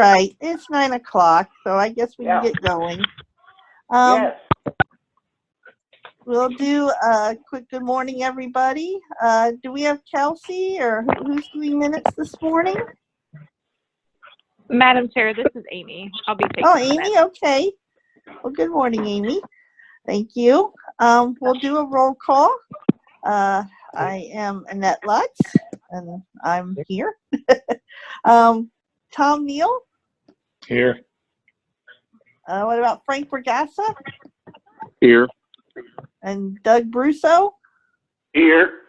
right, it's 9 o'clock, so I guess we can get going. Yes. We'll do a quick good morning, everybody. Do we have Kelsey or who's doing minutes this morning? Madam Chair, this is Amy. I'll be taking Oh, the Amy, minutes. okay. Well, good morning, Amy. Thank you. We'll do a roll call. I am Annette Lutz, and I'm here. Tom Neal? Here. What about Frank Bergassa? Here. And Doug Brusso? Here.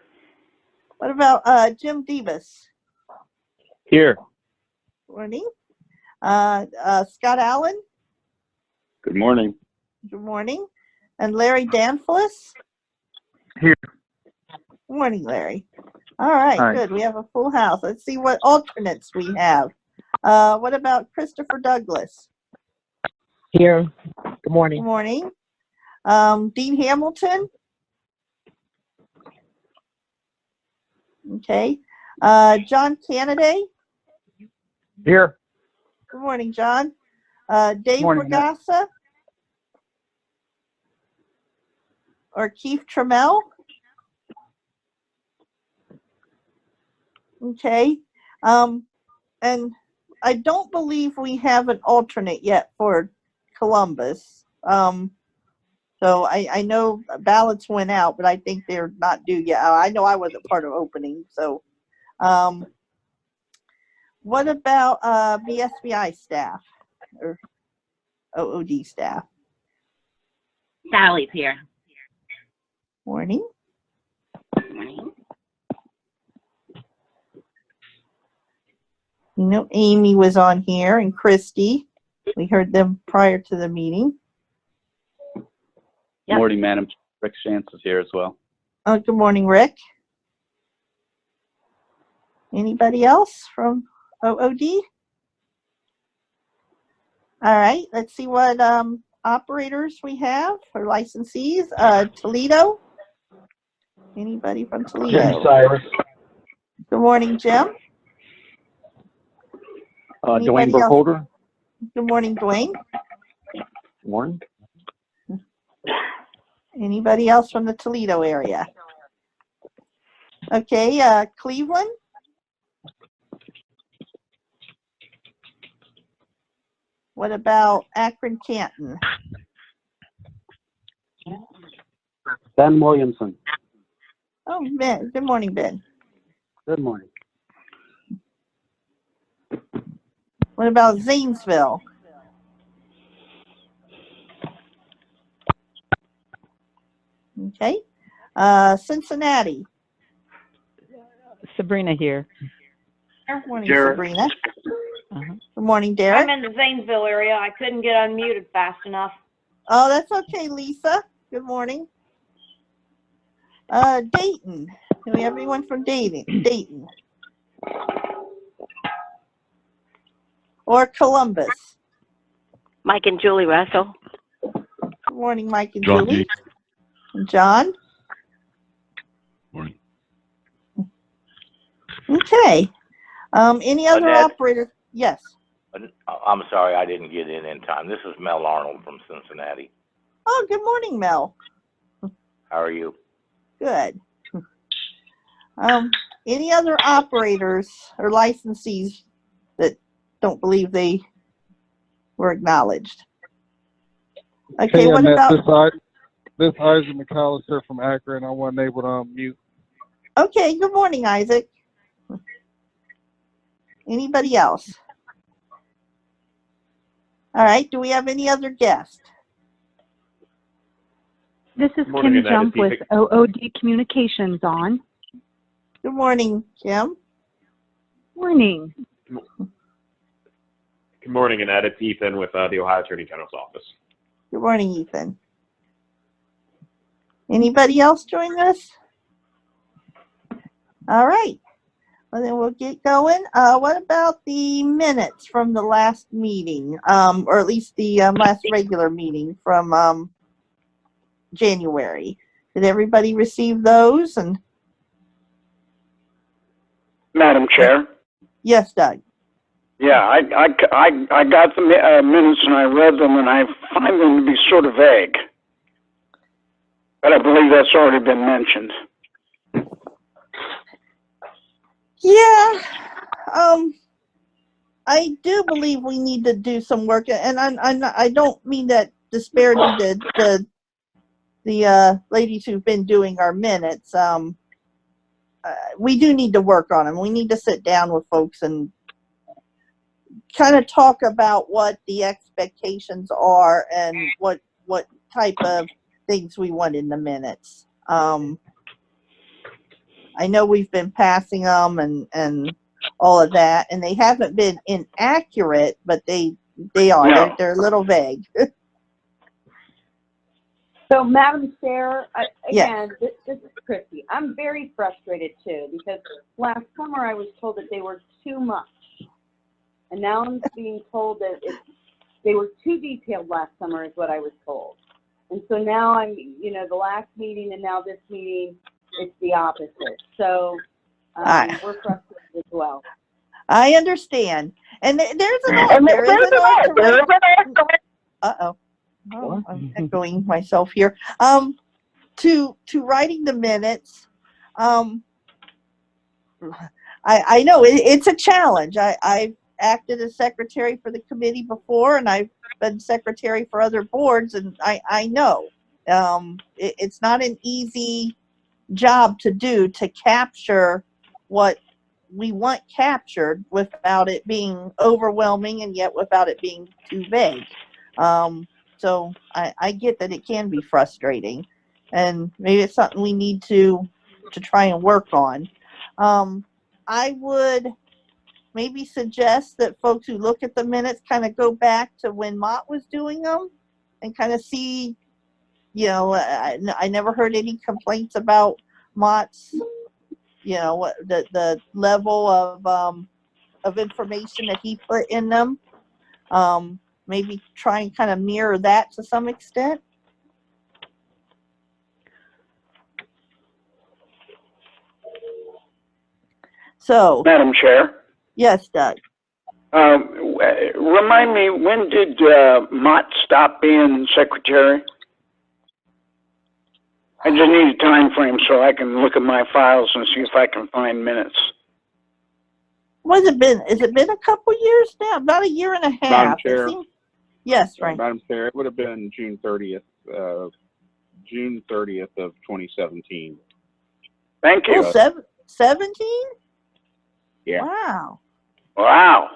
What about Jim Davis? Here. Morning. Scott Allen? Good morning. Good morning. And Larry Danflis? Here. Good morning, Larry. All right, Hi. good. We have a full house. Let's see what alternates we have. What about Christopher Douglas? Here. Good Good morning. morning. Dean Hamilton? Okay. John Canady? Here. Good morning, John. Dave Morning, Annette. Bergassa? Or Keith Trammell? Okay. And I don't believe we have an alternate yet for Columbus. So I know ballots went out, but I think they're not due yet. I know I wasn't part of opening. So what about BSBI staff or OOD staff? Sally's here. Morning. Morning. You know, Amy was on here and Christy. We heard them prior to the meeting. Yep. Morning, Madam. Rick Shantz is here as well. Oh, good morning, Rick. Anybody else from OOD? All right, let's see what operators we have or licensees. Toledo. Anybody from Toledo? Jim Cyrus. Good morning, Jim. Dwayne Anybody else? Burkholder. Good morning, Dwayne. Good morning. Anybody else from the Toledo area? Okay, Cleveland. What about Akron Canton? Ben Williamson. Oh, Ben. Good morning, Ben. Good morning. What about Zanesville? Okay. Cincinnati. Sabrina here. Good morning, Jared. Sabrina. Uh-huh. Good morning, Derek. I'm in the Zanesville area. I couldn't get unmuted fast enough. Oh, that's okay, Lisa. Good morning. Dayton. Do we have anyone from Dayton? Or Columbus? Mike and Julie Russell. Good morning, Mike and John Julie. John? Morning. Okay. Any other Annette? operators? Yes. I'm sorry I didn't get in time. This is Mel Arnold from Cincinnati. Oh, good morning, Mel. How are you? Good. Any other operators or licensees that don't believe they were acknowledged? Okay, what Annette, about? This Isaac McAllister from Akron. I wasn't able to unmute. Okay, good morning, Isaac. Anybody else? All right, do we have any other guests? This is Morning, Kim Annette. Jump It's with OOD Communications on. Good morning, Kim. Morning. Good morning, Annette. It's Ethan with the Ohio Attorney General's office. Good morning, Ethan. Anybody else join us? All right. Well, then we'll get going. What about the minutes from the last meeting, or at least the last regular meeting from January? Did everybody receive those? And Madam Chair? yes, Doug. Yeah, I got the minutes and I read them and I find them to be sort of vague. But I believe that's already been mentioned. Yeah, I do believe we need to do some work, and I don't mean that disparaging the ladies who've been doing our minutes. We do need to work on them. We need to sit down with folks and kind of talk about what the expectations are and what type of things we want in the minutes. I know we've been passing them and all of that, and they haven't been inaccurate, but they are. No. They're a little vague. So, Madam Chair, Yes. again, this is Christy. I'm very frustrated too, because last summer I was told that they were too much. And now I'm being told that they were too detailed last summer is what I was told. And so now I'm, the last meeting and now this meeting, it's the opposite. So we're frustrated as well. I understand. And there is an alternate. Uh-oh. Oh, I'm echoing myself here. To writing the minutes, I know it's a challenge. I've acted as secretary for the committee before, and I've been secretary for other boards, and I know it's not an easy job to do, to capture what we want captured without it being overwhelming and yet without it being too vague. So I get that it can be frustrating, and maybe it's something we need to try and work on. I would maybe suggest that folks who look at the minutes kind of go back to when Mott was doing them and kind of see, I never heard any complaints about Mott's, the level of information that he put in them. Maybe try and kind of mirror that to some extent. So, Madam Chair, yes, Doug. remind me, when did Mott stop being secretary? I just need a time frame so I can look at my files and see if I can find minutes. Has it been a couple years now? About a year and a half. Madam Chair. Yes, Frank. Madam Chair, it would have been June 30th of 2017. Thank you. Oh, 17? Yeah. Wow. Wow.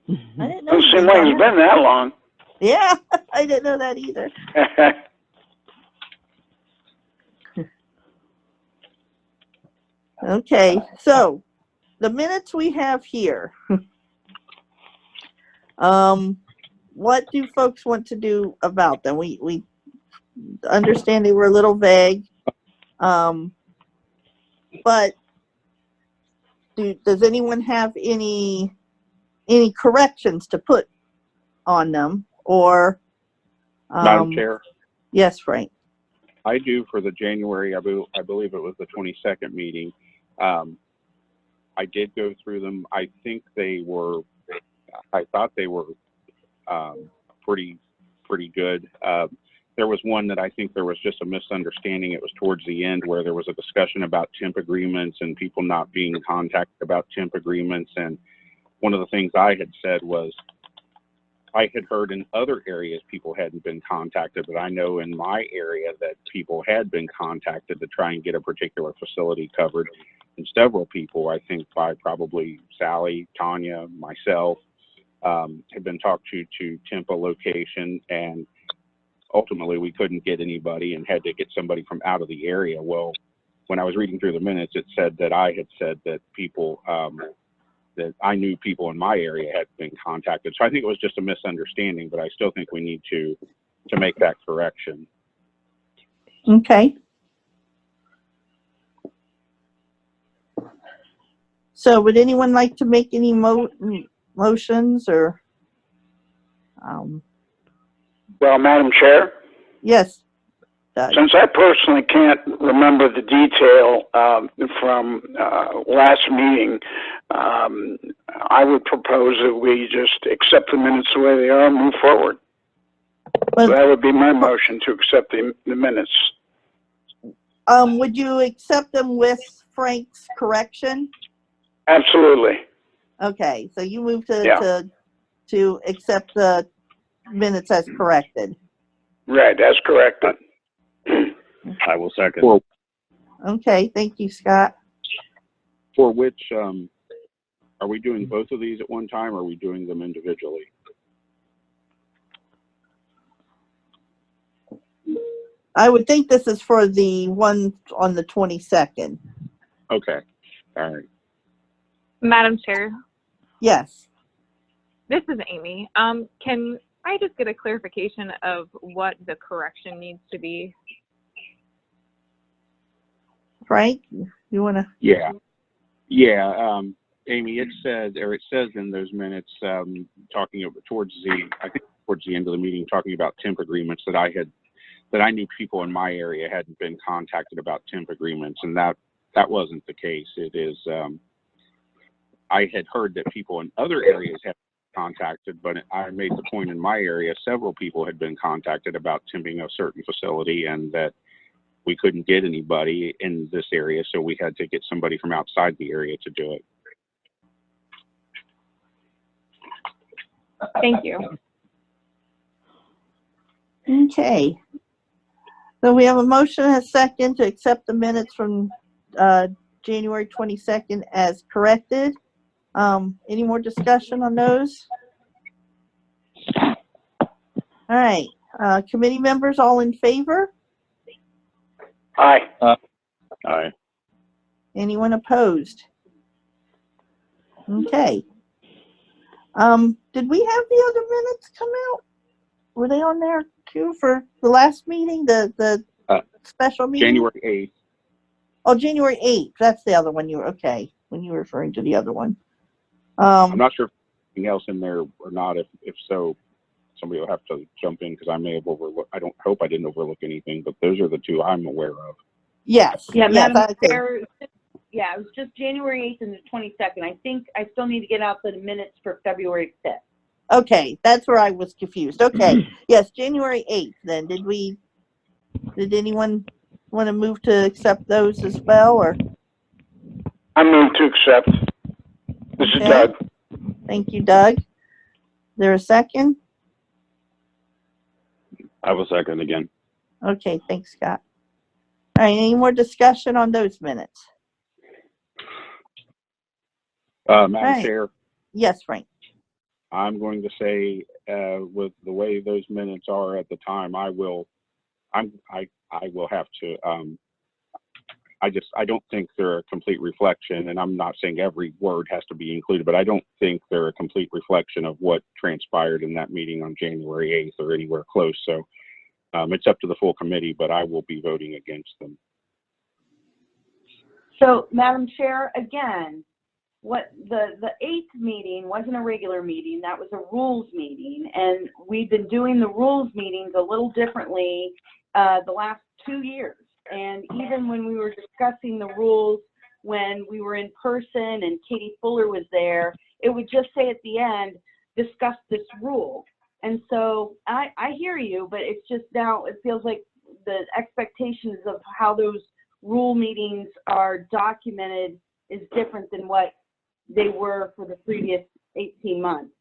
I didn't know. Doesn't seem like it's been that long. Yeah, I didn't know that either. Okay, so the minutes we have here. What do folks want to do about them? We understand they were a little vague, but does anyone have any corrections to put on them, or? Madam Chair. Yes, Frank. I do for the January, I believe it was the 22nd meeting. I did go through them. I thought they were pretty good. There was one that I think there was just a misunderstanding. It was towards the end where there was a discussion about temp agreements and people not being contacted about temp agreements. And one of the things I had said was, I had heard in other areas people hadn't been contacted, but I know in my area that people had been contacted to try and get a particular facility covered. And several people, I think by probably Sally, Tanya, myself, had been talked to temp a location, and ultimately we couldn't get anybody and had to get somebody from out of the area. Well, when I was reading through the minutes, it said that I had said that people, that I knew people in my area had been contacted. So I think it was just a misunderstanding, but I still think we need to make that correction. Okay. So would anyone like to make any motions or? Well, Madam Chair, Yes. Doug. Since I personally can't remember the detail from last meeting, I would propose that we just accept the minutes the way they are and move forward. But, So that would be my motion, to accept the minutes. would you accept them with Frank's correction? Absolutely. Okay, so you move Yeah. to accept the minutes as corrected. Right, that's corrected. I will second. Okay, thank you, Scott. For which, are we doing both of these at one time, or are we doing them individually? I would think this is for the one on the 22nd. Okay, all right. Madam Chair, Yes. this is Amy. Can I just get a clarification of what the correction needs to be? Frank, you want to? Yeah, Amy, it says in those minutes, talking about towards the end of the meeting, talking about temp agreements that I knew people in my area hadn't been contacted about temp agreements, and that wasn't the case. It is, I had heard that people in other areas had been contacted, but I made the point in my area, several people had been contacted about temping a certain facility, and that we couldn't get anybody in this area, so we had to get somebody from outside the area to do it. Thank you. Okay. So we have a motion and a second to accept the minutes from January 22nd as corrected. Any more discussion on those? All right. Committee members, all in favor? Aye. Aye. Anyone opposed? Okay. Did we have the other minutes come out? Were they on there too for the last meeting, the special meeting? January 8th. Oh, January 8th. That's the other one you were, okay, when you were referring to the other one. I'm not sure if there's anything else in there or not. If so, somebody will have to jump in, because I may have overlooked. I don't hope I didn't overlook anything, but those are the two I'm aware of. Yes. Yeah, yes, Madam Chair, yeah, it was just January 8th and the 22nd. I think I still need to get out the minutes for February 5th. Okay, that's where I was confused. Okay, yes, January 8th then. Did anyone want to move to accept those as well, or? I move to accept. This is Okay. Doug. Thank you, Doug. Is there a second? I will second again. Okay, thanks, Scott. All right, any more discussion on those minutes? Madam Right. Chair, Yes, Frank. I'm going to say, with the way those minutes are at the time, I will have to, I don't think they're a complete reflection, and I'm not saying every word has to be included, but I don't think they're a complete reflection of what transpired in that meeting on January 8th or anywhere close. So it's up to the full committee, but I will be voting against them. So, Madam Chair, again, what the 8th meeting wasn't a regular meeting, that was a rules meeting, and we've been doing the rules meetings a little differently the last 2 years. And even when we were discussing the rules when we were in person and Katie Fuller was there, it would just say at the end, discuss this rule. And so I hear you, but it's just now it feels like the expectations of how those rule meetings are documented is different than what they were for the previous 18 months.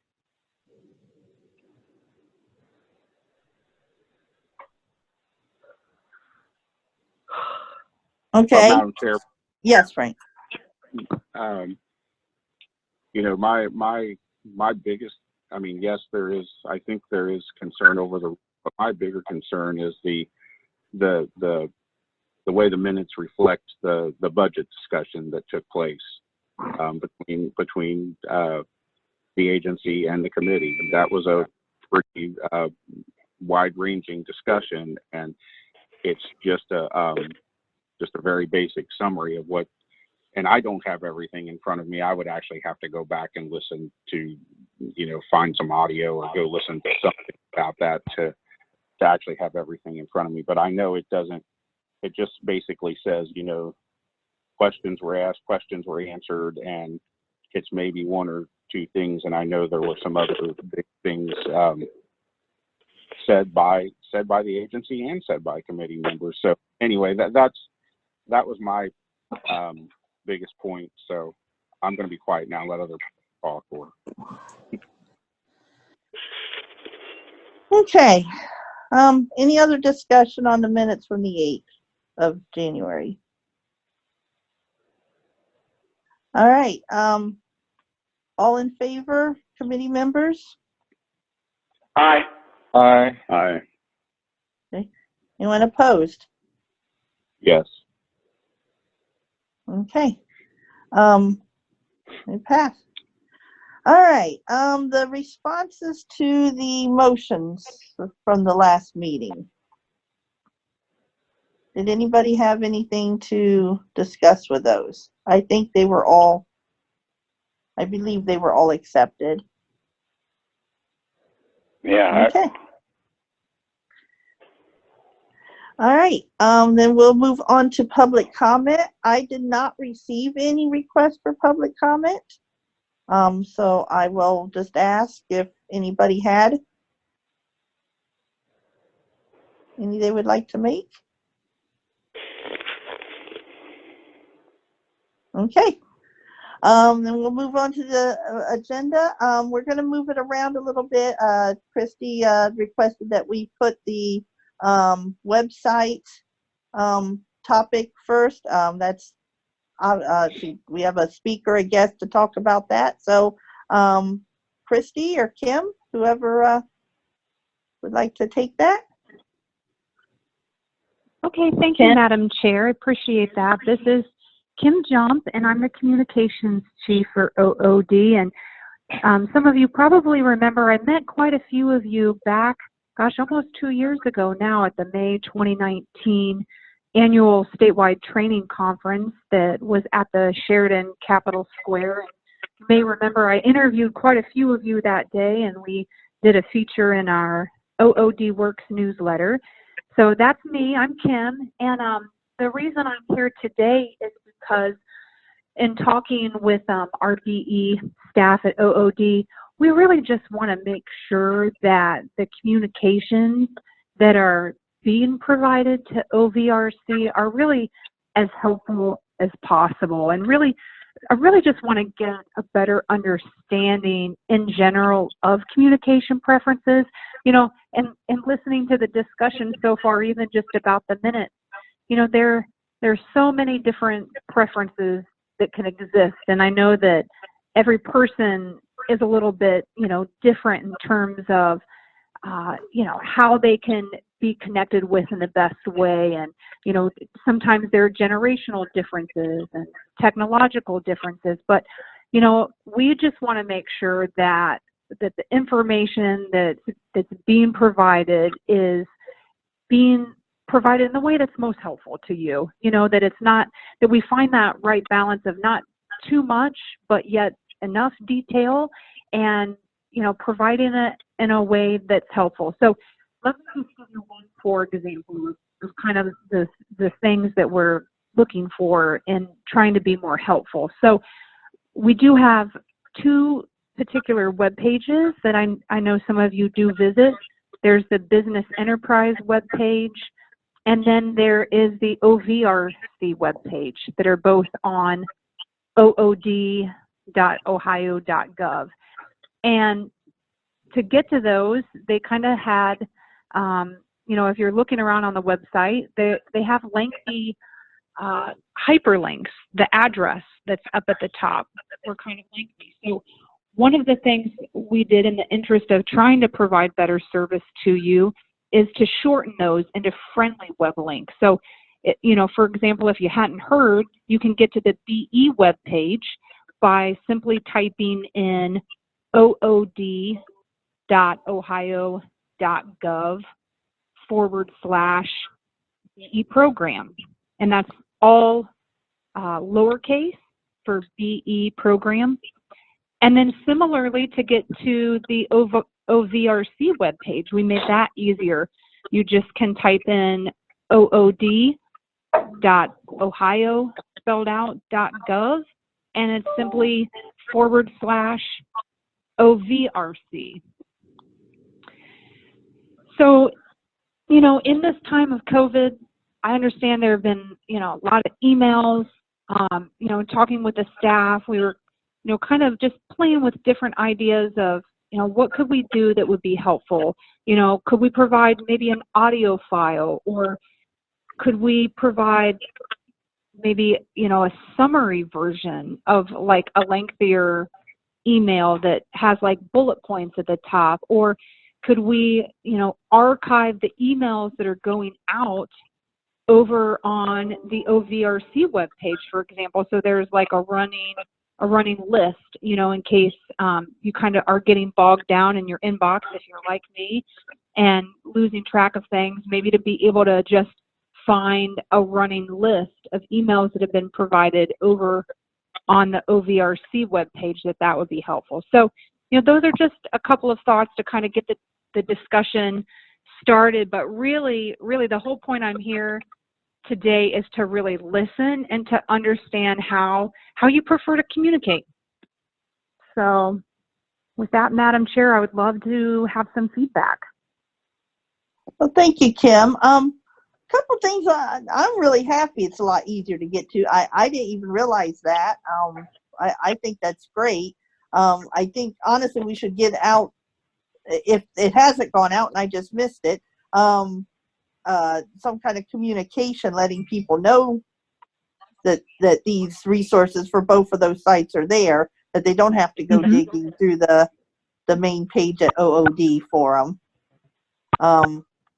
Okay. Madam Chair, Yes, Frank. you know, my biggest, I mean, yes, I think there is concern over but my bigger concern is the way the minutes reflect the budget discussion that took place between the agency and the committee. That was a pretty wide-ranging discussion, and it's just a very basic summary of what. And I don't have everything in front of me. I would actually have to go back and listen to, find some audio or go listen to something about that actually have everything in front of me, but I know it doesn't, it just basically says, you know, questions were asked, questions were answered, and it's maybe one or two things. And I know there were some other big things said by the agency and said by committee members. So anyway, that was my biggest point. So I'm going to be quiet now and let other people talk. Okay. Any other discussion on the minutes from the 8th of January? All right. All in favor, committee members? Aye. Aye. Aye. Okay. Anyone opposed? Yes. Okay. It passed. All right. The responses to the motions from the last meeting. Did anybody have anything to discuss with those? I think they were all, I believe they were all accepted. Yeah. Okay. All right. Then we'll move on to public comment. I did not receive any requests for public comment. So I will just ask if anybody had any they would like to make. Okay. Then we'll move on to the agenda. We're going to move it around a little bit. Christy requested that we put the website topic first. That's we have a speaker, a guest to talk about that. So Christy or Kim, whoever would like to take that. Okay, thank you, Madam Chair. I appreciate that. This is Kim Jump, and I'm the Communications Chief for OOD. And some of you probably remember I met quite a few of you back, gosh, almost 2 years ago now at the May 2019 annual statewide training conference that was at the Sheridan Capitol Square. You may remember I interviewed quite a few of you that day, and we did a feature in our OOD Works newsletter. So that's me. I'm Kim, and the reason I'm here today is because in talking with our BE staff at OOD, we really just want to make sure that the communications that are being provided to OVRC are really as helpful as possible. And really, I really just want to get a better understanding in general of communication preferences, you know, and listening to the discussion so far, even just about the minutes, you know, there's so many different preferences that can exist. And I know that every person is a little bit, you know, different in terms of, you know, how they can be connected with in the best way. And, you know, sometimes there are generational differences and technological differences, but, you know, we just want to make sure that the information that's being provided is being provided in the way that's most helpful to you. You know, that it's not, that we find that right balance of not too much, but yet enough detail, and, you know, providing it in a way that's helpful. So let me just give you one, for example, of kind of the things that we're looking for in trying to be more helpful. So we do have two particular web pages that I know some of you do visit. There's the Business Enterprise web page, and then there is the OVRC web page that are both on ood.ohio.gov. And to get to those, they kind of had, you know, if you're looking around on the website, they have lengthy hyperlinks. The address that's up at the top were kind of lengthy. So one of the things we did in the interest of trying to provide better service to you is to shorten those into friendly web links. So, you know, for example, if you hadn't heard, you can get to the BE web page by simply typing in ood.ohio.gov/BE program. And that's all lowercase for BE program. And then similarly, to get to the OVRC webpage, we made that easier. you just can type in ood.ohio spelled out .gov, and it's simply /OVRC. So, you know, in this time of COVID, I understand there have been, you know, a lot of emails, you know, talking with the staff. We were, you know, kind of just playing with different ideas of, you know, what could we do that would be helpful? You know, could we provide maybe an audio file, or could we provide maybe, you know, a summary version of like a lengthier email that has like bullet points at the top? Or could we, you know, archive the emails that are going out over on the OVRC webpage, for example? So there's like a running list, you know, in case you kind of are getting bogged down in your inbox, if you're like me, and losing track of things, maybe to be able to just find a running list of emails that have been provided over on the OVRC webpage, that would be helpful. So, you know, those are just a couple of thoughts to kind of get the discussion started. But really, the whole point I'm here today is to really listen and to understand how you prefer to communicate. So with that, Madam Chair, I would love to have some feedback. Well, thank you, Kim. Couple things. I'm really happy it's a lot easier to get to. I didn't even realize that. I think that's great. I think honestly we should get out, if it hasn't gone out and I just missed it, some kind of communication letting people know that these resources for both of those sites are there, that they don't have to go digging through the main page at OOD for them.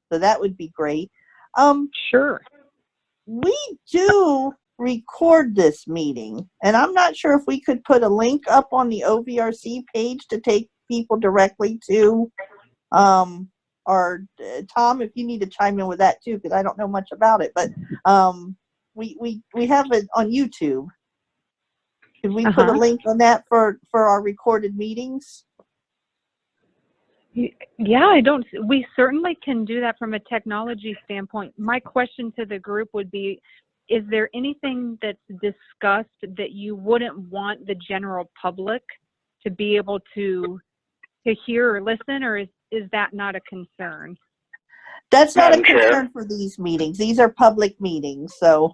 So that would be great. Sure. We do record this meeting, and I'm not sure if we could put a link up on the OVRC page to take people directly to, or Tom, if you need to chime in with that too, because I don't know much about it, but we have it on YouTube. Could we put a link on that for our recorded meetings? Yeah, we certainly can do that from a technology standpoint. My question to the group would be, is there anything that's discussed that you wouldn't want the general public to be able to hear or listen, or is that not a concern? That's not Madam a concern Chair? for these meetings. These are public meetings, so.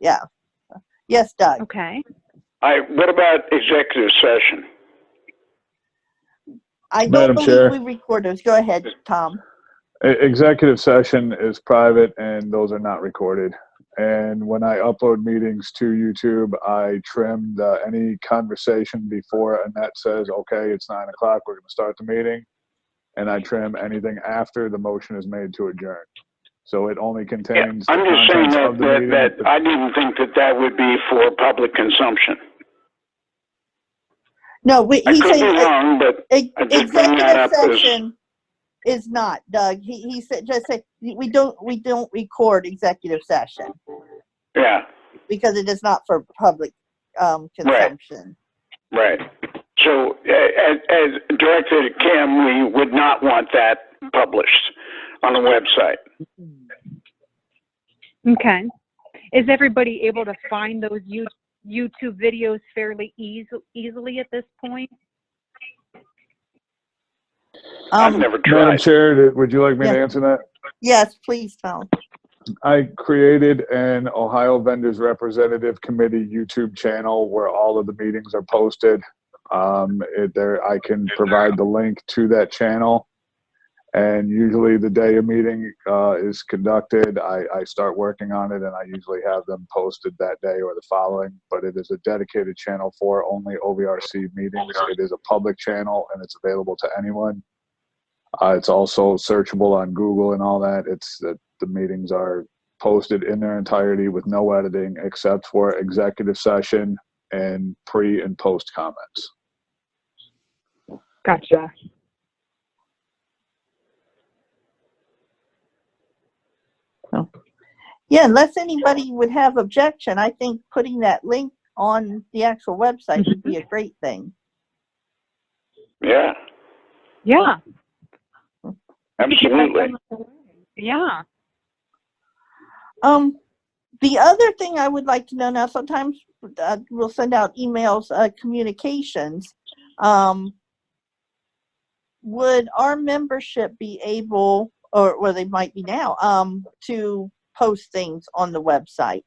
Yeah. Yes, Doug. Okay. What about executive session? I don't Madam believe Chair. we record those. Go ahead, Tom. Executive session is private and those are not recorded. And when I upload meetings to YouTube, I trim any conversation before Annette says, okay, it's 9 o'clock, we're going to start the meeting. And I trim anything after the motion is made to adjourn. So it only contains I'm the just saying contents of the meeting. that I didn't think that would be for public consumption. No, I he's could be saying wrong, but I just bring that executive up as, session is not, Doug. He said, just say we don't record executive session yeah, because it is not for public consumption. right. So as directed at Kim, we would not want that published on the website. Okay. Is everybody able to find those YouTube videos fairly easily at this point? I've never tried. Madam Chair, would you like me to answer that? Yes, please, Tom. I created an Ohio Vendors Representative Committee YouTube channel where all of the meetings are posted. I can provide the link to that channel. And usually the day a meeting is conducted, I start working on it and I usually have them posted that day or the following, but it is a dedicated channel for only OVRC meetings. It is a public channel and it's available to anyone. It's also searchable on Google and all that. The meetings are posted in their entirety with no editing except for executive session and pre and post comments. Gotcha. Yeah, unless anybody would have objection, I think putting that link on the actual website would be a great thing. Yeah. Yeah. Absolutely. Yeah. The other thing I would like to know now, sometimes we'll send out emails, communications. Would our membership be able, or they might be now, to post things on the website?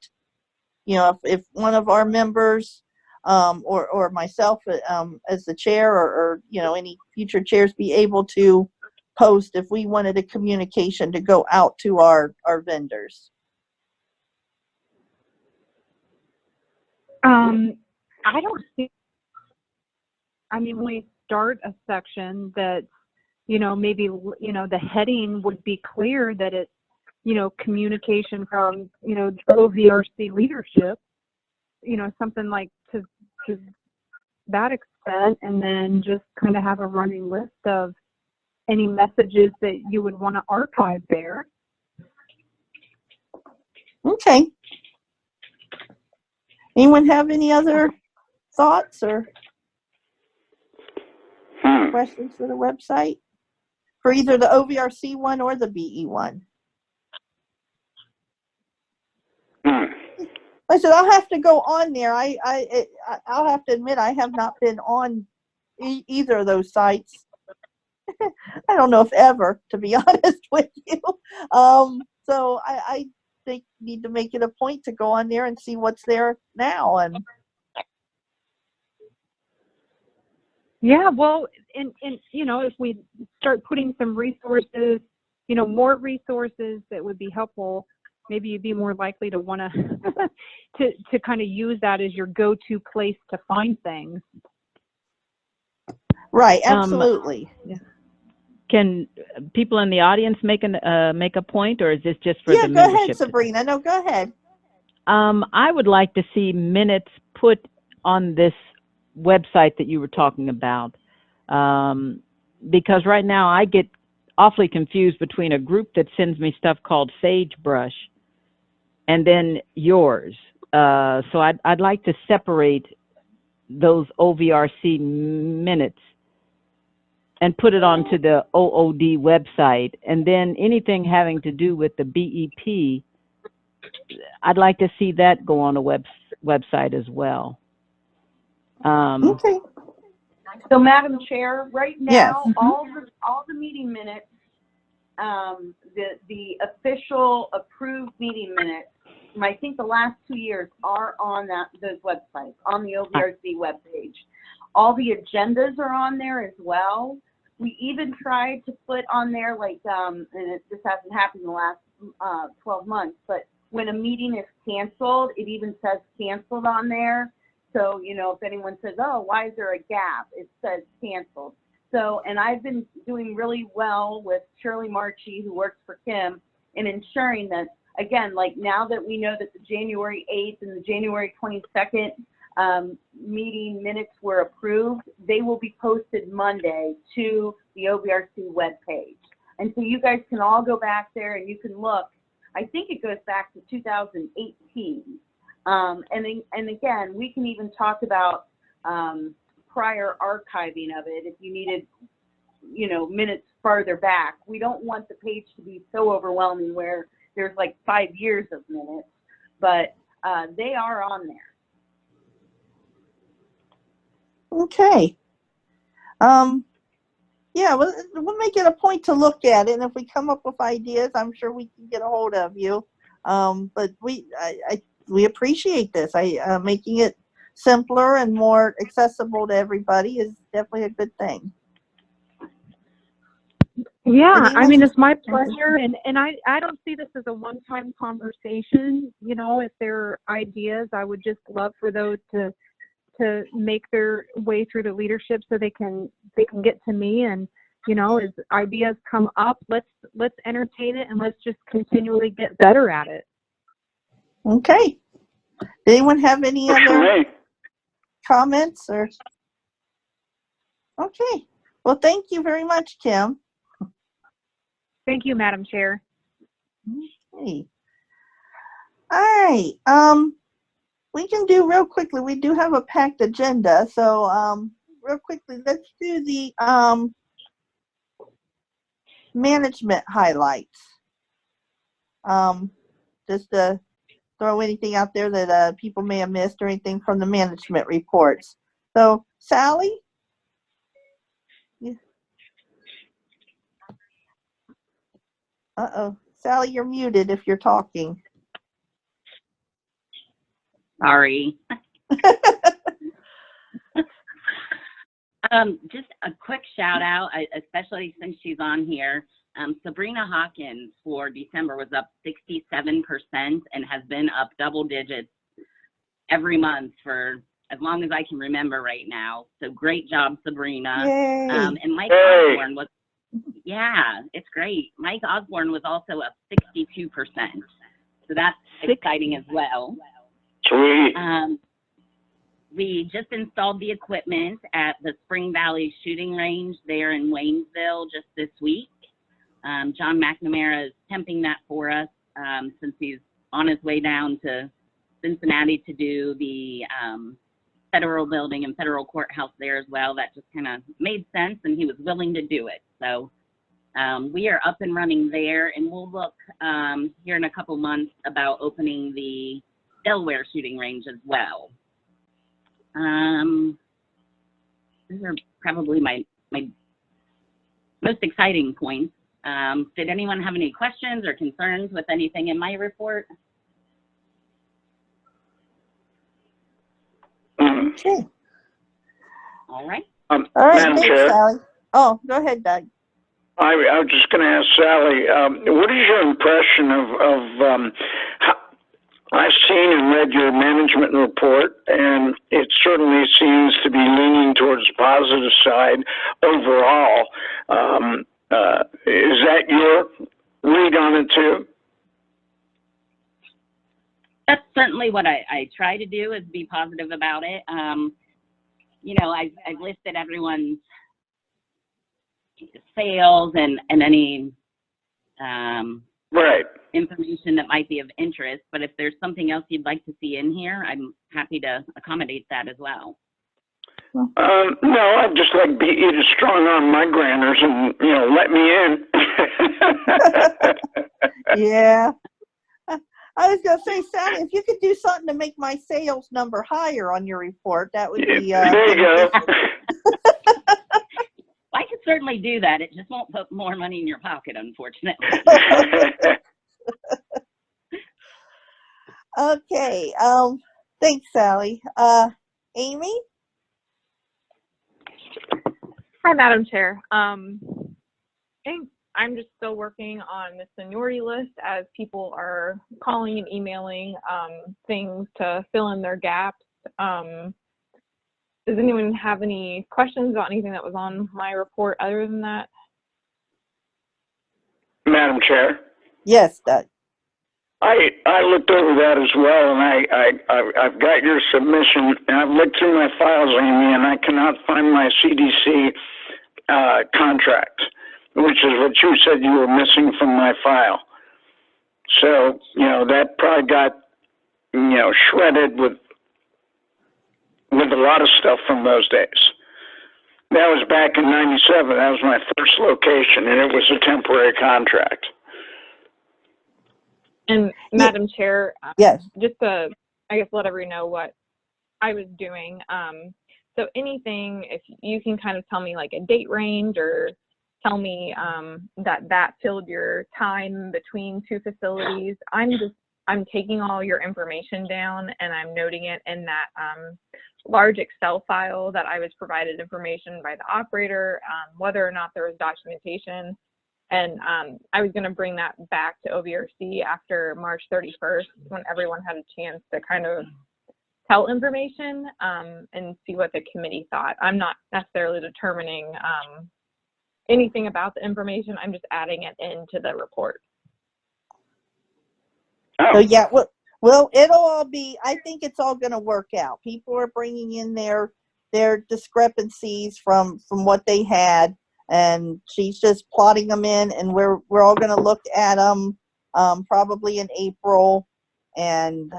You know, if one of our members, or myself, as the chair, or you know, any future chairs, be able to post if we wanted a communication to go out to our vendors. I don't see, I mean, when we start a section that, you know, maybe, you know, the heading would be clear that it's, you know, communication from, you know, OVRC leadership, you know, something like to that extent, and then just kind of have a running list of any messages that you would want to archive there. Okay. Anyone have any other thoughts or questions for the website? For either the OVRC one or the BE one? I said, I'll have to go on there. I'll have to admit, I have not been on either of those sites. I don't know if ever, to be honest with you. So I think need to make it a point to go on there and see what's there now. And yeah, well, and you know, if we start putting some resources, you know, more resources that would be helpful, maybe you'd be more likely to want to kind of use that as your go-to place to find things. Right, absolutely. Can people in the audience make a point, or is this just for the membership? Yeah, go ahead, Sabrina. No, go ahead. I would like to see minutes put on this website that you were talking about, because right now I get awfully confused between a group that sends me stuff called Sagebrush and then yours. So I'd like to separate those OVRC minutes and put it onto the OOD website, and then anything having to do with the BEP, I'd like to see that go on a website as well. Okay. So, Madam Chair, right now, Yes. all the meeting minutes, the official approved meeting minutes from I think the last 2 years are on those websites, on the OVRC webpage. All the agendas are on there as well. We even tried to put on there, like, and this hasn't happened in the last 12 months, but when a meeting is canceled, it even says canceled on there. So, you know, if anyone says, oh, why is there a gap? It says canceled. So, and I've been doing really well with Shirley Marchi, who works for Kim, in ensuring that, again, like now that we know that the January 8th and the January 22nd meeting minutes were approved, they will be posted Monday to the OVRC webpage. And so you guys can all go back there and you can look. I think it goes back to 2018. And again, we can even talk about prior archiving of it if you needed, you know, minutes farther back. We don't want the page to be so overwhelming where there's like 5 years of minutes, but they are on there. Okay. Yeah, we'll make it a point to look at it, and if we come up with ideas, I'm sure we can get a hold of you. But we appreciate this. Making it simpler and more accessible to everybody is definitely a good thing. Yeah, I mean, it's my pleasure, and I don't see this as a one-time conversation. You know, if there are ideas, I would just love for those to make their way through the leadership so they can get to me. And, you know, as ideas come up, let's entertain it and let's just continually get better at it. Okay. Does anyone have any other comments or? Okay. Well, thank you very much, Kim. Thank you, Madam Chair. Okay. All right. We can do real quickly. We do have a packed agenda, so real quickly, let's do the management highlights. Just to throw anything out there that people may have missed or anything from the management reports. So, Sally? Uh-oh. Sally, you're muted if you're talking. Sorry. Just a quick shout out, especially since she's on here. Sabrina Hawkins for December was up 67% and has been up double digits every month for as long as I can remember right now. So great job, Sabrina. Yay. And Mike Osborne was, yeah, it's great. Mike Osborne was also up 62%. So that's exciting as well. Sweet. We just installed the equipment at the Spring Valley shooting range there in Waynesville just this week. John McNamara is temping that for us since he's on his way down to Cincinnati to do the federal building and federal courthouse there as well. That just kind of made sense, and he was willing to do it. So we are up and running there, and we'll look here in a couple months about opening the Delaware shooting range as well. These are probably my most exciting points. Did anyone have any questions or concerns with anything in my report? Okay. All right. All right, Madam thanks, Chair. Sally. Oh, go ahead, Doug. I was just going to ask Sally, what is your impression of how, I've seen and read your management report, and it certainly seems to be leaning towards the positive side overall. Is that your read on it too? That's certainly what I try to do, is be positive about it. You know, I've listed everyone's sales and any right information that might be of interest, but if there's something else you'd like to see in here, I'm happy to accommodate that as well. No, I'd just like you to strong arm my granters and, you know, let me in. Yeah. I was going to say, Sally, if you could do something to make my sales number higher on your report, that would be there you go. I could certainly do that. It just won't put more money in your pocket, unfortunately. Okay. Thanks, Sally. Amy? Hi, Madam Chair. Thanks. I'm just still working on the seniority list as people are calling and emailing things to fill in their gaps. Does anyone have any questions about anything that was on my report other than that? Madam Chair? Yes, Doug. I looked over that as well, and I've got your submission, and I've looked through my files, Amy, and I cannot find my CDC contract, which is what you said you were missing from my file. So, you know, that probably got, you know, shredded with a lot of stuff from those days. That was back in '97. That was my first location, and it was a temporary contract. And Madam Chair, yes, just to, I guess, let everyone know what I was doing. So anything, if you can kind of tell me like a date range or tell me that filled your time between two facilities. I'm taking all your information down and I'm noting it in that large Excel file that I was provided information by the operator, whether or not there was documentation. And I was going to bring that back to OVRC after March 31st when everyone had a chance to kind of tell information and see what the committee thought. I'm not necessarily determining anything about the information. I'm just adding it into the report. So yeah, well, it'll all be, I think it's all going to work out. People are bringing in their discrepancies from what they had, and she's just plotting them in, and we're all going to look at them probably in April, and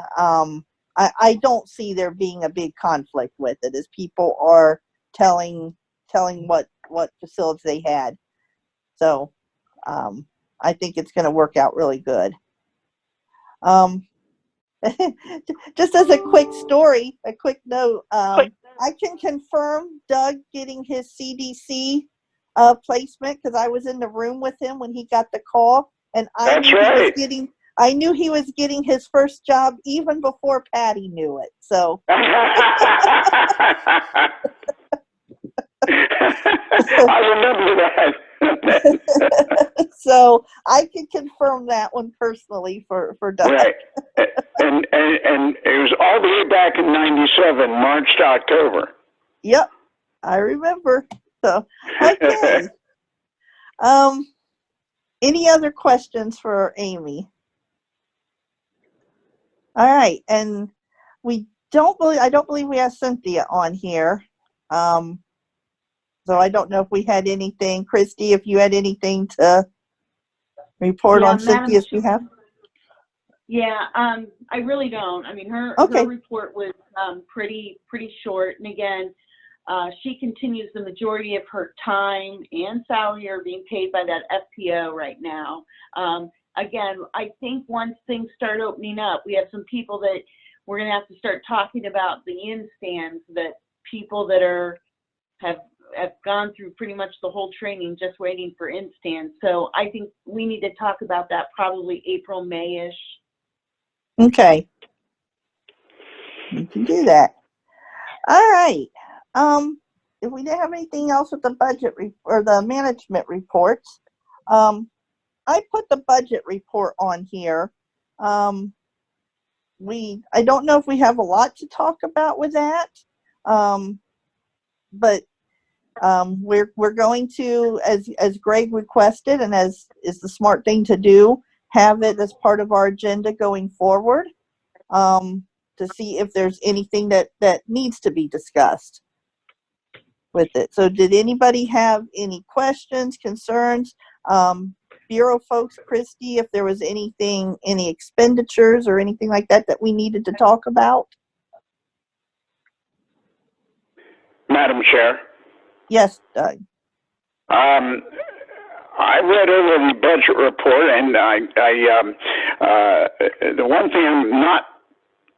I don't see there being a big conflict with it as people are telling what facilities they had. So I think it's going to work out really good. Just as a quick story, a quick note, I can confirm Doug getting his CDC placement because I was in the room with him when he got the call, and I knew he was getting his first job even before Patty knew it. So I remember that. so I can confirm that one personally for Doug. Right. And it was all the way back in '97, March to October. Yep, I remember. So okay. Any other questions for Amy? All right, and I don't believe we have Cynthia on here. So I don't know if we had anything. Christy, if you had anything to report on Cynthia's behalf? Yeah, I really don't. I mean, her report was pretty short. And again, she continues the majority of her time and salary are being paid by that FPO right now. Again, I think once things start opening up, we have some people that we're going to have to start talking about the in-stands, that people that have gone through pretty much the whole training just waiting for in-stands. So I think we need to talk about that probably April, May-ish. Okay. You can do that. All right. If we didn't have anything else with the budget or the management reports, I put the budget report on here. I don't know if we have a lot to talk about with that, but we're going to, as Greg requested, and as is the smart thing to do, have it as part of our agenda going forward, to see if there's anything that needs to be discussed with it. So did anybody have any questions, concerns? Bureau folks, Christy, if there was anything, any expenditures or anything like that we needed to talk about? Madam Chair. Yes, Doug. I read over the budget report, and the one thing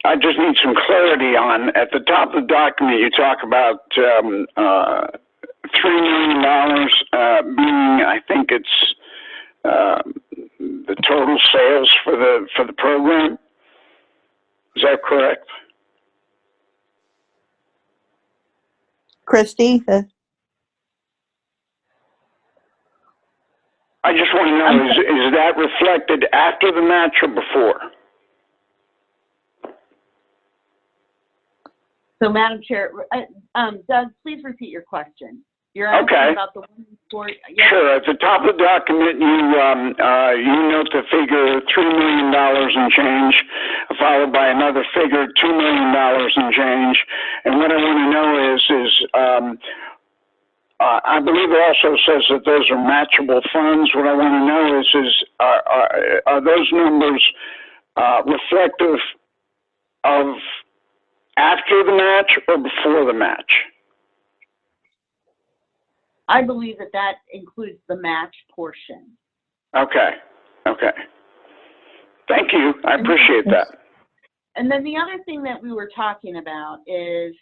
I just need some clarity on. At the top of the document, you talk about $3 million being, I think it's the total sales for the program. Is that correct? Christy? I just want to know, is that reflected after the match or before? So, Madam Chair, Doug, please repeat your question. You're asking about the one report. Yeah. Sure. At the top of the document, you note the figure $3 million and change, followed by another figure $2 million and change. And what I want to know is I believe it also says that those are matchable funds. What I want to know is are those numbers reflective of after the match or before the match? I believe that includes the match portion. Okay. Thank you. I appreciate that. And then the other thing that we were talking about is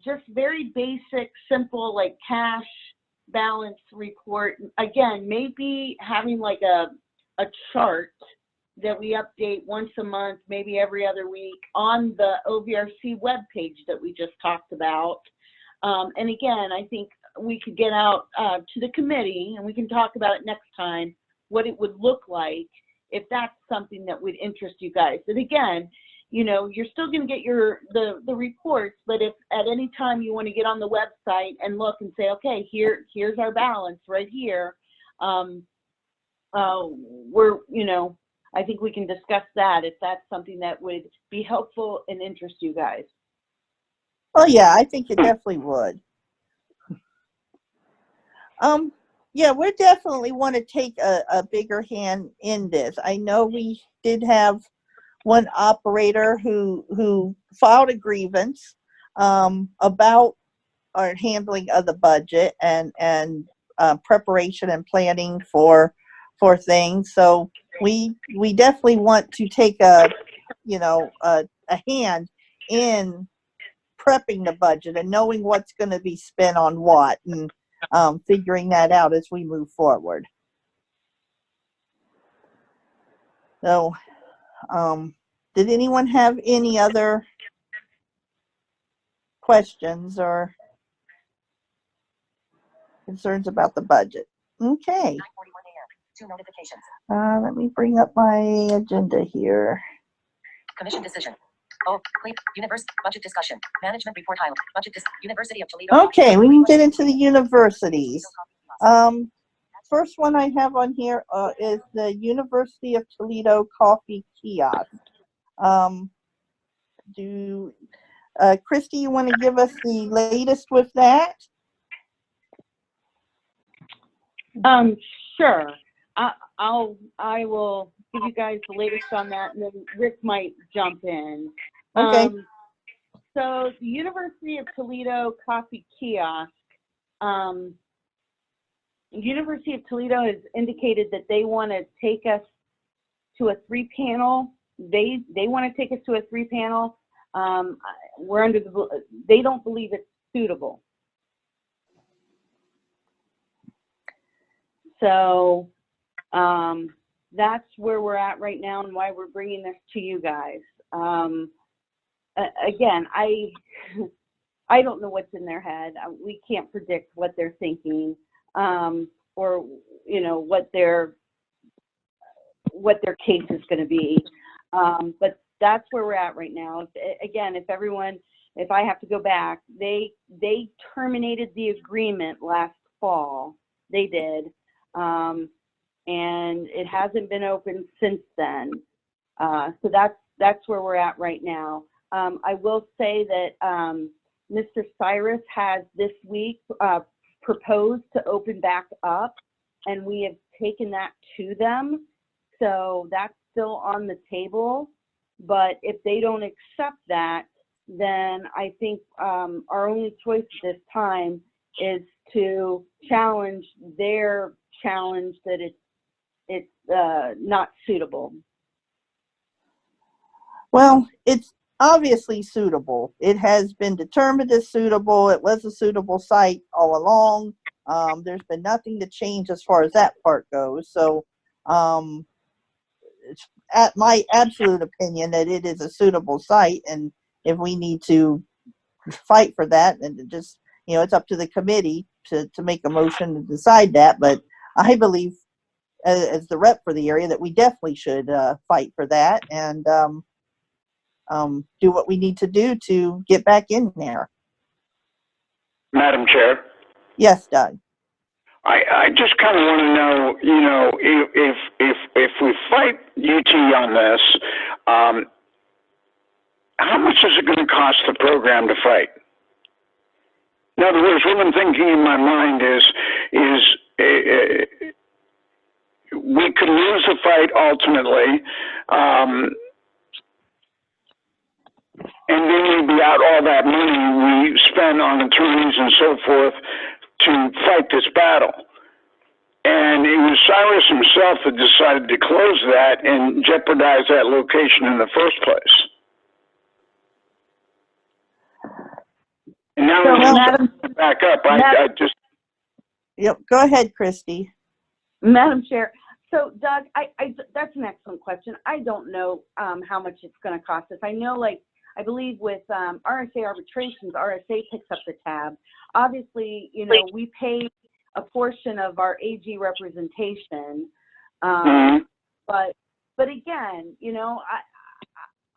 just very basic, simple, like cash balance report. Again, maybe having like a chart that we update once a month, maybe every other week on the OVRC webpage that we just talked about. And again, I think we could get out to the committee, and we can talk about it next time, what it would look like if that's something that would interest you guys. And again, you know, you're still going to get the reports, but if at any time you want to get on the website and look and say, okay, here's our balance right here, I think we can discuss that if that's something that would be helpful and interest you guys. Oh yeah, I think it definitely would. Yeah, we definitely want to take a bigger hand in this. I know we did have one operator who filed a grievance about our handling of the budget, and preparation and planning for things. So we definitely want to take a hand in prepping the budget and knowing what's going to be spent on what, and figuring that out as we move forward. So, did anyone have any other questions or concerns about the budget? Okay. Let me bring up my agenda here. Commission decision. Oh, please, budget discussion. Management report highlight. University of Toledo. Okay, we can get into the universities. First one I have on here is the University of Toledo coffee kiosk. Christy, you want to give us the latest with that? Sure. I will give you guys the latest on that, and then Rick might jump in. Okay. So the University of Toledo coffee kiosk, University of Toledo has indicated that they want to take us to a 3-panel. They want to take us to a 3-panel. We're under they don't believe it's suitable. So that's where we're at right now and why we're bringing this to you guys. Again, I don't know what's in their head. We can't predict what they're thinking, or what their case is going to be. But that's where we're at right now. If I have to go back, they terminated the agreement last fall. They did. And it hasn't been open since then. So that's where we're at right now. I will say that Mr. Cyrus has this week proposed to open back up, and we have taken that to them. So that's still on the table. But if they don't accept that, then I think our only choice at this time is to challenge their challenge that it's not suitable. Well, it's obviously suitable. It has been determined as suitable. It was a suitable site all along. There's been nothing to change as far as that part goes. So it's at my absolute opinion that it is a suitable site, and if we need to fight for that, and just, it's up to the committee to make a motion to decide that. But I believe, as the rep for the area, that we definitely should fight for that and do what we need to do to get back in there. Madam Chair. Yes, Doug. I just kind of want to know, if we fight UT on this, how much is it going to cost the program to fight? In other words, what I'm thinking in my mind is we could lose the fight ultimately, and then we'd be out all that money we spend on attorneys and so forth to fight this battle. And it was Cyrus himself that decided to close that and jeopardize that location in the first place. And now back up. I just. Yep. Go ahead, Christy. Madam Chair. So, Doug, that's an excellent question. I don't know how much it's going to cost us. I know, I believe with RSA arbitrations, RSA picks up the tab. Obviously, we pay a portion of our AG representation, but again,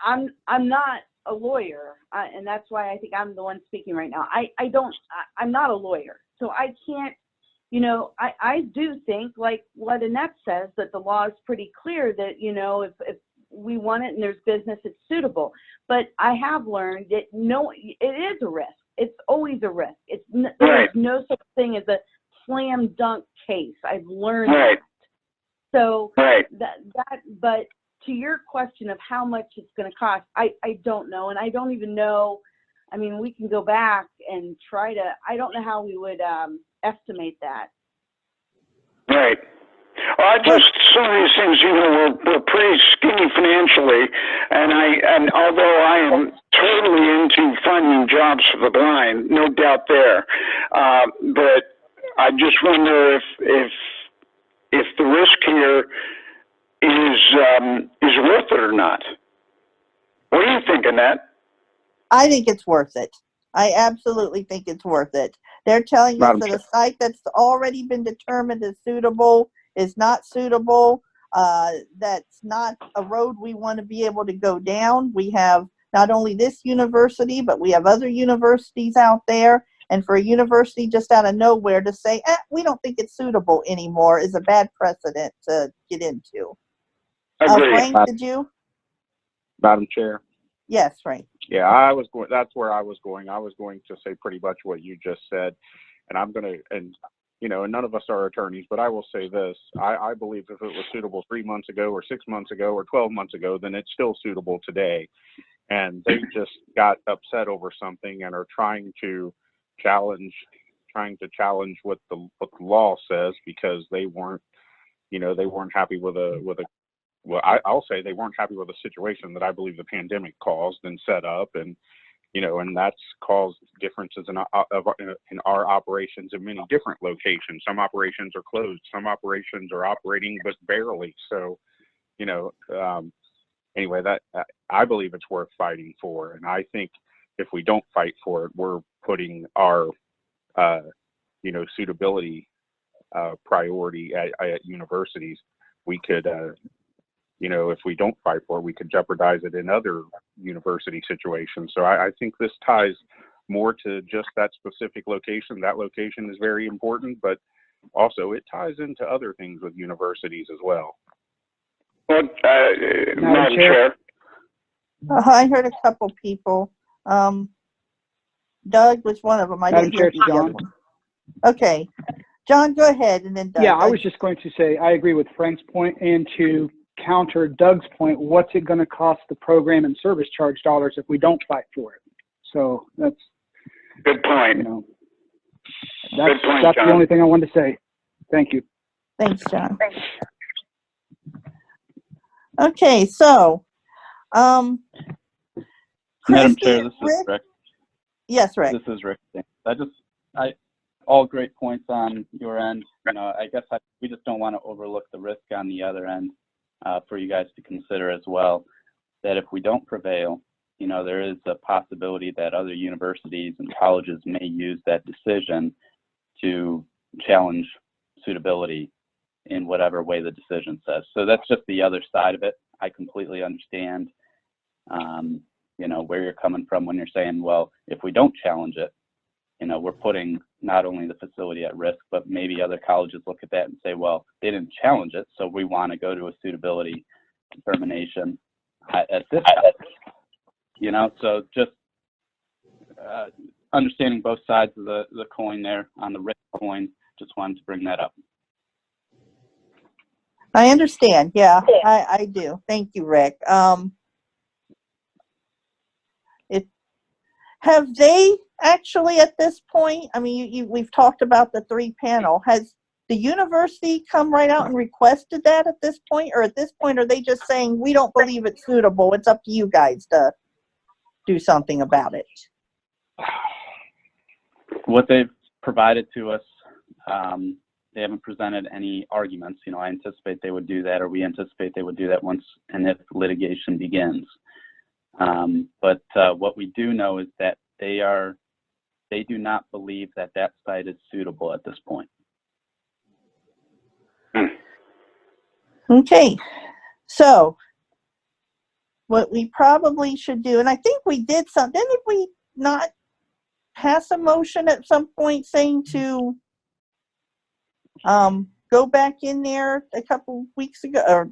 I'm not a lawyer, and that's why I think I'm the one speaking right now. I'm not a lawyer, so I can't. I do think, like what Annette says, that the law is pretty clear that if we want it and there's business, it's suitable. But I have learned that it is a risk. It's always a risk. There's no such thing as a slam dunk case. I've learned that. So but to your question of how much it's going to cost, I don't know, and I don't even know. I mean, we can go back and try to. I don't know how we would estimate that. Right. Well, some of these things, we're pretty skinny financially, and although I am totally into finding jobs for the blind, no doubt there, but I just wonder if the risk here is worth it or not. What do you think, Annette? I think it's worth it. I absolutely think it's worth it. They're telling us that a site that's already been determined as suitable is not suitable. That's not a road we want to be able to go down. We have not only this university, but we have other universities out there. And for a university just out of nowhere to say, we don't think it's suitable anymore is a bad precedent to get into. Frank, did you? Madam Chair. Yes, Frank. Yeah, that's where I was going. I was going to say pretty much what you just said. And I'm going to, and none of us are attorneys, but I will say this. I believe if it was suitable 3 months ago or 6 months ago or 12 months ago, then it's still suitable today. And they just got upset over something and are trying to challenge what the law says because they weren't happy with I'll say they weren't happy with the situation that I believe the pandemic caused and set up, and and that's caused differences in our operations in many different locations. Some operations are closed, some operations are operating but barely. So, anyway, that I believe it's worth fighting for, and I think if we don't fight for it, we're putting our suitability priority at universities. We could if we don't fight for it, we could jeopardize it in other university situations. So I think this ties more to just that specific location. That location is very important, but also it ties into other things with universities as well. Well, Madam Chair. I heard a couple people. Doug was one of them. I didn't hear the other one. Okay. John, go ahead, and then Doug. Yeah, I was just going to say I agree with Frank's point, and to counter Doug's point, what's it going to cost the program and service charge dollars if we don't fight for it? So that's good point. That's the only thing I wanted to say. Thank you. Thanks, John. Okay, so Madam Chair, this is Rick. Yes, Rick. This is Rick. All great points on your end. I guess we just don't want to overlook the risk on the other end for you guys to consider as well. That if we don't prevail, there is a possibility that other universities and colleges may use that decision to challenge suitability in whatever way the decision says. So that's just the other side of it. I completely understand, where you're coming from when you're saying, well, if we don't challenge it, we're putting not only the facility at risk, but maybe other colleges look at that and say, well, they didn't challenge it, so we want to go to a suitability determination at this time. So just understanding both sides of the coin there on the risk coin, just wanted to bring that up. I understand. Yeah, I do. Thank you, Rick. Have they actually at this point, I mean, we've talked about the 3-panel. Has the university come right out and requested that at this point? Or at this point, are they just saying, we don't believe it's suitable, it's up to you guys to do something about it? What they've provided to us, they haven't presented any arguments. I anticipate they would do that, or we anticipate they would do that once and if litigation begins. But what we do know is that they do not believe that site is suitable at this point. Okay, so what we probably should do, and I think we did something, didn't we not pass a motion at some point saying to go back in there a couple weeks ago, or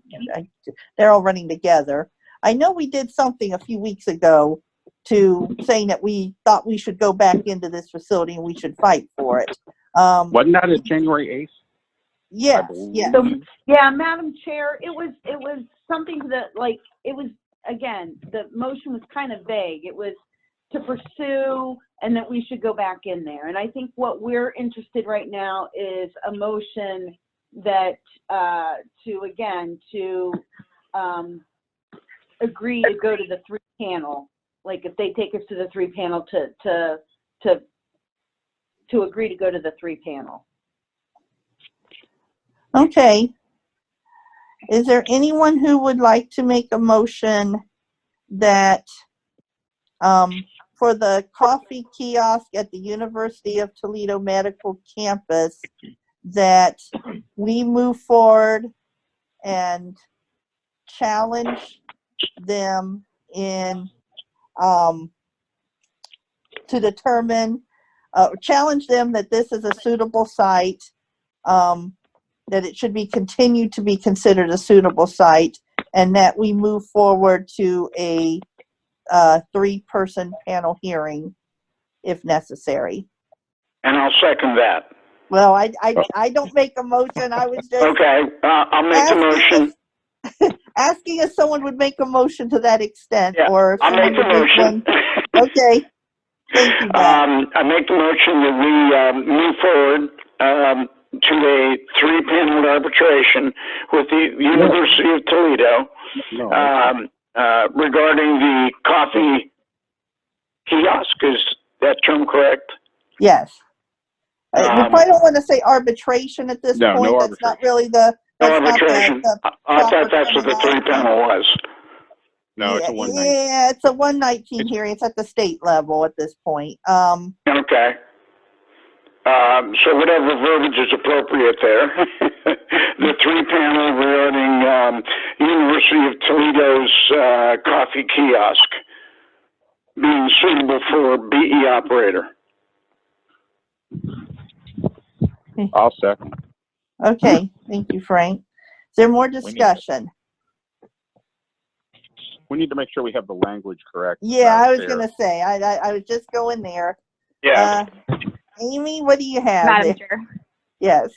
they're all running together. I know we did something a few weeks ago to saying that we thought we should go back into this facility and we should fight for it. Wasn't that January 8th? Yes, yes. So, yeah, Madam Chair, it was something that, it was, again, the motion was kind of vague. It was to pursue and that we should go back in there. And I think what we're interested right now is a motion that, to agree to go to the 3-panel, like if they take us to the 3-panel to agree to go to the 3-panel. Okay. Is there anyone who would like to make a motion that for the coffee kiosk at the University of Toledo Medical Campus, that we move forward and challenge them in to determine, challenge them that this is a suitable site, that it should be continued to be considered a suitable site, and that we move forward to a 3-person panel hearing if necessary. And I'll second that. Well, I don't make a motion. I was just Okay, I'll make the motion. asking if someone would make a motion to that extent, Yeah, or if I'll someone make the would make motion. one. Okay. Thank you, Matt. I make the motion that we move forward to a 3-panel arbitration with the University of Toledo regarding the coffee kiosk. Is that term correct? Yes. We probably don't want to say arbitration at this point. No That's not really the. No That's arbitration. Not the I thought proper that's what the terminology. 3-panel was. No, it's a 119. Yeah, it's a 119 hearing. It's at the state level at this point. Okay. So whatever verbiage is appropriate there. The 3-panel regarding University of Toledo's coffee kiosk being suitable for BE operator. I'll second. Okay, thank you, Frank. Is there more discussion? We need to make sure we have the language correct. Yeah, I was Chair. going to say, I was just going there. Yeah. Amy, what do you have? Madam there? Chair. Yes.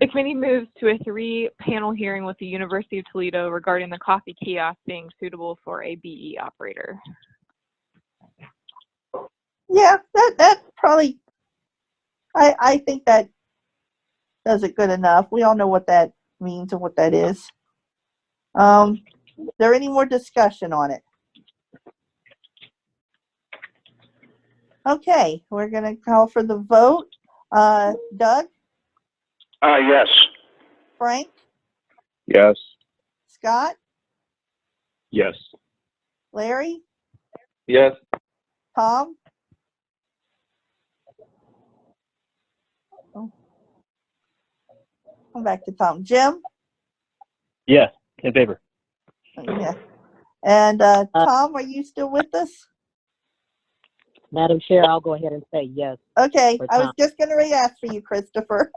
The committee moves to a 3-panel hearing with the University of Toledo regarding the coffee kiosk being suitable for a BE operator. Yeah, that probably, I think that does it good enough. We all know what that means and what that is. Is there any more discussion on it? Okay, we're going to call for the vote. Doug? Yes. Frank? Yes. Scott? Yes. Larry? Yes. Tom? Oh. Come back to Tom. Jim? Yes. In favor. Yeah. And Tom, are you still with us? Madam Chair, I'll go ahead and say yes. Okay, for I was Tom. just going to ask for you, Christopher.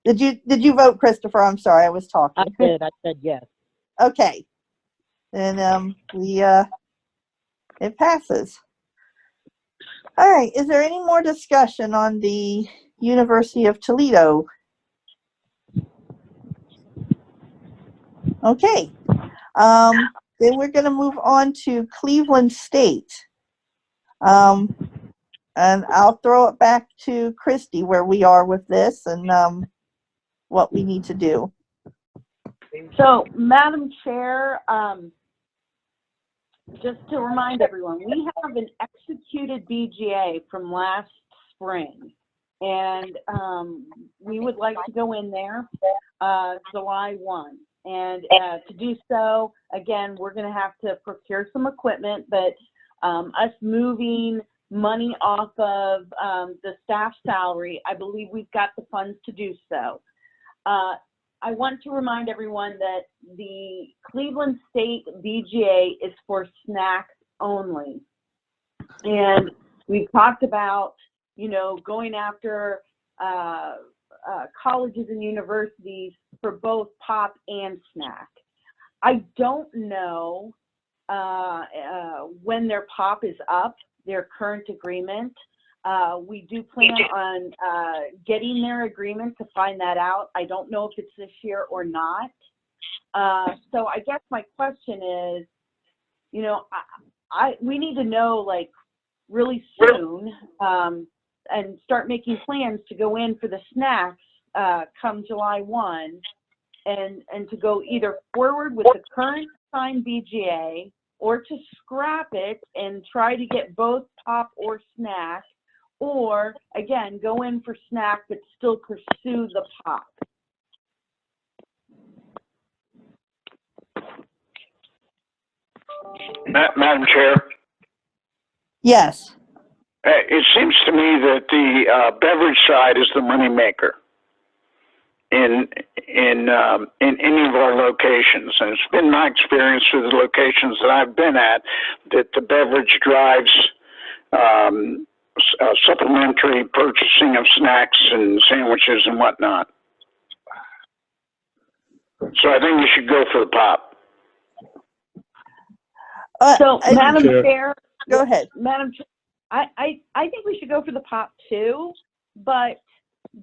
Did you vote, Christopher? I'm sorry, I was talking. I did. I said yes. Okay. Then it passes. All right. Is there any more discussion on the University of Toledo? Okay. Then we're going to move on to Cleveland State. And I'll throw it back to Christy where we are with this and what we need to do. So, Madam Chair, just to remind everyone, we have an executed BGA from last spring, and we would like to go in there July 1. And to do so, again, we're going to have to procure some equipment, but us moving money off of the staff salary, I believe we've got the funds to do so. I want to remind everyone that the Cleveland State BGA is for snacks only. And we've talked about, you know, going after colleges and universities for both pop and snack. I don't know when their pop is up, their current agreement. We do plan on getting their agreement to find that out. I don't know if it's this year or not. So I guess my question is, you know, we need to know, like, really soon, and start making plans to go in for the snacks come July 1, and to go either forward with the current signed BGA or to scrap it and try to get both pop or snack, or again, go in for snack but still pursue the pop. Madam Chair, Yes. it seems to me that the beverage side is the moneymaker in any of our locations, and it's been my experience through the locations that I've been at that the beverage drives supplementary purchasing of snacks and sandwiches and whatnot. So I think we should go for the pop. So, Madam Chair, go ahead. Madam Chair, I think we should go for the pop too, but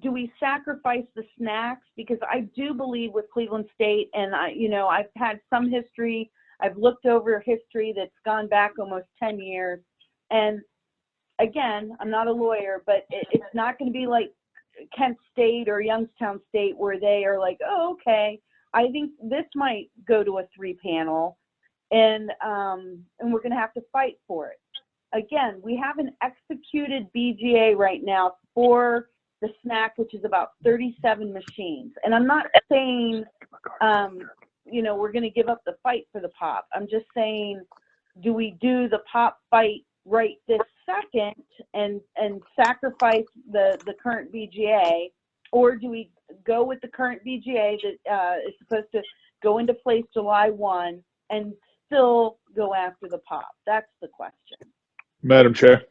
do we sacrifice the snacks? Because I do believe with Cleveland State, and I've had some history. I've looked over history that's gone back almost 10 years, and again, I'm not a lawyer, but it's not going to be like Kent State or Youngstown State where they are like, oh, okay. I think this might go to a 3-panel, and we're going to have to fight for it. Again, we have an executed BGA right now for the snack, which is about 37 machines. And I'm not saying, we're going to give up the fight for the pop. I'm just saying, do we do the pop fight right this second and sacrifice the current BGA, or do we go with the current BGA that is supposed to go into place July 1 and still go after the pop? That's the question. Madam Chair.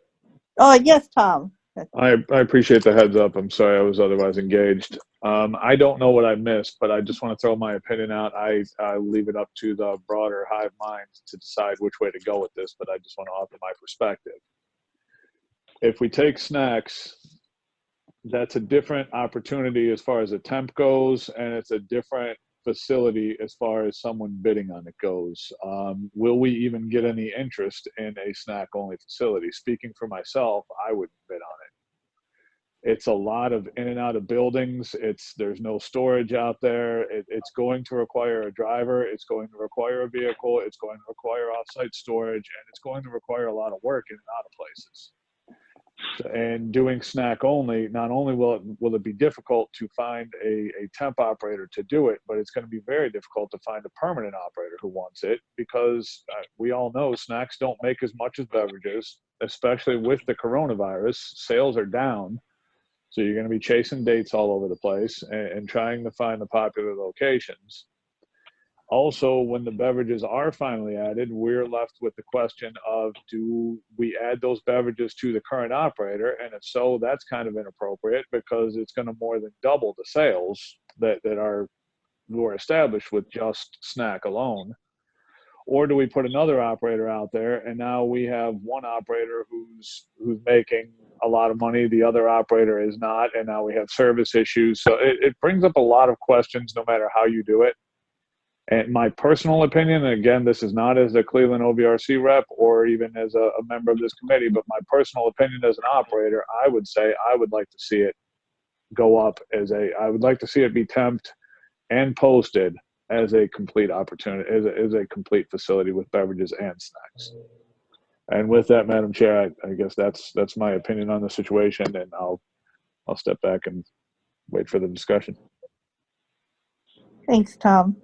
Yes, Tom. I appreciate the heads up. I'm sorry I was otherwise engaged. I don't know what I missed, but I just want to throw my opinion out. I leave it up to the broader hive mind to decide which way to go with this, but I just want to offer my perspective. If we take snacks, that's a different opportunity as far as a temp goes, and it's a different facility as far as someone bidding on it goes. Will we even get any interest in a snack only facility? Speaking for myself, I wouldn't bid on it. It's a lot of in and out of buildings. There's no storage out there. It's going to require a driver. It's going to require a vehicle. It's going to require offsite storage, and it's going to require a lot of work in and out of places. And doing snack only, not only will it be difficult to find a temp operator to do it, but it's going to be very difficult to find a permanent operator who wants it, because we all know snacks don't make as much as beverages, especially with the coronavirus. Sales are down, so you're going to be chasing dates all over the place and trying to find the popular locations. Also, when the beverages are finally added, we're left with the question of, do we add those beverages to the current operator? And if so, that's kind of inappropriate, because it's going to more than double the sales that were established with just snack alone. Or do we put another operator out there, and now we have one operator who's making a lot of money, the other operator is not, and now we have service issues. So it brings up a lot of questions no matter how you do it. And my personal opinion, and again, this is not as a Cleveland OVRC rep or even as a member of this committee, but my personal opinion as an operator, I would say I would like to see it go up I would like to see it be temped and posted as a complete opportunity, as a complete facility with beverages and snacks. And with that, Madam Chair, I guess that's my opinion on the situation, and I'll step back and wait for the discussion. Thanks, Tom.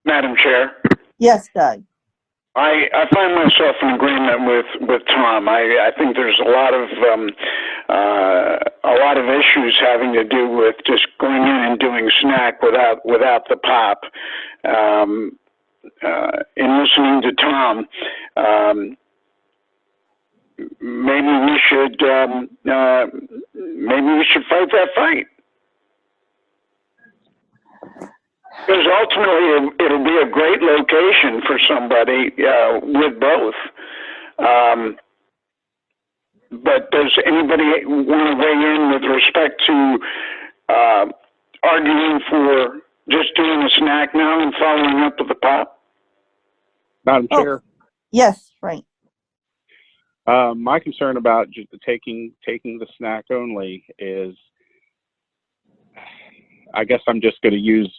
Madam Chair. Yes, Doug. I find myself in agreement with Tom. I think there's a lot of issues having to do with just going in and doing snack without the pop. In listening to Tom, maybe we should fight that fight. Because ultimately, it'll be a great location for somebody with both. But does anybody want to weigh in with respect to arguing for just doing a snack now and following up with the pop? Madam Chair. Yes, Frank. My concern about just taking the snack only is, I guess I'm just going to use,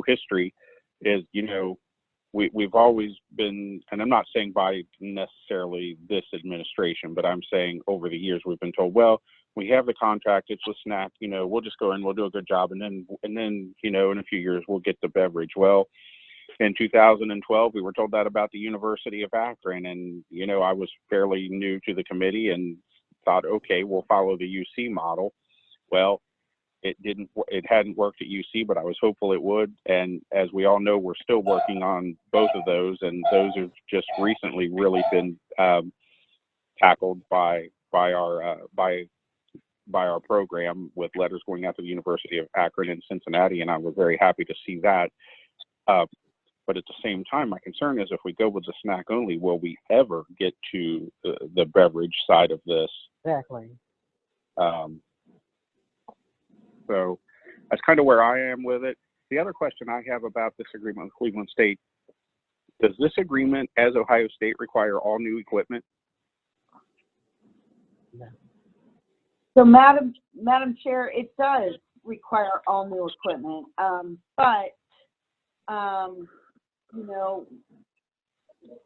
history is, we've always been, and I'm not saying by necessarily this administration, but I'm saying over the years we've been told, well, we have the contract, it's a snack, we'll just go in, we'll do a good job, and then, in a few years we'll get the beverage. Well, in 2012, we were told that about the University of Akron, and, I was fairly new to the committee and thought, okay, we'll follow the UC model. Well, it hadn't worked at UC, but I was hopeful it would. And as we all know, we're still working on both of those, and those have just recently really been tackled by our program, with letters going out to the University of Akron and Cincinnati, and I was very happy to see that. But at the same time, my concern is if we go with the snack only, will we ever get to the beverage side of this? Exactly. So that's kind of where I am with it. The other question I have about this agreement with Cleveland State, does this agreement, as Ohio State, require all new equipment? So, Madam Chair, it does require all new equipment, but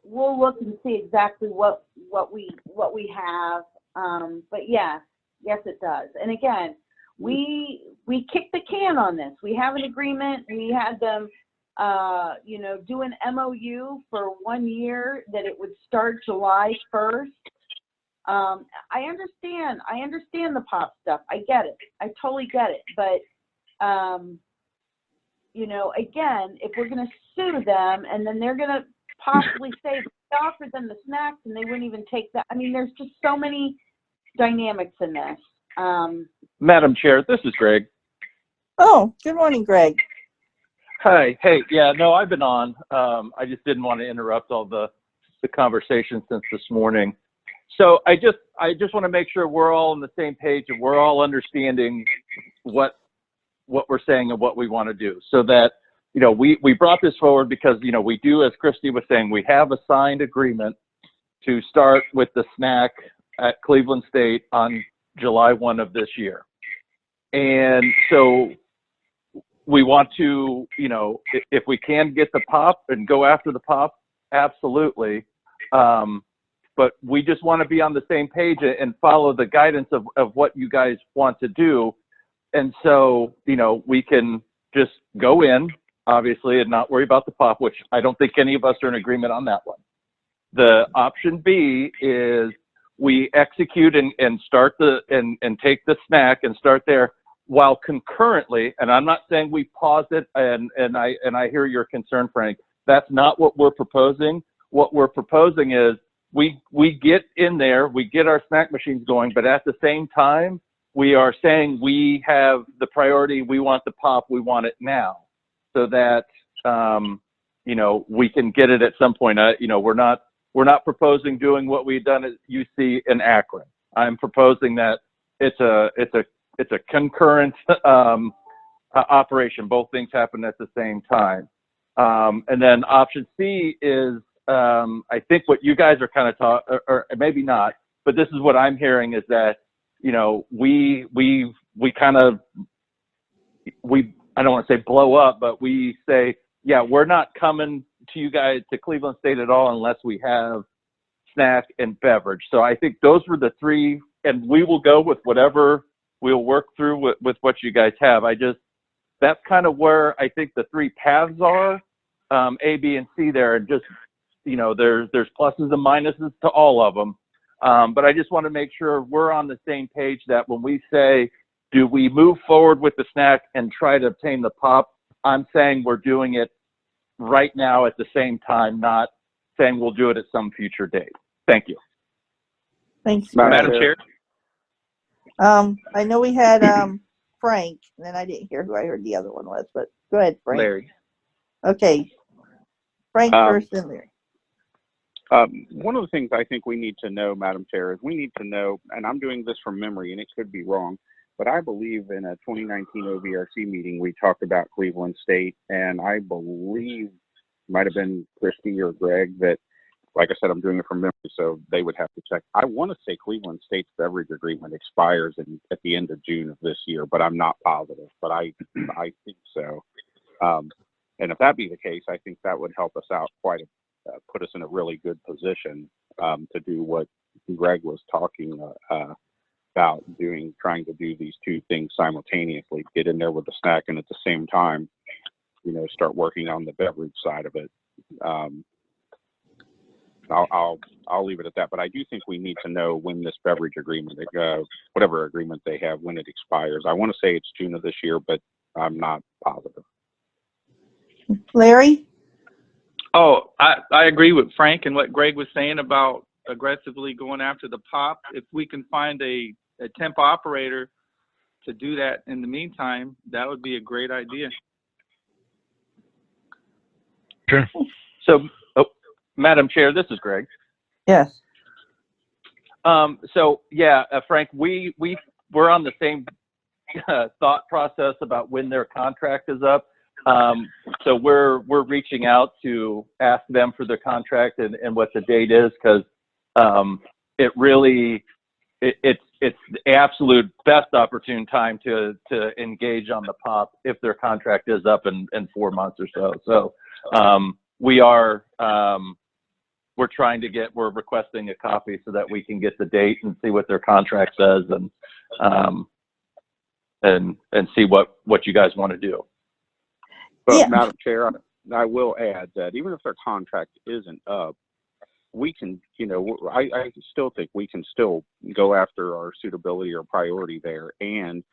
we'll look and see exactly what we have. But yes, it does. And again, we kicked the can on this. We have an agreement. We had them, do an MOU for 1 year that it would start July 1st. I understand the pop stuff. I get it. I totally get it. But, again, if we're going to sue them and then they're going to possibly say we offered them the snacks and they wouldn't even take that. I mean, there's just so many dynamics in this. Madam Chair, this is Greg. Oh, good morning, Greg. Hi. Hey, yeah, no, I've been on. I just didn't want to interrupt all the conversation since this morning. So I just want to make sure we're all on the same page and we're all understanding what we're saying and what we want to do, so that, we brought this forward because, we do, as Christy was saying, we have a signed agreement to start with the snack at Cleveland State on July 1 of this year. And so we want to, if we can get the pop and go after the pop, absolutely. But we just want to be on the same page and follow the guidance of what you guys want to do. And so, we can just go in, obviously, and not worry about the pop, which I don't think any of us are in agreement on that one. The option B is we execute and start and take the snack and start there, while concurrently, and I'm not saying we pause it, and I hear your concern, Frank. That's not what we're proposing. What we're proposing is we get in there, we get our snack machines going, but at the same time, we are saying we have the priority, we want the pop, we want it now, so that, we can get it at some point. We're not proposing doing what we've done at UC in Akron. I'm proposing that it's a concurrent operation. Both things happen at the same time. And then option C is, I think what you guys are kind of or maybe not, but this is what I'm hearing, is that, we kind of, I don't want to say blow up, but we say, yeah, we're not coming to you guys, to Cleveland State at all, unless we have snack and beverage. So I think those were the three, and we will go with whatever we'll work through with what you guys have. That's kind of where I think the three paths are, A, B, and C there. And just, there's pluses and minuses to all of them. But I just want to make sure we're on the same page, that when we say, do we move forward with the snack and try to obtain the pop, I'm saying we're doing it right now at the same time, not saying we'll do it at some future date. Thank you. Thanks, Madam Chair. I know we had Frank, and then I didn't hear who I heard the other one was, but go ahead, Frank. Larry. Okay. Frank first, then Larry. One of the things I think we need to know, Madam Chair, is we need to know, and I'm doing this from memory, and it could be wrong, but I believe in a 2019 OVRC meeting, we talked about Cleveland State, and I believe, might have been Christy or Greg, that like I said, I'm doing it from memory, so they would have to check. I want to say Cleveland State's beverage agreement expires at the end of June of this year, but I'm not positive. But I think so. And if that be the case, I think that would help us out put us in a really good position to do what Greg was talking about doing, trying to do these two things simultaneously, get in there with the snack and at the same time, start working on the beverage side of it. I'll leave it at that, but I do think we need to know when this beverage agreement, whatever agreement they have, when it expires. I want to say it's June of this year, but I'm not positive. Larry? Oh, I agree with Frank and what Greg was saying about aggressively going after the POP. If we can find a temp operator to do that in the meantime, that would be a great idea. Sure. So, Madam Chair, this is Greg. Yes. So yeah, Frank, we're on the same thought process about when their contract is up. So we're reaching out to ask them for their contract and what the date is, because it's the absolute best opportune time to engage on the POP if their contract is up in 4 months or so. So we're requesting a copy so that we can get the date and see what their contract says and see what you guys want to do. But Yeah. Madam Chair, I will add that even if their contract isn't up, we can, I still think we can still go after our suitability or priority there and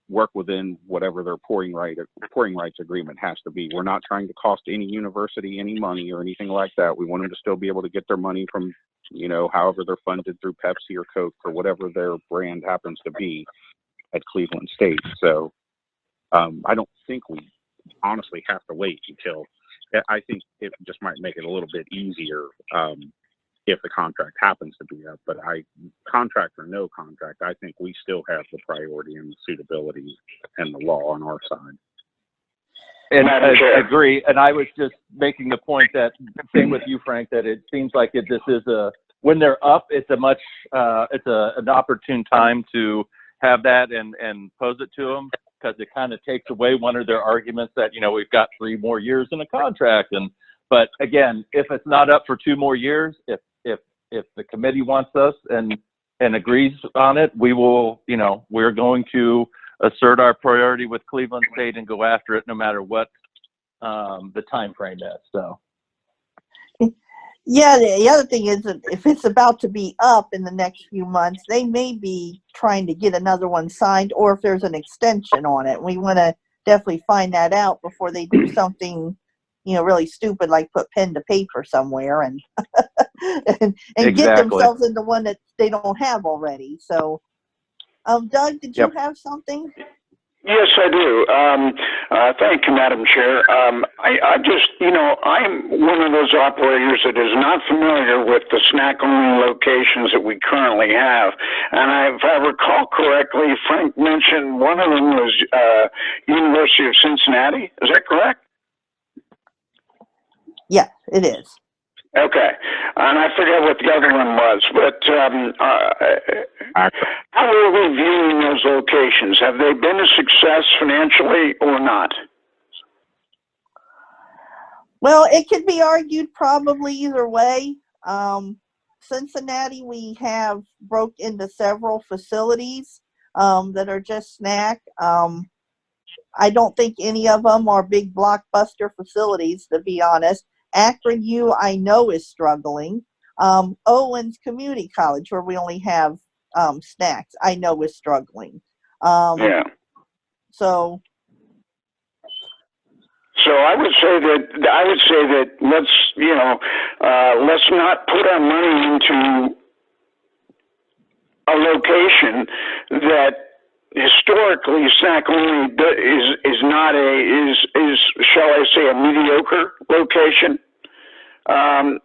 work within whatever their pouring rights agreement has to be. We're not trying to cost any university any money or anything like that. We want them to still be able to get their money from, however they're funded through Pepsi or Coke or whatever their brand happens to be at Cleveland State. So I don't think we honestly have to wait until, I think it just might make it a little bit easier if the contract happens to be up. But contract or no contract, I think we still have the priority and the suitability and the law on our side. And I agree. And I was just making the point that, same with you, Frank, that it seems like when they're up, it's an opportune time to have that and pose it to them, because it kind of takes away one of their arguments that, we've got 3 more years in a contract. But again, if it's not up for 2 more years, if the committee wants us and agrees on it, we will, we're going to assert our priority with Cleveland State and go after it no matter what the time frame is. So. Yeah, the other thing is that if it's about to be up in the next few months, they may be trying to get another one signed, or if there's an extension on it. We want to definitely find that out before they do something, really stupid, like put pen to paper somewhere and and Exactly. get themselves into one that they don't have already. So, Doug, did you have something? Yes, I do. Thank you, Madam Chair. I just, I'm one of those operators that is not familiar with the snack-only locations that we currently have. And if I recall correctly, Frank mentioned one of them was University of Cincinnati. Is that correct? Yeah, it is. Okay, and I forget what the other one was, but how are we viewing those locations? Have they been a success financially or not? Well, it could be argued probably either way. Cincinnati, we have broke into several facilities that are just snack. I don't think any of them are big blockbuster facilities, to be honest. Akron U, I know, is struggling. Owens Community College, where we only have snacks, I know is struggling. Yeah. So I would say that let's not put our money into a location that historically snack only is not shall I say, a mediocre location.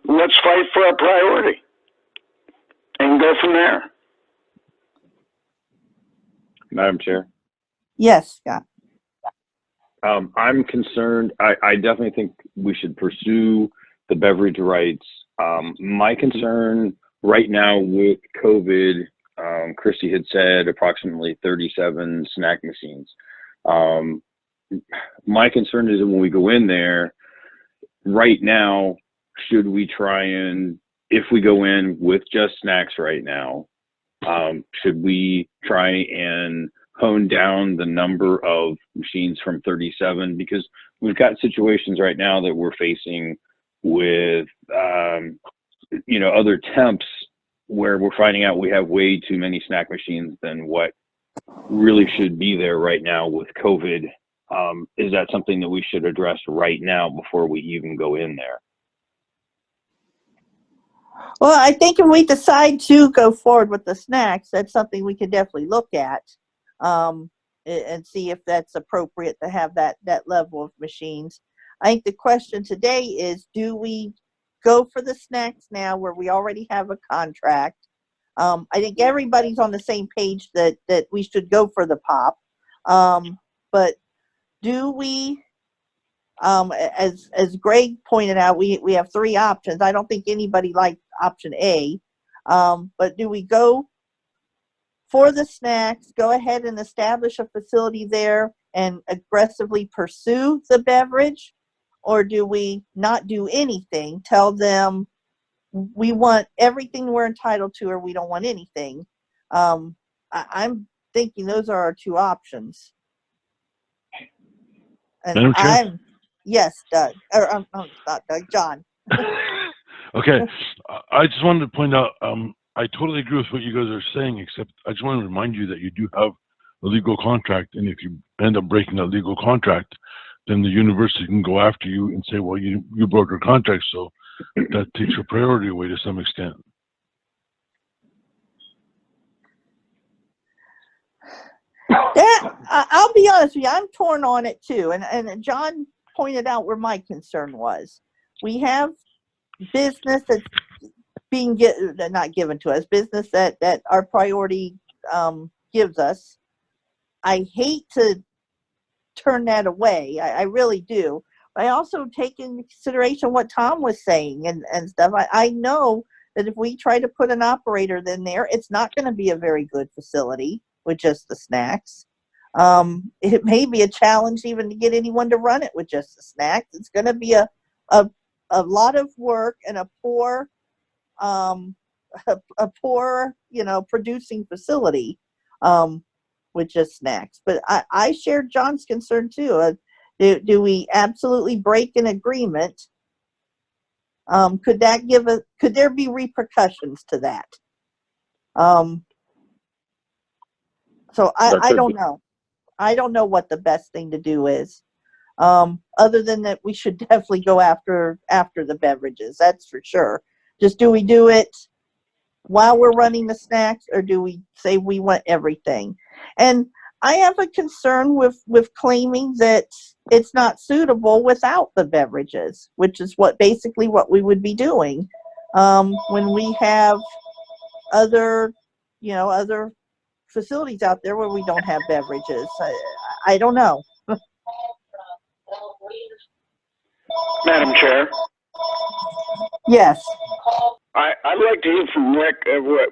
Let's fight for our priority and go from there. Madam Chair. Yes, Scott. I'm concerned. I definitely think we should pursue the beverage rights My concern right now with COVID, Christy had said approximately 37 snack machines. My concern is that when we go in there right now, should we try and, if we go in with just snacks right now, should we try and hone down the number of machines from 37? Because we've got situations right now that we're facing with, other temps where we're finding out we have way too many snack machines than what really should be there right now with COVID. Is that something that we should address right now before we even go in there? Well, I think if we decide to go forward with the snacks, that's something we can definitely look at, and see if that's appropriate to have that level of machines. I think the question today is, do we go for the snacks now where we already have a contract? I think everybody's on the same page that we should go for the pop. But do we, as Greg pointed out, we have three options. I don't think anybody liked option A. But do we go for the snacks, go ahead and establish a facility there and aggressively pursue the beverage? Or do we not do anything, tell them we want everything we're entitled to or we don't want anything? I'm thinking those are our two options. And yes, Doug, or not Doug, John. Okay, I just wanted to point out, I totally agree with what you guys are saying, except I just want to remind you that you do have a legal contract, and if you end up breaking that legal contract, then the university can go after you and say, well, you broke your contract, so that takes your priority away to some extent. I'll be honest with you, I'm torn on it too. And John pointed out where my concern was. We have business that's being not given to us, business that our priority gives us. I hate to turn that away. I really do. But I also take into consideration what Tom was saying and stuff. I know that if we try to put an operator in there, it's not going to be a very good facility with just the snacks. It may be a challenge even to get anyone to run it with just the snacks. It's going to be a lot of work and a poor, producing facility with just snacks. But I share John's concern too. Do we absolutely break an agreement? Could there be repercussions to that? So I don't know. I don't know what the best thing to do is. Other than that, we should definitely go after the beverages. That's for sure. Just do we do it while we're running the snacks, or do we say we want everything? And I have a concern with claiming that it's not suitable without the beverages, which is basically what we would be doing when we have other facilities out there where we don't have beverages. I don't know. Madam Chair. Yes. I'd like to hear from Rick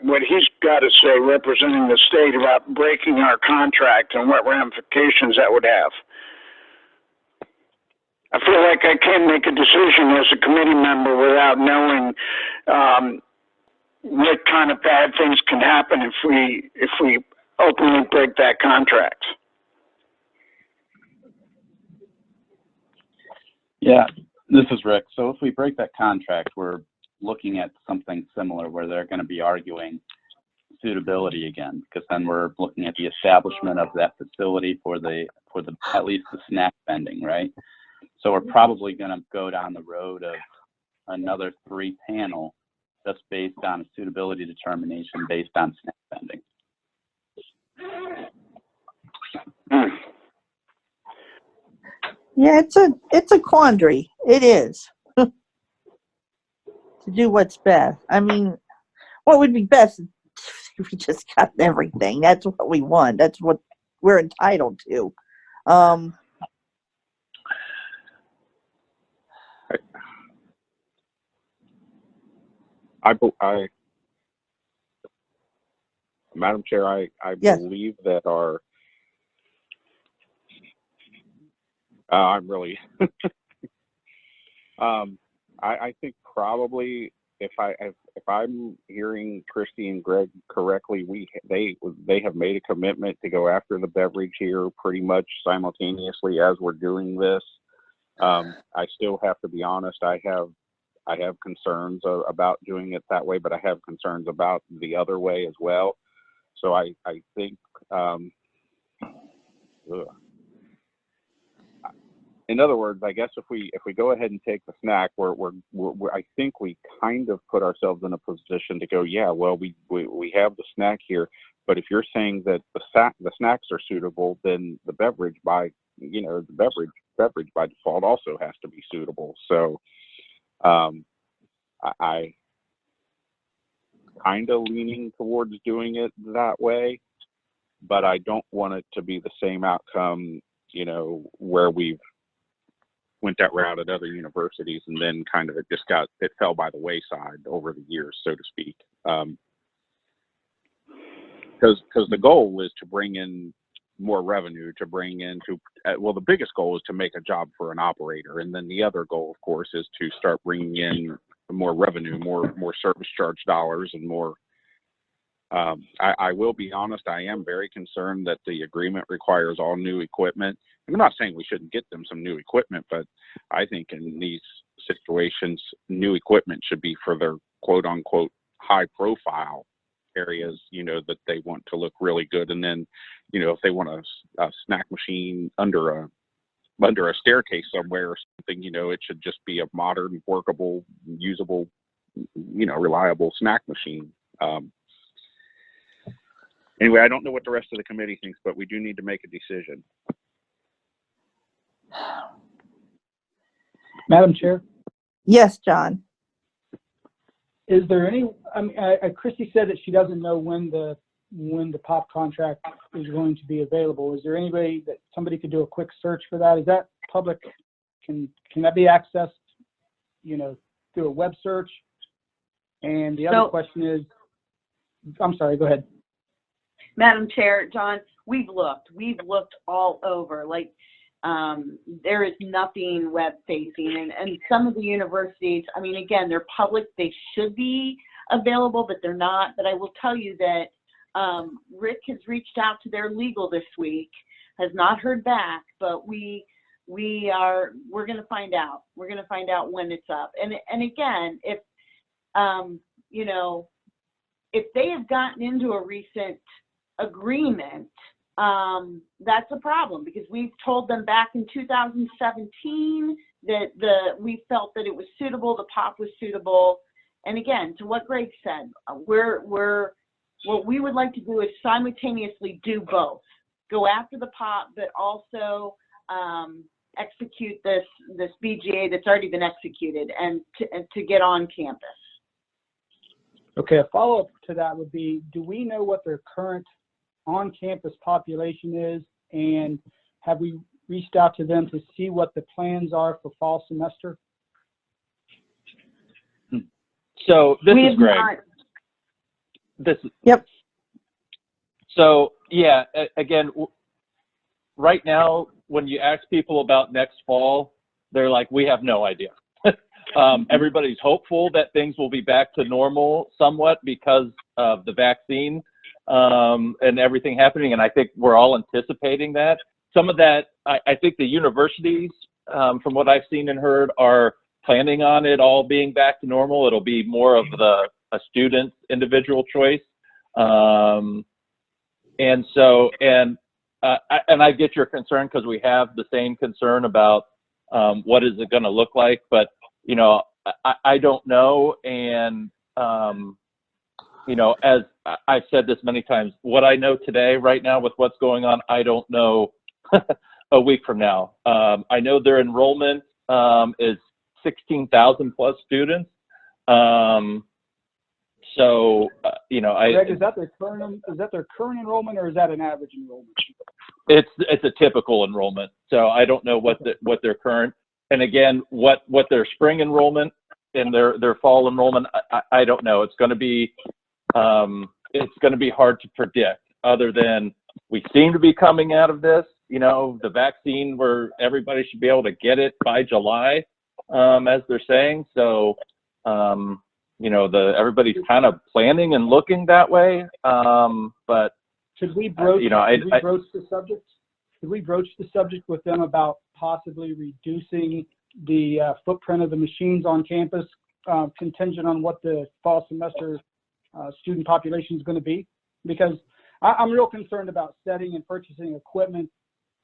what he's got to say representing the state about breaking our contract and what ramifications that would have. I feel like I can't make a decision as a committee member without knowing what kind of bad things can happen if we openly break that contract. Yeah, this is Rick. So if we break that contract, we're looking at something similar where they're going to be arguing suitability again, because then we're looking at the establishment of that facility for the at least the snack vending, right? So we're probably going to go down the road of another 3-panel just based on a suitability determination based on snack vending. Yeah, it's a quandary. It is. To do what's best. I mean, what would be best if we just got everything? That's what we want. That's what we're entitled to. Madam Chair, I Yes. believe that I'm really, I think probably if I'm hearing Christy and Greg correctly, they have made a commitment to go after the beverage here pretty much simultaneously as we're doing this. I still have to be honest. I have concerns about doing it that way, but I have concerns about the other way as well. So I think, in other words, I guess if we go ahead and take the snack, we're I think we kind of put ourselves in a position to go, yeah, well, we have the snack here, but if you're saying that the snacks are suitable, then the beverage by default also has to be suitable. So, I kind of leaning towards doing it that way, but I don't want it to be the same outcome, where we've went that route at other universities and then kind of it fell by the wayside over the years, so to speak. Because the goal is to bring in more revenue, the biggest goal is to make a job for an operator, and then the other goal, of course, is to start bringing in more revenue, more service charge dollars, and more. I will be honest, I am very concerned that the agreement requires all new equipment. I'm not saying we shouldn't get them some new equipment, but I think in these situations, new equipment should be for their quote unquote high profile areas, that they want to look really good. And then, if they want a snack machine under a staircase somewhere or something, it should just be a modern, workable, usable, reliable snack machine. Anyway, I don't know what the rest of the committee thinks, but we do need to make a decision. Madam Chair, Yes, John. is there any, Christy said that she doesn't know when the POP contract is going to be available. Is there any way that somebody could do a quick search for that? Is that public? Can that be accessed, through a web search? And the other question is, I'm sorry, go ahead. Madam Chair, John, we've looked all over. There is nothing web facing, and some of the universities, again, they're public, they should be available, but they're not. But I will tell you that Rick has reached out to their legal this week, has not heard back, but we're going to find out. We're going to find out when it's up. And again, if if they have gotten into a recent agreement, that's a problem, because we've told them back in 2017 that we felt that it was suitable, the POP was suitable. And again, to what Greg said, what we would like to do is simultaneously do both, go after the POP, but also execute this BGA that's already been executed, and to get on campus. Okay, a follow-up to that would be, do we know what their current on-campus population is, and have we reached out to them to see what the plans are for fall semester? So this is Greg. Yep. So yeah, again, right now, when you ask people about next fall, they're like, we have no idea. Everybody's hopeful that things will be back to normal somewhat because of the vaccine and everything happening. And I think we're all anticipating that. Some of that, I think the universities, from what I've seen and heard, are planning on it all being back to normal. It'll be more of a student's individual choice. And I get your concern, because we have the same concern about what is it going to look like. But, I don't know. And, as I've said this many times, what I know today, right now, with what's going on, I don't know a week from now. I know their enrollment is 16,000 plus students. Greg, is that their current enrollment, or is that an average enrollment? It's a typical enrollment. So I don't know what their current, and again, what their spring enrollment in their fall enrollment, I don't know. It's going to be hard to predict, other than we seem to be coming out of this, the vaccine where everybody should be able to get it by July, as they're saying. So, everybody's kind of planning and looking that way. But should we broach the subject? Should we broach the subject with them about possibly reducing the footprint of the machines on campus, contingent on what the fall semester student population is going to be? Because I'm real concerned about setting and purchasing equipment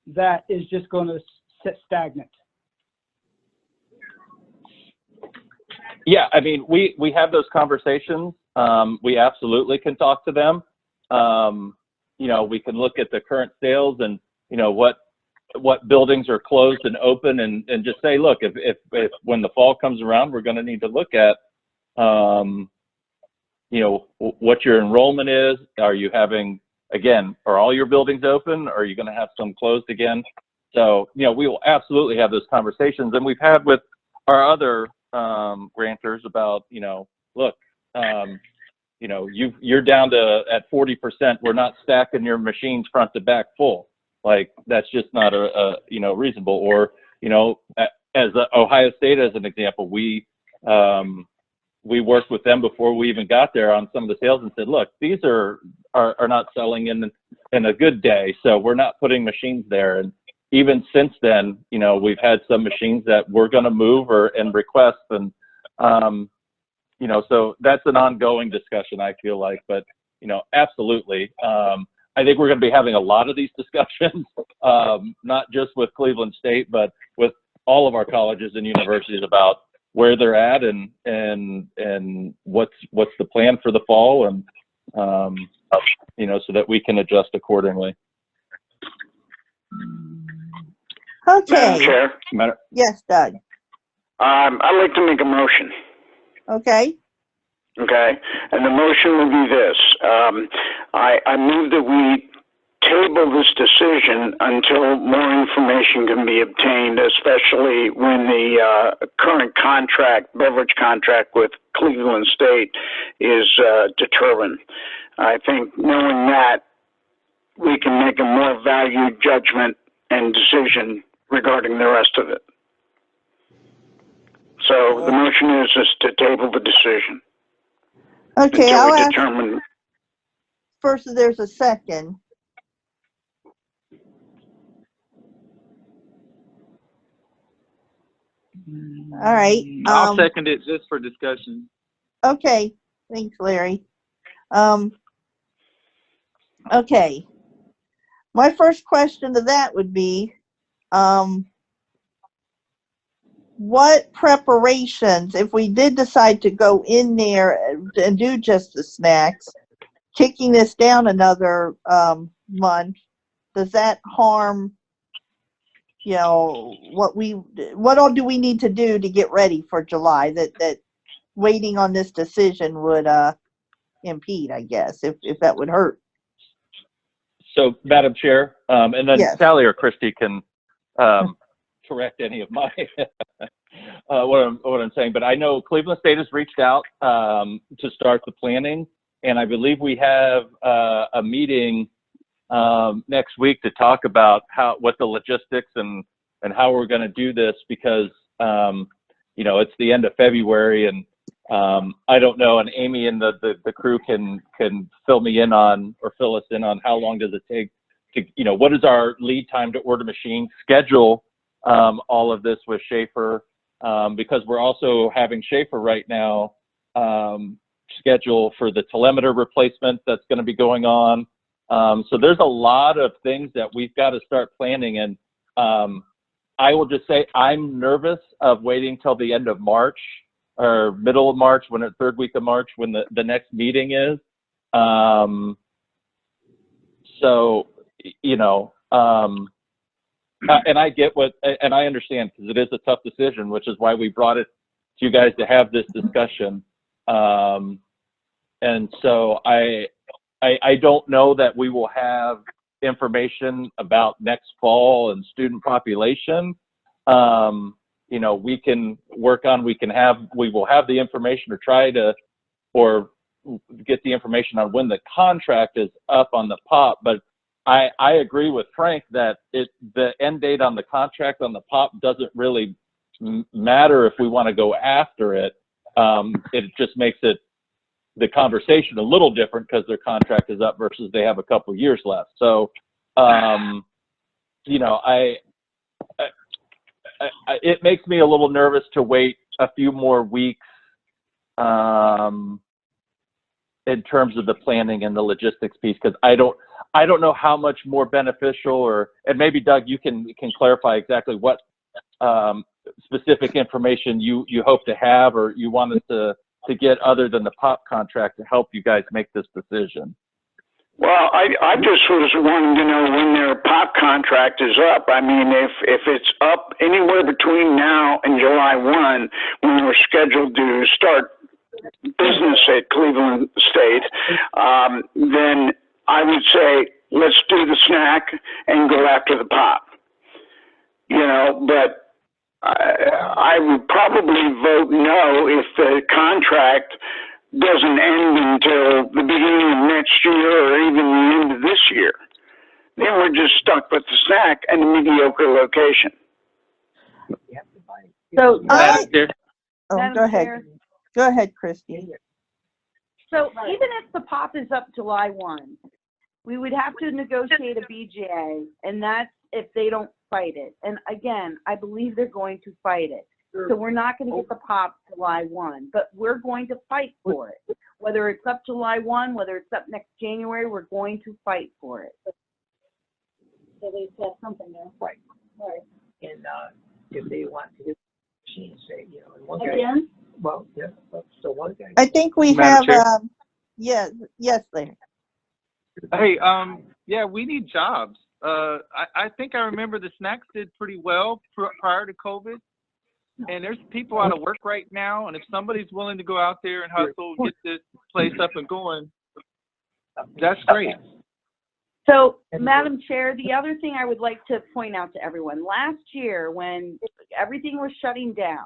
that is just going to sit stagnant. Yeah, I mean, we have those conversations. We absolutely can talk to them. We can look at the current sales and, what buildings are closed and open, and just say, look, if when the fall comes around, we're going to need to look at, what your enrollment is. Are you having, again, are all your buildings open? Or are you going to have some closed again? So, we will absolutely have those conversations. And we've had with our other grantors about, look, you're down to at 40%. We're not stacking your machines front to back full. Like, that's just not reasonable. Or, as Ohio State, as an example, we worked with them before we even got there on some of the sales and said, look, these are not selling in a good day, so we're not putting machines there. And even since then, we've had some machines that we're going to move and request, and so that's an ongoing discussion, I feel like. But absolutely, I think we're going to be having a lot of these discussions, not just with Cleveland State, but with all of our colleges and universities about where they're at and what's the plan for the fall, and so that we can adjust accordingly. Okay. Madam Chair, Yes, Doug. I'd like to make a motion. Okay. Okay, and the motion will be this. I move that we table this decision until more information can be obtained, especially when the current beverage contract with Cleveland State is determined. I think knowing that, we can make a more valued judgment and decision regarding the rest of it. So the motion is to table the decision. Okay, until I'll we ask determine. first if there's a second. All right. I'll second it just for discussion. Okay. Thanks, Larry. Okay. My first question to that would be, what preparations, if we did decide to go in there and do just the snacks, kicking this down another month, does that harm, what all do we need to do to get ready for July that waiting on this decision would impede, I guess, if that would hurt? So, Madam Chair, and then Yes. Sally or Christy can correct any of my what I'm saying. But I know Cleveland State has reached out to start the planning, and I believe we have a meeting next week to talk about what the logistics and how we're going to do this, because it's the end of February, and I don't know, and Amy and the crew can fill us in on how long does it take to, what is our lead time to order machines, schedule all of this with Schaefer, because we're also having Schaefer right now schedule for the telemeter replacement that's going to be going on. So there's a lot of things that we've got to start planning, and I will just say I'm nervous of waiting till the end of March or middle of March, third week of March, when the next meeting is. And I get and I understand, because it is a tough decision, which is why we brought it to you guys to have this discussion. And so I don't know that we will have information about next fall and student population we can work on, we will have the information or try to, or get the information on when the contract is up on the POP. But I agree with Frank that the end date on the contract on the POP doesn't really matter if we want to go after it. It just makes the conversation a little different because their contract is up versus they have a couple years left. So, it makes me a little nervous to wait a few more weeks in terms of the planning and the logistics piece, because I don't know how much more beneficial, and maybe Doug, you can clarify exactly what specific information you hope to have or you want us to get other than the POP contract to help you guys make this decision. Well, I just was wanting to know when their POP contract is up. I mean, if it's up anywhere between now and July 1, when we're scheduled to start business at Cleveland State, then I would say let's do the snack and go after the POP. But I would probably vote no if the contract doesn't end until the beginning of next year or even the end of this year. Then we're just stuck with the snack and the mediocre location. So, go ahead. Go ahead, Christy. So even if the POP is up July 1, we would have to negotiate a BJA, and that's if they don't fight it. And again, I believe they're going to fight it. So we're not going to get the POP July 1, but we're going to fight for it. Whether it's up July 1, whether it's up next January, we're going to fight for it. So they said something there. Right. And if they want to do machines, say, and one guy. Again? Well, yeah. So one guy. I think we Madam have. Chair? Yes, Larry. Hey, yeah, we need jobs. I think I remember the snacks did pretty well prior to COVID. And there's people out of work right now, and if somebody's willing to go out there and hustle, get this place up and going, that's great. So, Madam Chair, the other thing I would like to point out to everyone, last year when everything was shutting down,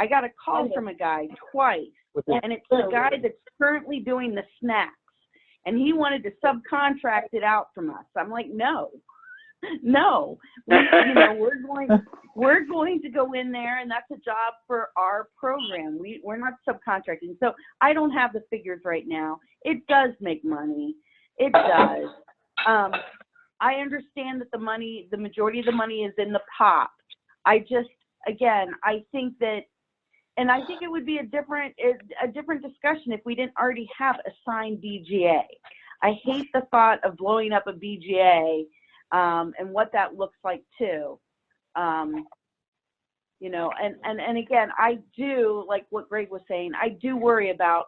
I got a call from a guy twice, and it's the guy that's currently doing the snacks, and he wanted to subcontract it out from us. I'm like, no. We're going to go in there, and that's a job for our program. We're not subcontracting. So I don't have the figures right now. It does make money. It does. I understand that the majority of the money is in the POP. I think that, and I think it would be a different discussion if we didn't already have a signed BGA. I hate the thought of blowing up a BGA. And what that looks like too, and again, I do, like what Greg was saying, I do worry about,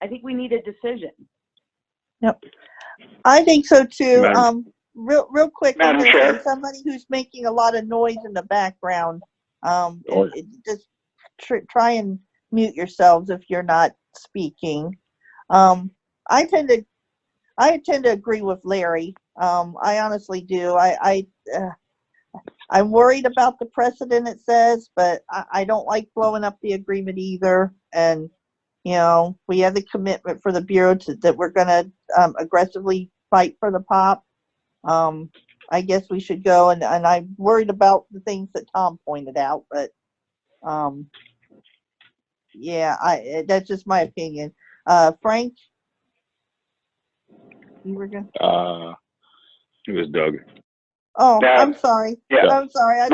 I think we need a decision. Yep. I think so too. Real quick, Madam Chair. Somebody who's making a lot of noise in the background, just try and mute yourselves if you're not speaking. I tend to agree with Larry. I honestly do. I'm worried about the precedent it says, but I don't like blowing up the agreement either. And, we have the commitment for the Bureau that we're going to aggressively fight for the POP. I guess we should go, and I'm worried about the things that Tom pointed out, but that's just my opinion. Frank? You were good? It was Doug. Oh, Yeah. I'm sorry. Yeah. I'm sorry. I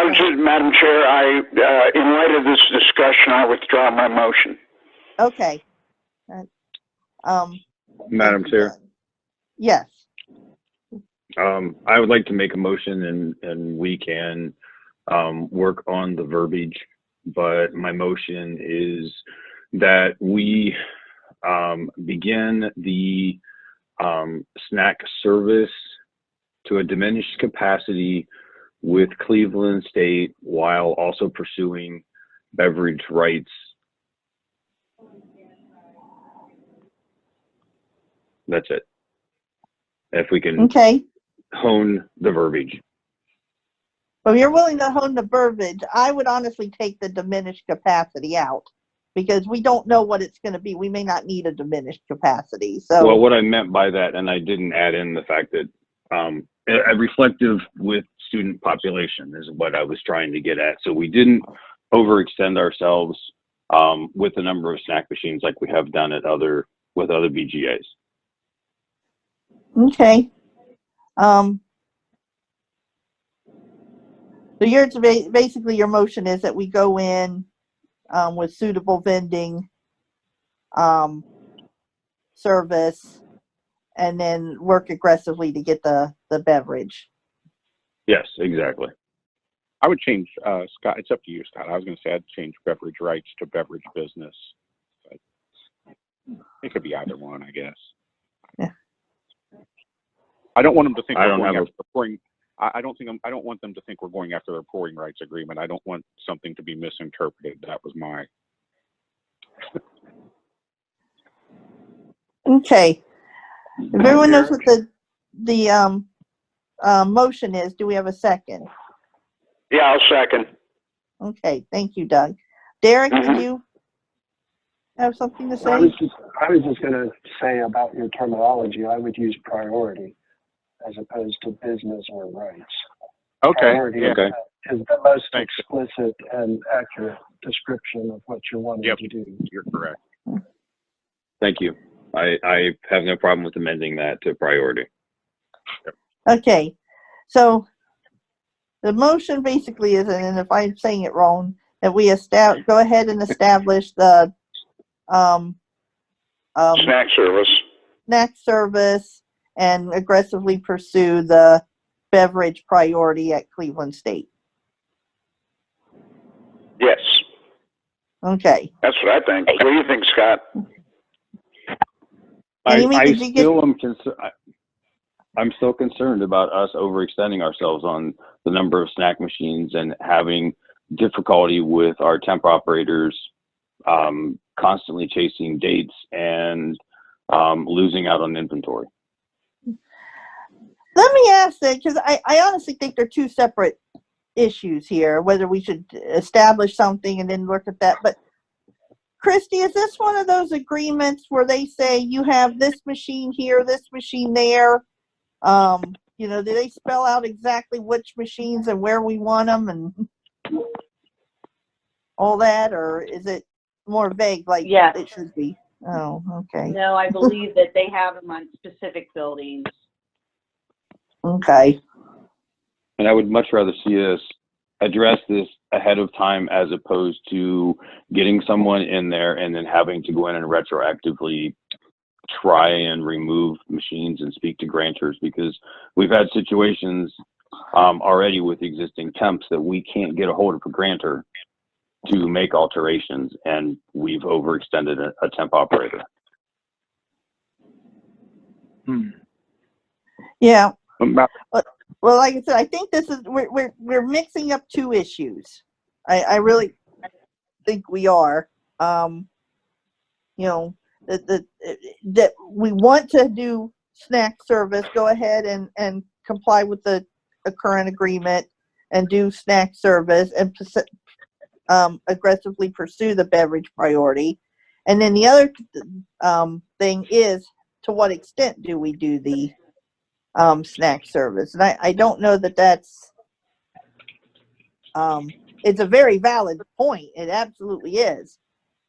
was just, Madam Chair, in light of this discussion, I withdraw my motion. Okay. Madam Chair. Yes. I would like to make a motion, and we can work on the verbiage, but my motion is that we begin the snack service to a diminished capacity with Cleveland State while also pursuing beverage rights. That's it. If we can hone the verbiage. But if you're willing to hone the verbiage, I would honestly take the diminished capacity out because we don't know what it's going to be. We may not need a diminished capacity. So, well, what I meant by that, and I didn't add in the fact that reflective with student population is what I was trying to get at. So we didn't overextend ourselves with the number of snack machines like we have done with other BGAs. okay. So basically your motion is that we go in with suitable vending service and then work aggressively to get the beverage. Yes, exactly. I would change, Scott, it's up to you, Scott. I was going to say I'd change beverage rights to beverage business. But it could be either one, I guess. Yeah. I don't want them to think I we're don't going have after the pouring. I don't want them to think we're going after their pouring rights agreement. I don't want something to be misinterpreted. That was my. Okay. If everyone knows what the motion is, do we have a second? Yeah, I'll second. Okay, thank you, Doug. Derek, did you have something to say? I was just going to say about your terminology, I would use priority as opposed to business or rights. Okay. Priority Yeah. is the most explicit and accurate description of what you're wanting to do. You're correct. Thank you. I have no problem with amending that to priority. Okay, so the motion basically is, and if I'm saying it wrong, that we go ahead and establish the Snack service and aggressively pursue the beverage priority at Cleveland State. Yes, Okay. that's what I think. What do you think, Scott? Amy, I did you still am I'm still concerned about us overextending ourselves on the number of snack machines and having difficulty with our temp operators constantly chasing dates and losing out on inventory. Let me ask that, because I honestly think they're two separate issues here, whether we should establish something and then look at that. But Christy, is this one of those agreements where they say you have this machine here, this machine there? You know, do they spell out exactly which machines and where we want them and all that, or is it more vague like Yes. it should be? Oh, okay. No, I believe that they have them on specific buildings. Okay. And I would much rather see us address this ahead of time as opposed to getting someone in there and then having to go in and retroactively try and remove machines and speak to grantors, because we've had situations already with existing temps that we can't get a hold of a grantor to make alterations, and we've overextended a temp operator. Yeah. Well, like I said, I think this is we're mixing up two issues. I really think we are. You know, that we want to do snack service. Go ahead and comply with the current agreement and do snack service and aggressively pursue the beverage priority. And then the other thing is, to what extent do we do the snack service? And I don't know that that's it's a very valid point. It absolutely is.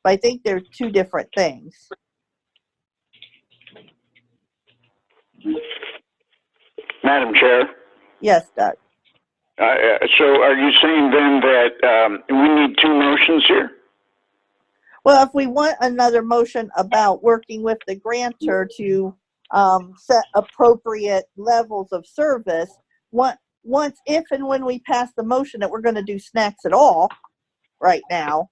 But I think there's two different things. Madam Chair. Yes, Doug. So are you saying then that we need two motions here? Well, if we want another motion about working with the grantor to set appropriate levels of service, once, if and when we pass the motion that we're going to do snacks at all right now,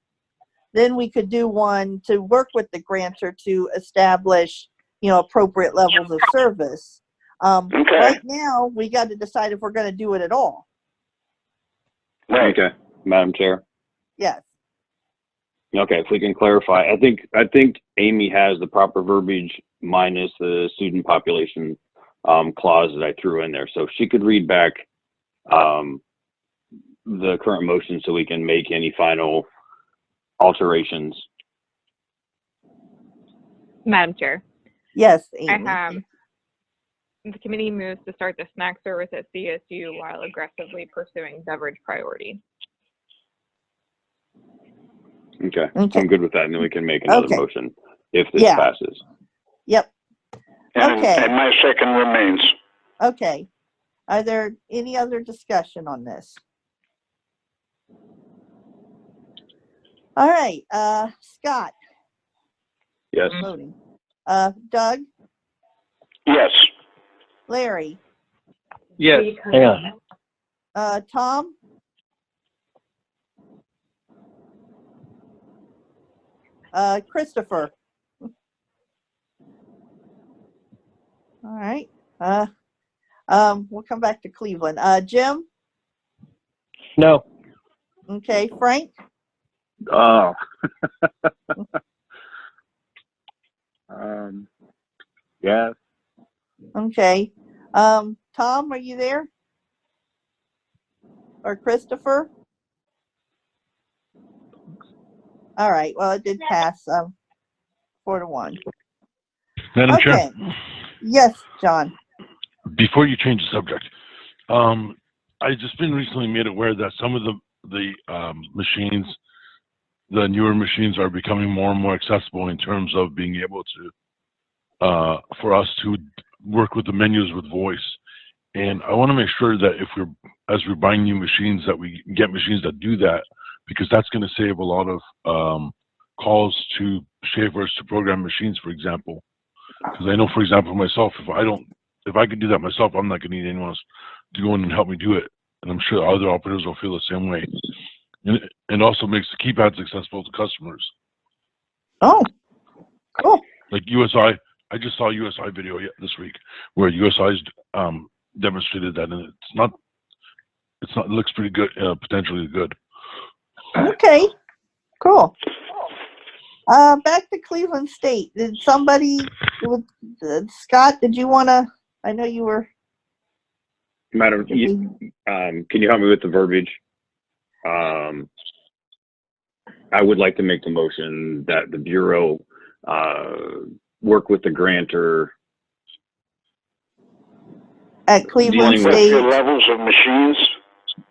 then we could do one to work with the grantor to establish, you know, appropriate levels of service. Okay. Right now, we got to decide if we're going to do it at all. Right. Okay, Madam Chair. Yes. Okay, if we can clarify, I think Amy has the proper verbiage minus the student population clause that I threw in there. So if she could read back the current motion so we can make any final alterations. Madam Chair, Yes, I Amy. have the committee moves to start the snack service at CSU while aggressively pursuing beverage priority. Okay. Okay. I'm good with that, and then we can make another Okay. motion if this Yeah. passes. Yep. Okay. And my second remains. Okay. Are there any other discussion on this? All right, Scott, Yes. voting. Doug, Yes. Larry, Yes. Hang on. Tom, Christopher. All right. We'll come back to Cleveland. Jim. No. Okay. Frank. Oh. Yes. Okay. Tom, are you there? Or Christopher? All right. Well, it did pass 4-1. Madam Okay. Chair, Yes, John. before you change the subject, I've just been recently made aware that some of the machines, the newer machines, are becoming more and more accessible in terms of being able to, for us to work with the menus with voice. And I want to make sure that as we're buying new machines, that we get machines that do that, because that's going to save a lot of calls to shavers to program machines, for example. Because I know, for example, myself, if I could do that myself, I'm not going to need anyone else to go in and help me do it. And I'm sure other operators will feel the same way. And it also makes the keypads accessible to customers. Oh, cool. Like USI, I just saw a USI video this week where USI's demonstrated that, and it looks pretty good, potentially good. Okay, cool. Back to Cleveland State. Did somebody, Scott, did you want to, I know you were. Madam, can you help me with the verbiage? I would like to make the motion that the Bureau work with the grantor At Cleveland Dealing with State your levels of machines.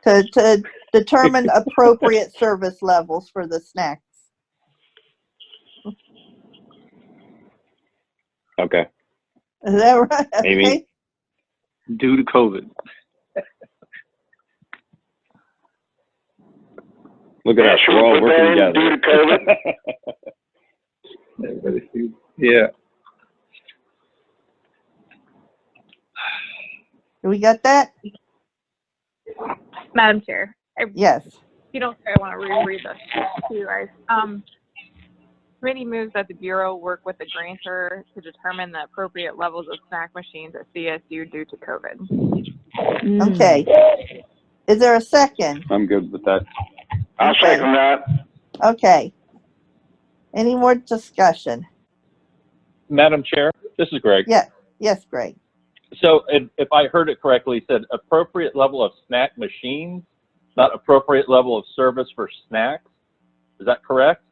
to determine appropriate service levels for the snacks. Okay. Is that right? Amy? Okay. Due to COVID. Look at us. Should We're we all put working that in together. due to COVID? Yeah. Do we got that? Madam Chair. Yes. If you don't care, I want to reread this to you guys. Committee moves that the Bureau work with the grantor to determine the appropriate levels of snack machines at CSU due to COVID. Okay. Is there a second? I'm good with that. I'll second that. Okay. Any more discussion? Madam Chair, this is Greg. Yeah. Yes, Greg. So if I heard it correctly, it said appropriate level of snack machines, not appropriate level of service for snacks. Is that correct?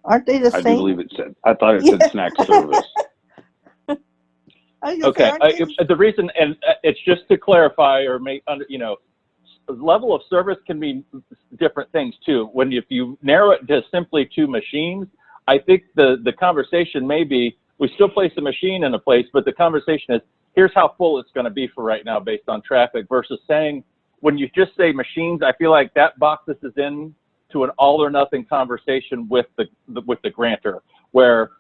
Aren't they the I same? do believe it said. I thought it said snack service. Okay. The reason, and it's just to clarify or make level of service can mean different things too. If you narrow it to simply 2 machines, I think the conversation may be, we still place a machine in a place, but the conversation is, here's how full it's going to be for right now based on traffic, versus saying, when you just say machines, I feel like that boxes us in to an all or nothing conversation with the grantor, where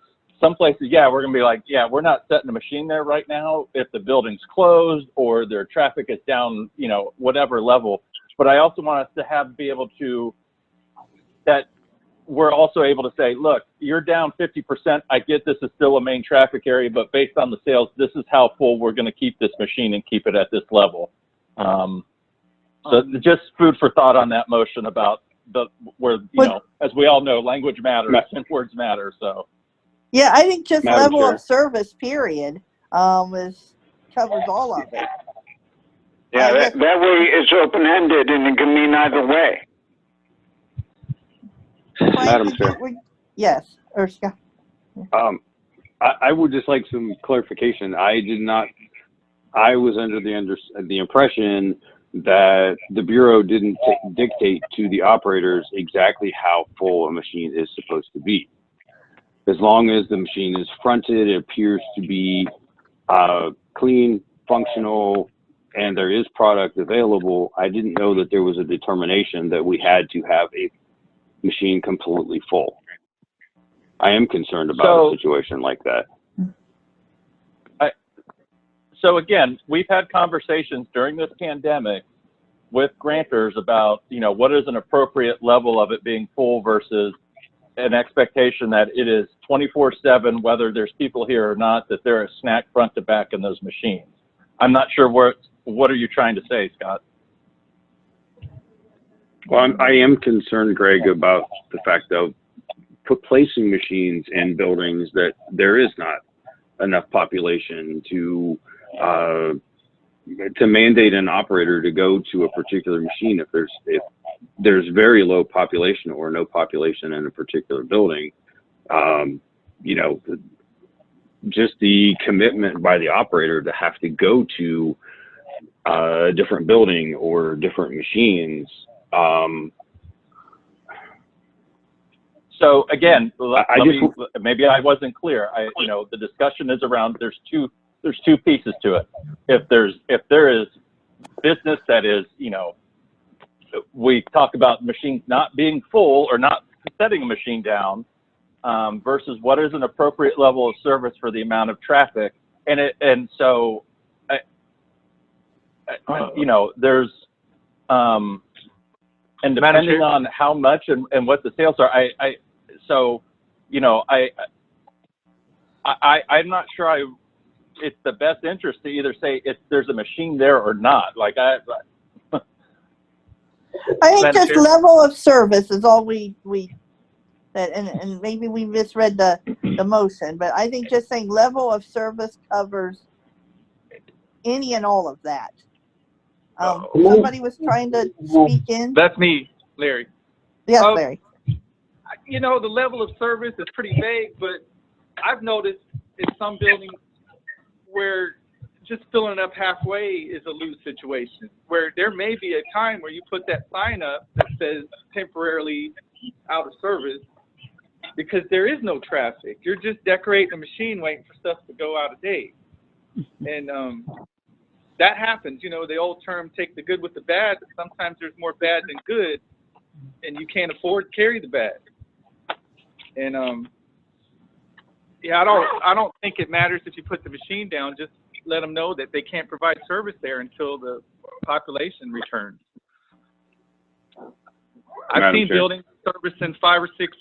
some places, yeah, we're going to be like, yeah, we're not setting a machine there right now if the building's closed or their traffic is down, whatever level. But I also want us to be able to, that we're also able to say, look, you're down 50%. I get this is still a main traffic area, but based on the sales, this is how full we're going to keep this machine and keep it at this level. So just food for thought on that motion about as we all know, language matters and words matter. So yeah, I think just Madam level Chair. of service period is covers all of it. Yeah, that way it's open-ended and it can mean either way. Madam Chair. Yes, or Scott. I would just like some clarification. I was under the impression that the Bureau didn't dictate to the operators exactly how full a machine is supposed to be. As long as the machine is fronted, it appears to be clean, functional, and there is product available. I didn't know that there was a determination that we had to have a machine completely full. I am concerned about a situation like that. So again, we've had conversations during this pandemic with grantors about, what is an appropriate level of it being full versus an expectation that it is 24/7, whether there's people here or not, that there is snack front to back in those machines. I'm not sure what are you trying to say, Scott? Well, I am concerned, Greg, about the fact of placing machines in buildings that there is not enough population to mandate an operator to go to a particular machine if there's very low population or no population in a particular building. Just the commitment by the operator to have to go to a different building or different machines. So again, maybe I wasn't clear. The discussion is around there's two pieces to it. If there is business that is, we talk about machines not being full or not setting a machine down, versus what is an appropriate level of service for the amount of traffic, and so there's and depending on how much and what the sales are, I'm not sure it's the best interest to either say there's a machine there or not. I think just level of service is all we said, and maybe we misread the motion, but I think just saying level of service covers any and all of that. Somebody was trying to speak in. That's me, Larry. Yes, Larry. The level of service is pretty vague, but I've noticed in some buildings where just filling up halfway is a lose situation, where there may be a time where you put that sign up that says temporarily out of service because there is no traffic. You're just decorating a machine waiting for stuff to go out of date. And that happens, the old term, take the good with the bad, but sometimes there's more bad than good, and you can't afford to carry the bad. And I don't think it matters if you put the machine down. Just let them know that they can't provide service there until the population returns. I've seen buildings servicing five or six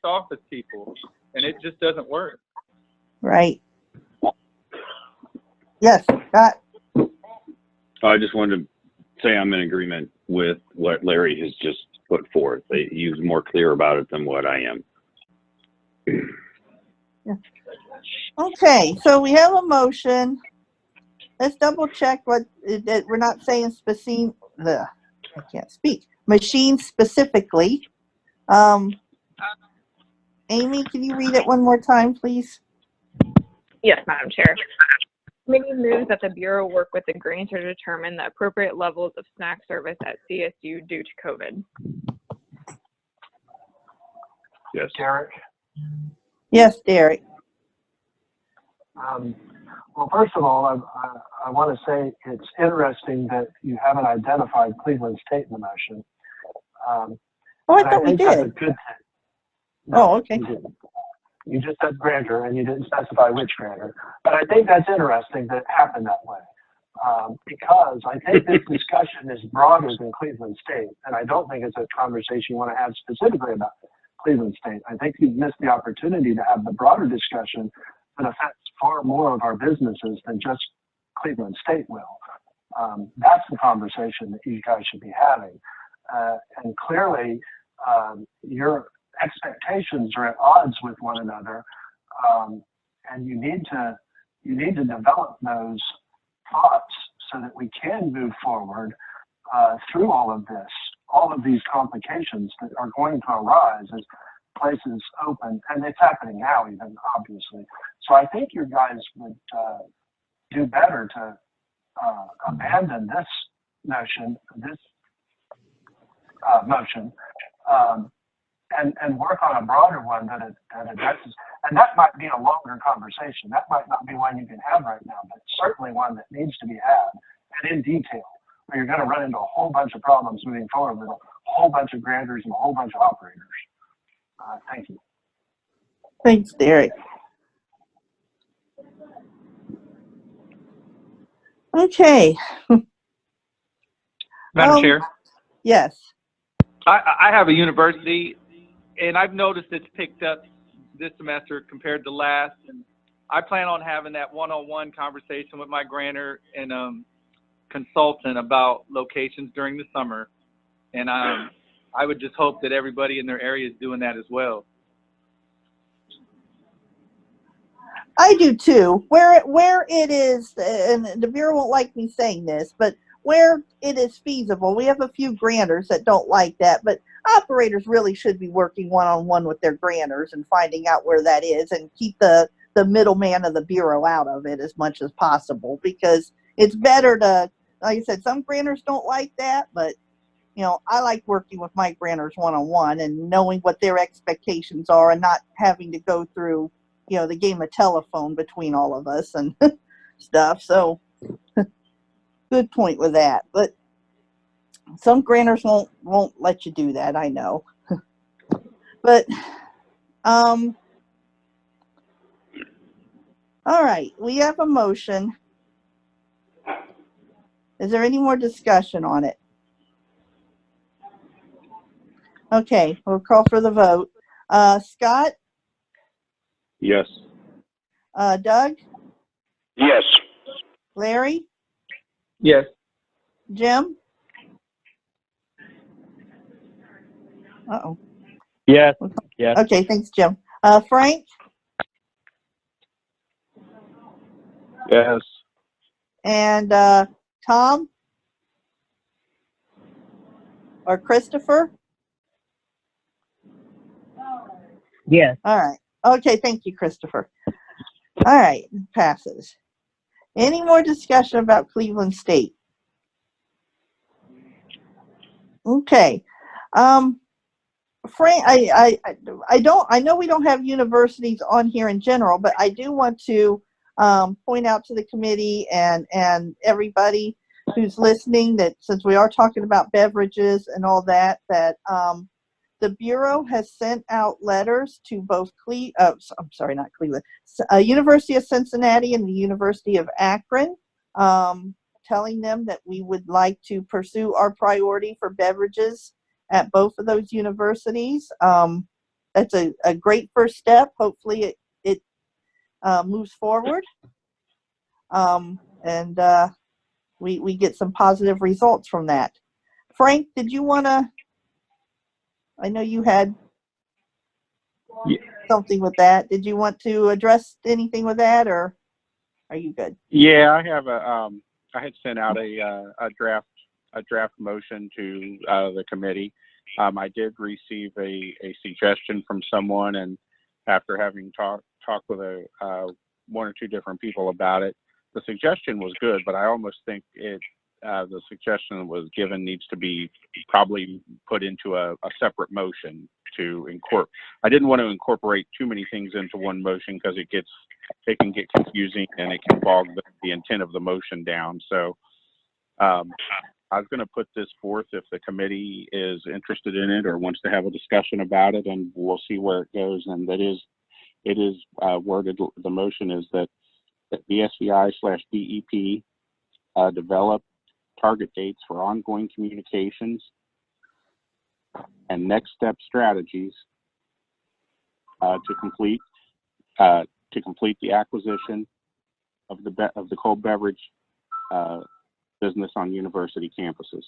office people, and it just doesn't work. Right. Yes, Scott. I just wanted to say I'm in agreement with what Larry has just put forth. He was more clear about it than what I am. Yeah. Okay, so we have a motion. Let's double check that we're not saying specific. I can't speak. Machine specifically. Amy, can you read it one more time, please? Yes, Madam Chair. Committee moves that the Bureau work with the grantor to determine the appropriate levels of snack service at CSU due to COVID. Yes. Derek? Yes, Derek. Well, first of all, I want to say it's interesting that you haven't identified Cleveland State in the motion. I thought we did. That's a good thing. No, okay. You just said grantor, and you didn't specify which grantor. But I think that's interesting that it happened that way. Because I think this discussion is broader than Cleveland State, and I don't think it's a conversation you want to have specifically about Cleveland State. I think you've missed the opportunity to have the broader discussion that affects far more of our businesses than just Cleveland State will. That's the conversation that you guys should be having. And clearly, your expectations are at odds with one another, and you need to you need to develop those thoughts so that we can move forward through all of this, all of these complications that are going to arise as places open, and it's happening now even, obviously. So I think you guys would do better to abandon this notion, this motion, and work on a broader one that addresses, and that might be a longer conversation. That might not be one you can have right now, but certainly one that needs to be had, and in detail, where you're going to run into a whole bunch of problems moving forward with a whole bunch of grantors and a whole bunch of operators. Thank you. Thanks, Derek. Okay. Madam Chair, Yes. I have a university, and I've noticed it's picked up this semester compared to last, and I plan on having that one-on-one conversation with my grantor and consultant about locations during the summer, and I would just hope that everybody in their area is doing that as well. I do too. Where it is, and the Bureau won't like me saying this, but where it is feasible, we have a few grantors that don't like that, but operators really should be working one-on-one with their grantors and finding out where that is and keep the middleman of the Bureau out of it as much as possible, because it's better to, like I said, some grantors don't like that, but you know, I like working with my grantors one-on-one and knowing what their expectations are and not having to go through, you know, the game of telephone between all of us and stuff. So good point with that. But some grantors won't let you do that, I know. But all right, we have a motion. Is there any more discussion on it? Okay, we'll call for the vote. Scott? Yes. Doug? Yes. Larry? Yes. Jim? Uh-oh. Yes. Yes. Okay, thanks, Jim. Frank? Yes. And Tom? Or Christopher? Yes. All right. Okay, thank you, Christopher. All right, passes. Any more discussion about Cleveland State? Okay. Frank, I know we don't have universities on here in general, but I do want to point out to the committee and everybody who's listening that since we are talking about beverages and all that, that the Bureau has sent out letters to both University of Cincinnati and the University of Akron, telling them that we would like to pursue our priority for beverages at both of those universities. That's a great first step. Hopefully it moves forward. And we get some positive results from that. Frank, did you want to, I know you had something with that. Did you want to address anything with that, or are you good? Yeah, I have I had sent out a draft motion to the committee. I did receive a suggestion from someone, and after having talked with one or two different people about it, the suggestion was good, but I almost think the suggestion that was given needs to be probably put into a separate motion to incorporate. I didn't want to incorporate too many things into one motion because it can get confusing and it can bog the intent of the motion down. So I was going to put this forth if the committee is interested in it or wants to have a discussion about it, and we'll see where it goes. And it is worded. The motion is that the SVI/DEP develop target dates for ongoing communications and next step strategies to complete the acquisition of the cold beverage business on university campuses.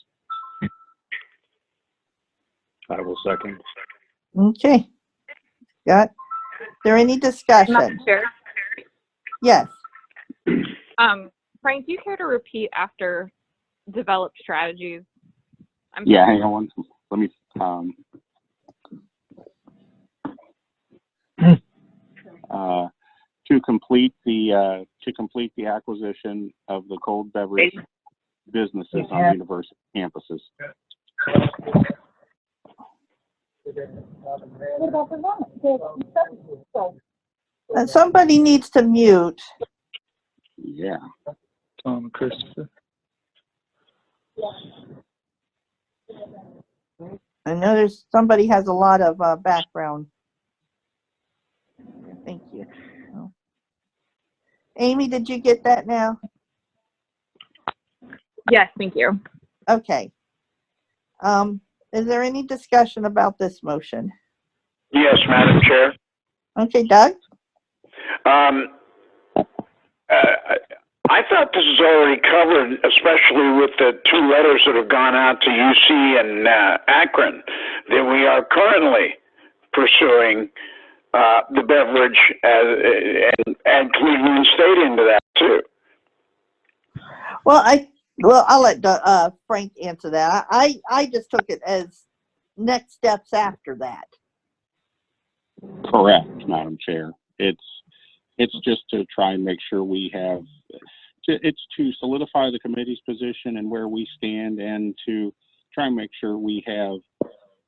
I will second. Okay. Is there any discussion? Madam Chair? Yes. Frank, do you care to repeat after develop strategies? Yeah, hang on. Let me. To complete the acquisition of the cold beverage businesses on university campuses. Somebody needs to mute. Yeah. Tom Christopher. I know somebody has a lot of background. Thank you. Amy, did you get that now? Yes, thank you. Okay. Is there any discussion about this motion? Yes, Madam Chair. Okay, Doug? I thought this is already covered, especially with the 2 letters that have gone out to UC and Akron, that we are currently pursuing the beverage and Cleveland State into that too. Well, I'll let Frank answer that. I just took it as next steps after that. Correct, Madam Chair. It's just to try and make sure we have. It's to solidify the committee's position and where we stand, and to try and make sure we have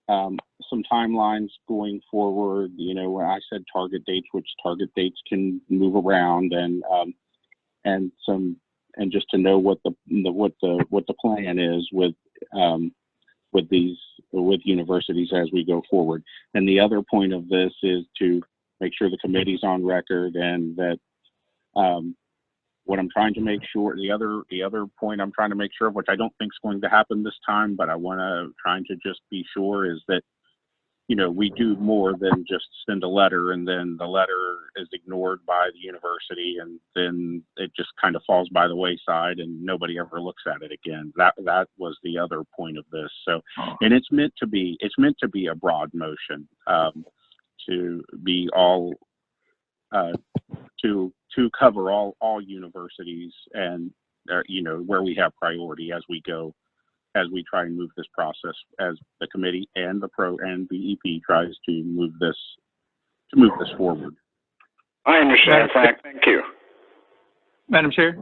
some timelines going forward. You know, when I said target dates, which target dates can move around, and just to know what the plan is with universities as we go forward. And the other point of this is to make sure the committee's on record, and that what I'm trying to make sure, the other point I'm trying to make sure of, which I don't think is going to happen this time, but I want to trying to just be sure, is that, you know, we do more than just send a letter and then the letter is ignored by the university and then it just kind of falls by the wayside and nobody ever looks at it again. That was the other point of this. So, and it's meant to be a broad motion, to be all, to cover all universities and, you know, where we have priority as we try and move this process, as the committee and the BEP tries to move this forward. I understand, Frank. Thank you. Madam Chair?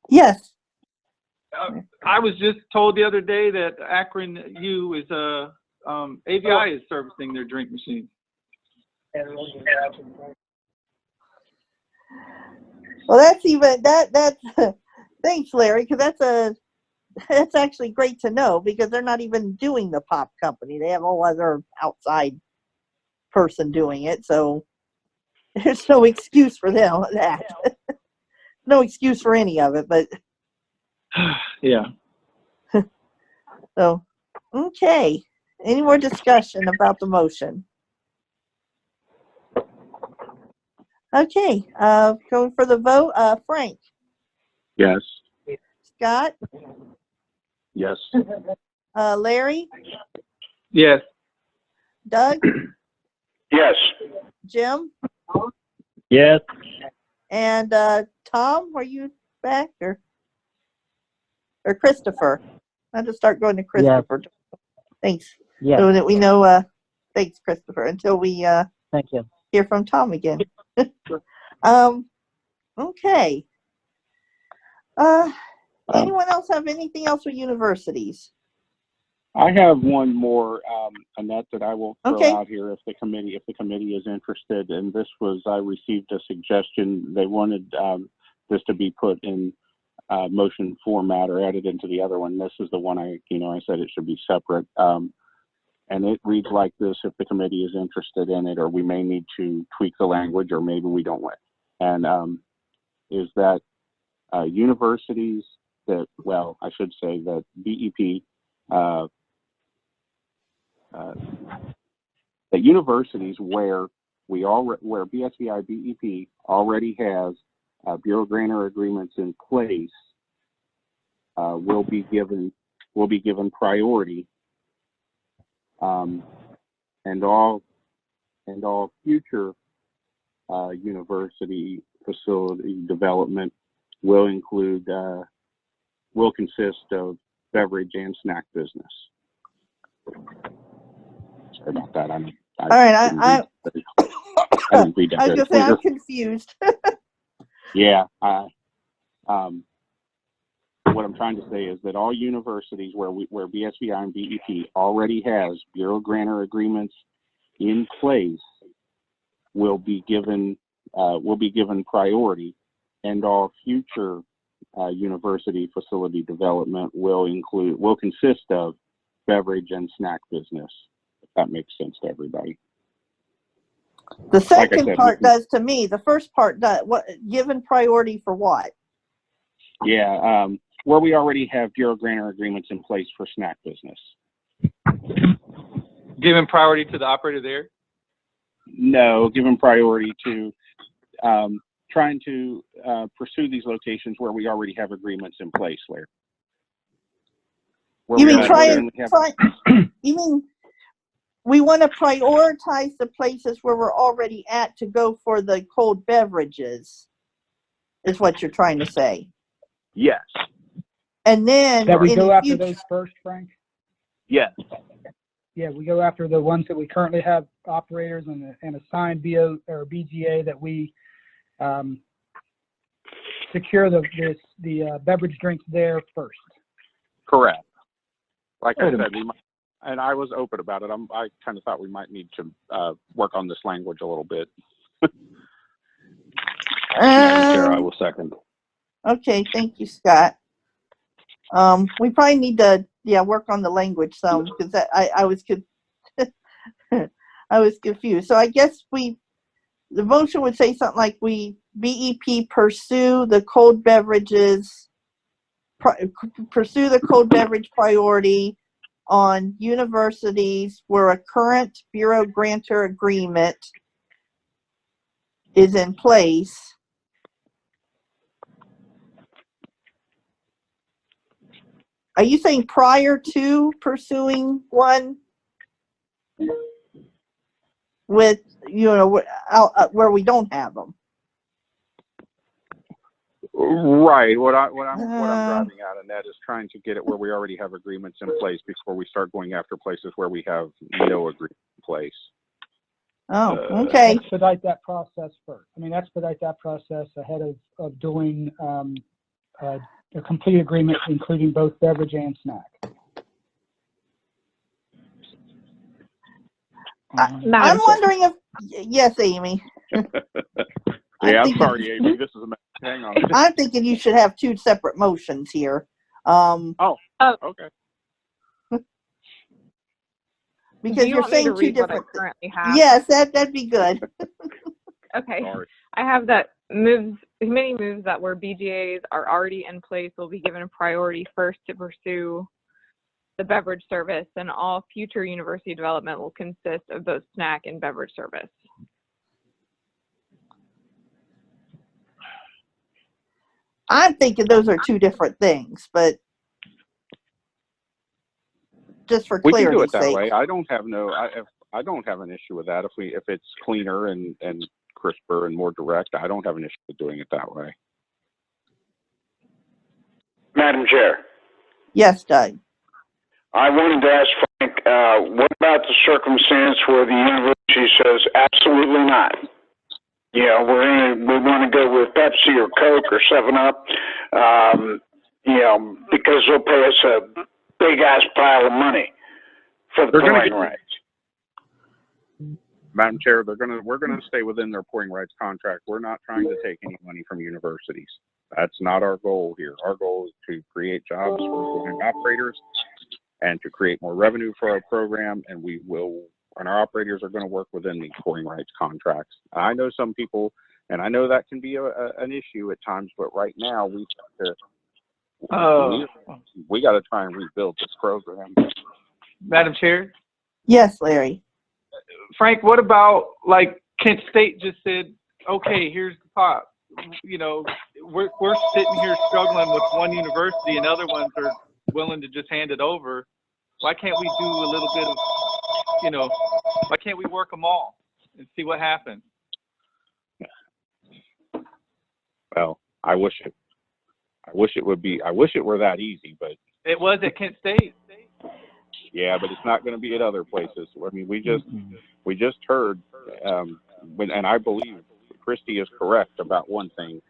Yes. I was just told the other day that Akron U is AVI is servicing their drink machines. Well, that's thanks, Larry, because that's actually great to know, because they're not even doing the pop company. They have a whole other outside person doing it, so there's no excuse for them that. No excuse for any of it, but yeah. So, okay. Any more discussion about the motion? Okay, going for the vote. Frank? Yes. Scott? Yes. Larry? Yes. Doug? Yes. Jim? Yes. And Tom, were you back, or Christopher? I'll just start going to Christopher. Yes. Thanks. Yes. So that we know. Thanks, Christopher. Until we thank you. Hear from Tom again. Okay. Anyone else have anything else with universities? I have one more, Annette, that I will throw okay. out here if the committee is interested. And this was, I received a suggestion. They wanted this to be put in motion format or added into the other one. This is the one I said it should be separate. And it reads like this: if the committee is interested in it, or we may need to tweak the language, or maybe we don't want. And is that universities that, well, I should say that BEP, the universities where where BSVI BEP already has Bureau Grantor agreements in place will be given priority, and all future university facility development will include, will consist of beverage and snack business. Sorry about that. All right, I didn't read that I was very gonna say I'm clear. confused. Yeah, what I'm trying to say is that all universities where BSVI and BEP already has Bureau Grantor agreements in place will be given priority, and all future university facility development will consist of beverage and snack business. If that makes sense to everybody. The Like I second said, part does to me. The first part does. What given priority for what? Yeah, where we already have Bureau Grantor agreements in place for snack business. Giving priority to the operator there? No, given priority to trying to pursue these locations where we already have agreements in place, Larry. You mean you mean we want to prioritize the places where we're already at to go for the cold beverages, is what you're trying to say. Yes. And then that we in go the after future, those first, Frank? Yes. Yeah, we go after the ones that we currently have operators and assigned BO or BGA that we secure the beverage drinks there first. Correct. Like I Wait a said, we might, and I was open about it. I kind of thought we might need to work on this language a little bit. Madam Chair, I will second. Okay, thank you, Scott. We probably need to work on the language some because I was I was confused. So I guess the motion would say something like BEP pursue the cold beverages, pursue the cold beverage priority on universities where a current Bureau Grantor agreement is in place. Are you saying prior to pursuing one with, where we don't have them? Right. What I'm driving at, and that is trying to get it where we already have agreements in place before we start going after places where we have no agreement in place. Oh, okay. Expedite that process first. I mean, expedite that process ahead of doing a complete agreement, including both beverage and snack. I'm wondering if, yes, Amy. Yeah, I'm sorry, Amy. This is a mess. Hang on. I'm thinking you should have two separate motions here. Okay. Because you're saying two different. Currently have? Yes, that'd be good. Okay. Sorry. I have that committee moves that where BGAs are already in place will be given priority first to pursue the beverage service, and all future university development will consist of both snack and beverage service. I'm thinking those are two different things, but just for We can do clarity's it that sake. way. I don't have an issue with that. If it's cleaner and crisper and more direct, I don't have an issue with doing it that way. Madam Chair, Yes, Doug. I wanted to ask Frank, what about the circumstance where the university says absolutely not? You know, we want to go with Pepsi or Coke or 7-Up, because they'll pay us a big ass pile of money for the pouring rights. Madam Chair, we're gonna stay within their pouring rights contract. We're not trying to take any money from universities. That's not our goal here. Our goal is to create jobs for operators and to create more revenue for our program, and our operators are going to work within the pouring rights contracts. I know some people, and I know that can be an issue at times, but right now we got to try and rebuild this program. Madam Chair? Yes, Larry. Frank, what about, like, Kent State just said, okay, here's the pot. You know, we're sitting here struggling with one university and other ones are willing to just hand it over. Why can't we do a little bit of, why can't we work them all and see what happens? Well, I wish wish it would be. I wish it were that easy, but It was at Kent State. yeah, but it's not going to be at other places. I mean, we just heard, and I believe Christy is correct about one thing.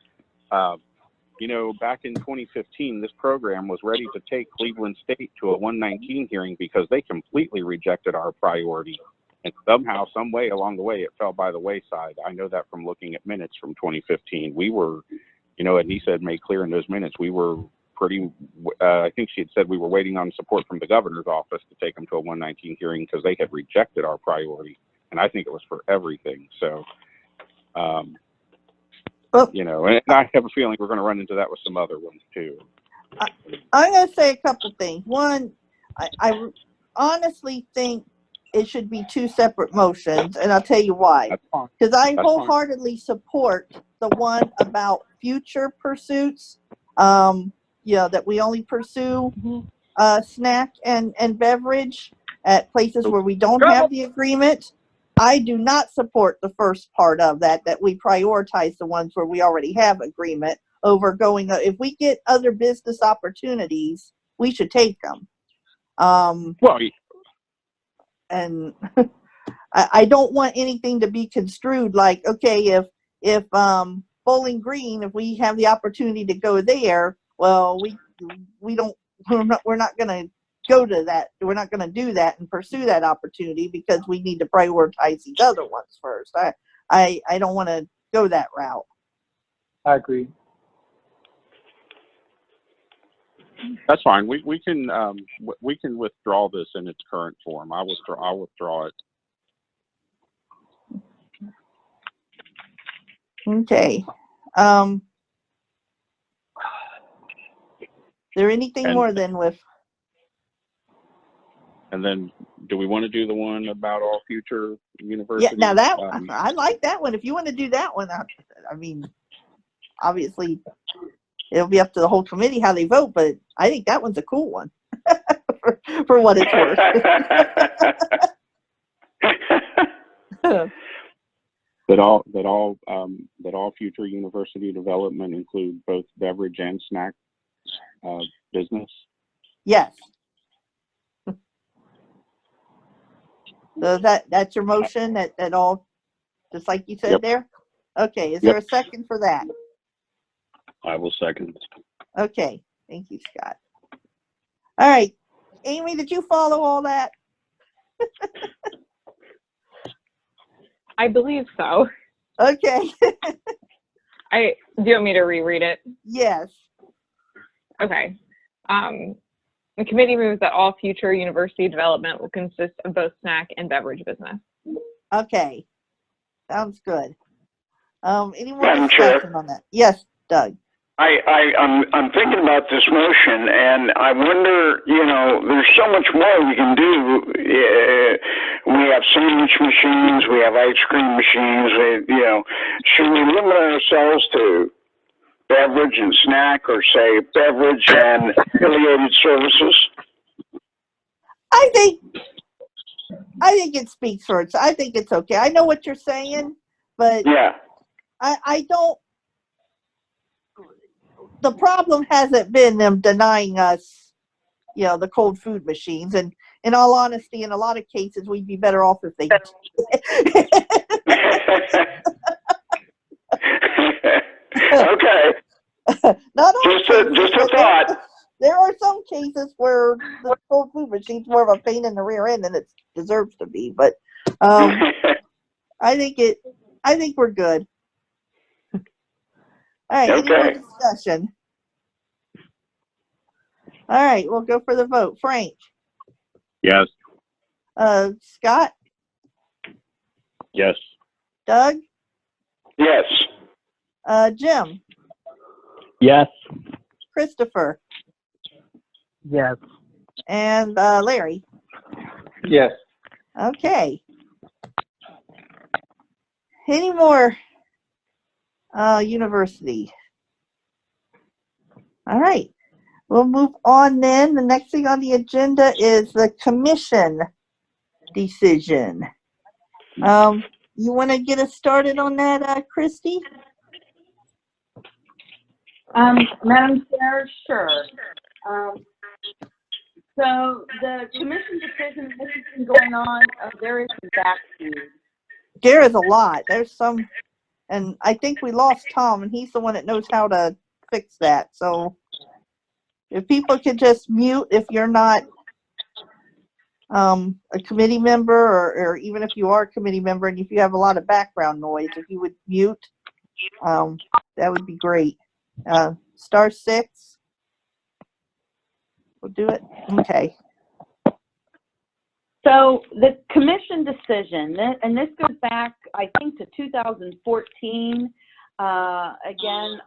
You know, back in 2015, this program was ready to take Cleveland State to a 119 hearing because they completely rejected our priority. And somehow, some way along the way, it fell by the wayside. I know that from looking at minutes from 2015. We were, you know, and he said, made clear in those minutes, we were pretty, I think she had said we were waiting on support from the governor's office to take them to a 119 hearing because they had rejected our priority. And I think it was for everything. So, you know, and I have a feeling we're going to run into that with some other ones too. I'm going to say a couple things. One, I honestly think it should be two separate motions, and I'll tell you why. Because I wholeheartedly support the one about future pursuits, you know, that we only pursue snack and beverage at places where we don't have the agreement. I do not support the first part of that we prioritize the ones where we already have agreement over going. If we get other business opportunities, we should take them. And I don't want anything to be construed like, okay, if Bowling Green, if we have the opportunity to go there, well, we're not going to go to that. We're not going to do that and pursue that opportunity because we need to prioritize these other ones first. I don't want to go that route. I agree. That's fine. We can withdraw this in its current form. I'll withdraw it. Okay. Is there anything more than with? And then, do we want to do the one about all future universities? Yeah, now that I like that one. If you want to do that one, I mean, obviously, it'll be up to the whole committee how they vote, but I think that one's a cool one for what it's worth. That all future university development include both beverage and snack business. Yes. So that's your motion that all, just like you said there? Okay, is there a second for that? I will second. Okay, thank you, Scott. All right, Amy, did you follow all that? I believe so. Okay. Do you want me to reread it? Yes. Okay. The committee moves that all future university development will consist of both snack and beverage business. Okay. Sounds good. Any more Madam discussion Chair? on that? Yes, Doug. I'm thinking about this motion, and I wonder, you know, there's so much more we can do. We have sandwich machines, we have ice cream machines. You know, should we limit ourselves to beverage and snack, or say beverage and affiliated services? I think it speaks for itself. I think it's okay. I know what you're saying, but yeah, I don't. The problem hasn't been them denying us, you know, the cold food machines. And in all honesty, in a lot of cases, we'd be better off if they okay. Not all just a thought. There are some cases where the cold food machine's more of a pain in the rear end than it deserves to be. But I think we're good. All right, any more discussion? All right, we'll go for the vote. Frank? Yes. Scott? Yes. Doug? Yes. Jim? Yes. Christopher? Yes. And Larry? Yes. Okay. Any more university? All right. We'll move on then. The next thing on the agenda is the commission decision. You want to get us started on that, Christy? Madam Chair, sure. So the commission decision, this has been going on, there is some backseat. There is a lot. There's some, and I think we lost Tom, and he's the one that knows how to fix that. So if people could just mute if you're not a committee member, or even if you are a committee member and if you have a lot of background noise, if you would mute, that would be great. *6. We'll do it. Okay. So the commission decision, and this goes back, I think, to 2014. Again,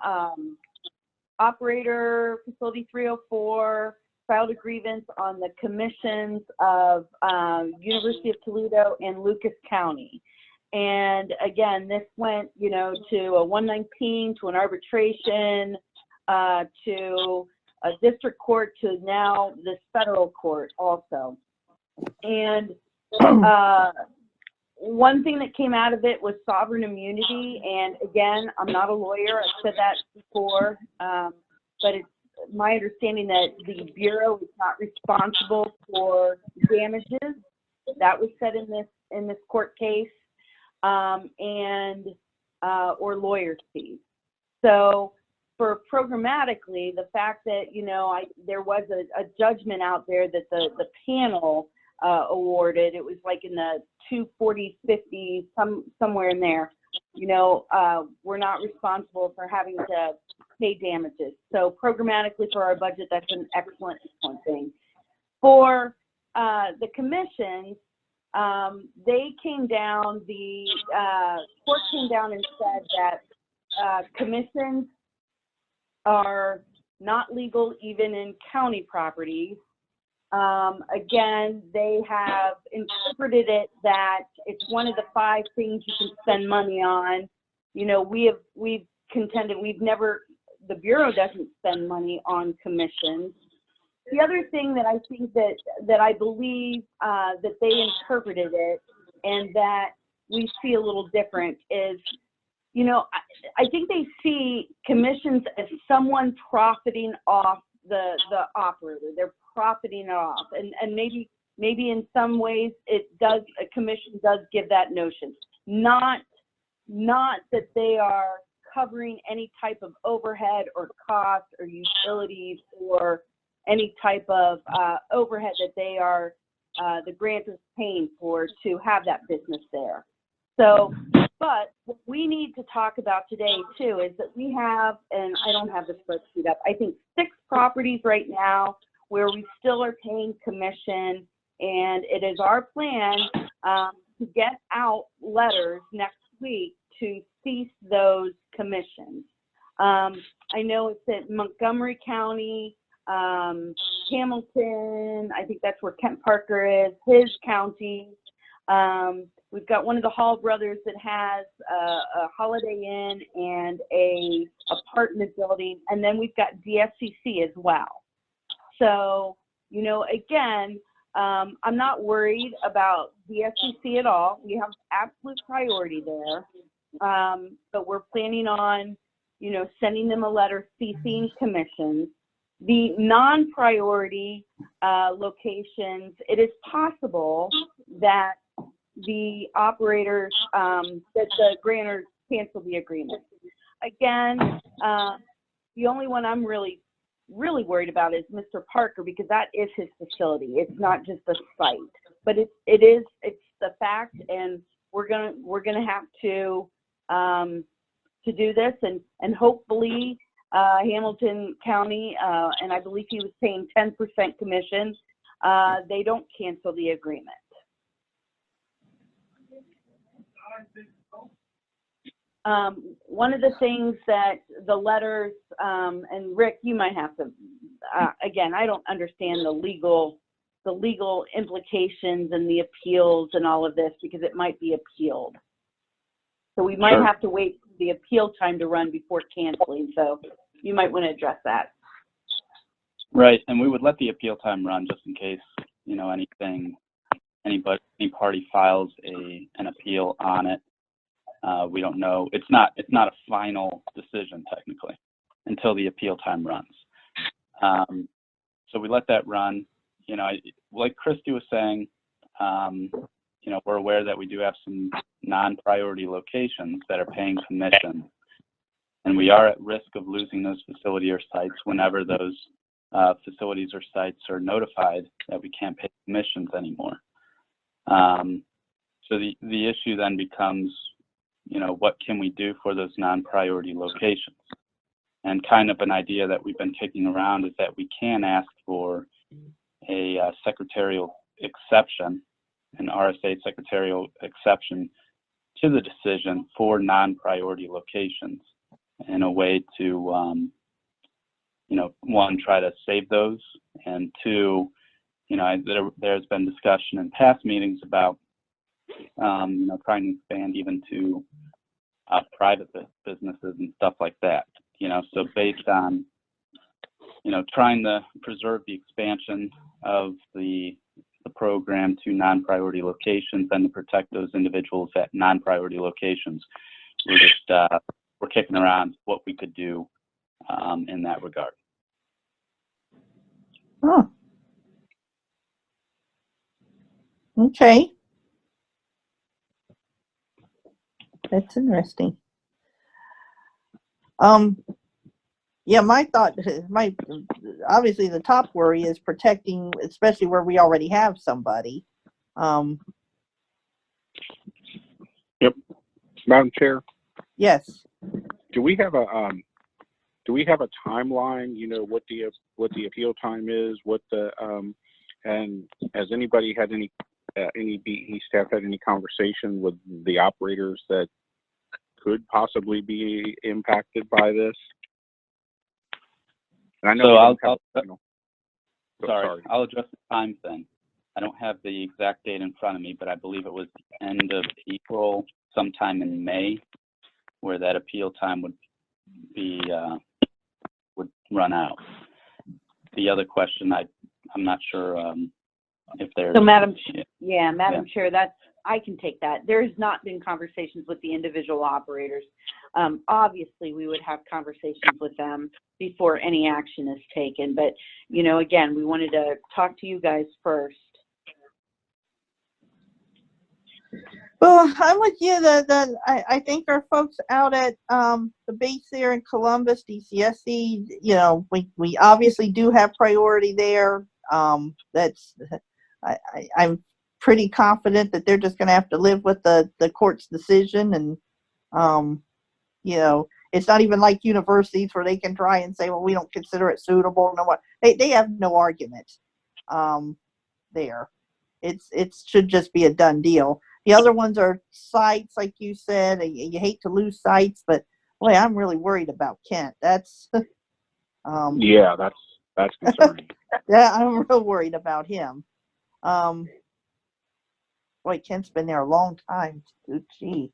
operator facility 304 filed a grievance on the commissions of University of Toledo and Lucas County. And again, this went, you know, to a 119, to an arbitration, to a district court, to now this federal court also. And one thing that came out of it was sovereign immunity. And again, I'm not a lawyer. I've said that before, but it's my understanding that the Bureau is not responsible for damages. That was said in this court case, or lawyer's fees. So for programmatically, the fact that, you know, there was a judgment out there that the panel awarded, it was like in the 240, 50, somewhere in there, you know, we're not responsible for having to pay damages. So programmatically for our budget, that's an excellent thing. For the commissions, they came down, the court came down and said that commissions are not legal even in county properties. Again, they have interpreted it that it's one of the 5 things you can spend money on. You know, we've contended the Bureau doesn't spend money on commissions. The other thing that I think that I believe that they interpreted it and that we see a little different is, you know, I think they see commissions as someone profiting off the operator. They're profiting off, and maybe in some ways a commission does give that notion. Not that they are covering any type of overhead or costs or utilities or any type of overhead that they are the grantors paying for to have that business there. So, but what we need to talk about today too is that we have, and I don't have the spreadsheet up, I think 6 properties right now where we still are paying commission, and it is our plan to get out letters next week to cease those commissions. I know it's at Montgomery County, Hamilton, I think that's where Kent Parker is, his county. We've got one of the Hall brothers that has a Holiday Inn and a apartment building, and then we've got DSCC as well. So, you know, again, I'm not worried about DSCC at all. We have absolute priority there, but we're planning on, you know, sending them a letter ceasing commissions. The non-priority locations, it is possible that the operators, that the grantors cancel the agreement. Again, the only one I'm really worried about is Mr. Parker, because that is his facility. It's not just a site, but it's the fact, and we're gonna have to do this, and hopefully Hamilton County, and I believe he was paying 10% commission, they don't cancel the agreement. One of the things that the letters, and Rick, you might have to, again, I don't understand the legal implications and the appeals and all of this, because it might be appealed. So we might have to wait for the appeal time to run before canceling. So you might want to address that. Right, and we would let the appeal time run just in case, you know, any party files an appeal on it. We don't know. It's not a final decision technically. until the appeal time runs. So we let that run. You know, like Christy was saying, you know, we're aware that we do have some non-priority locations that are paying commission, and we are at risk of losing those facility or sites whenever those facilities or sites are notified that we can't pay commissions anymore. So the issue then becomes, you know, what can we do for those non-priority locations? And kind of an idea that we've been kicking around is that we can ask for a secretarial exception, an RSA secretarial exception to the decision for non-priority locations in a way to, you know, one, try to save those, and two, you know, there's been discussion in past meetings about, you know, trying to expand even to private businesses and stuff like that. You know, so based on, you know, trying to preserve the expansion of the program to non-priority locations and to protect those individuals at non-priority locations, we're just we're kicking around what we could do in that regard. Oh. Okay. That's interesting. Yeah, my thought, obviously the top worry is protecting, especially where we already have somebody. Yep. Madam Chair, Yes. do we have a timeline? You know, what the appeal time is, and has anybody had any BE staff had any conversation with the operators that could possibly be impacted by this? And I know I'll address the time thing. I don't have the exact date in front of me, but I believe it was the end of April, sometime in May, where that appeal time would be would run out. The other question, I'm not sure if there's. So, Madam Chair, I can take that. There's not been conversations with the individual operators. Obviously, we would have conversations with them before any action is taken. But, you know, again, we wanted to talk to you guys first. Well, I'm with you. I think our folks out at the base there in Columbus, DCSC, you know, we obviously do have priority there. I'm pretty confident that they're just going to have to live with the court's decision, and you know, it's not even like universities where they can try and say, well, we don't consider it suitable. No, what they have no argument there. It should just be a done deal. The other ones are sites, like you said. You hate to lose sites, but boy, I'm really worried about Kent. That's yeah, that's concerning. yeah, I'm real worried about him. Boy, Kent's been there a long time. Gee.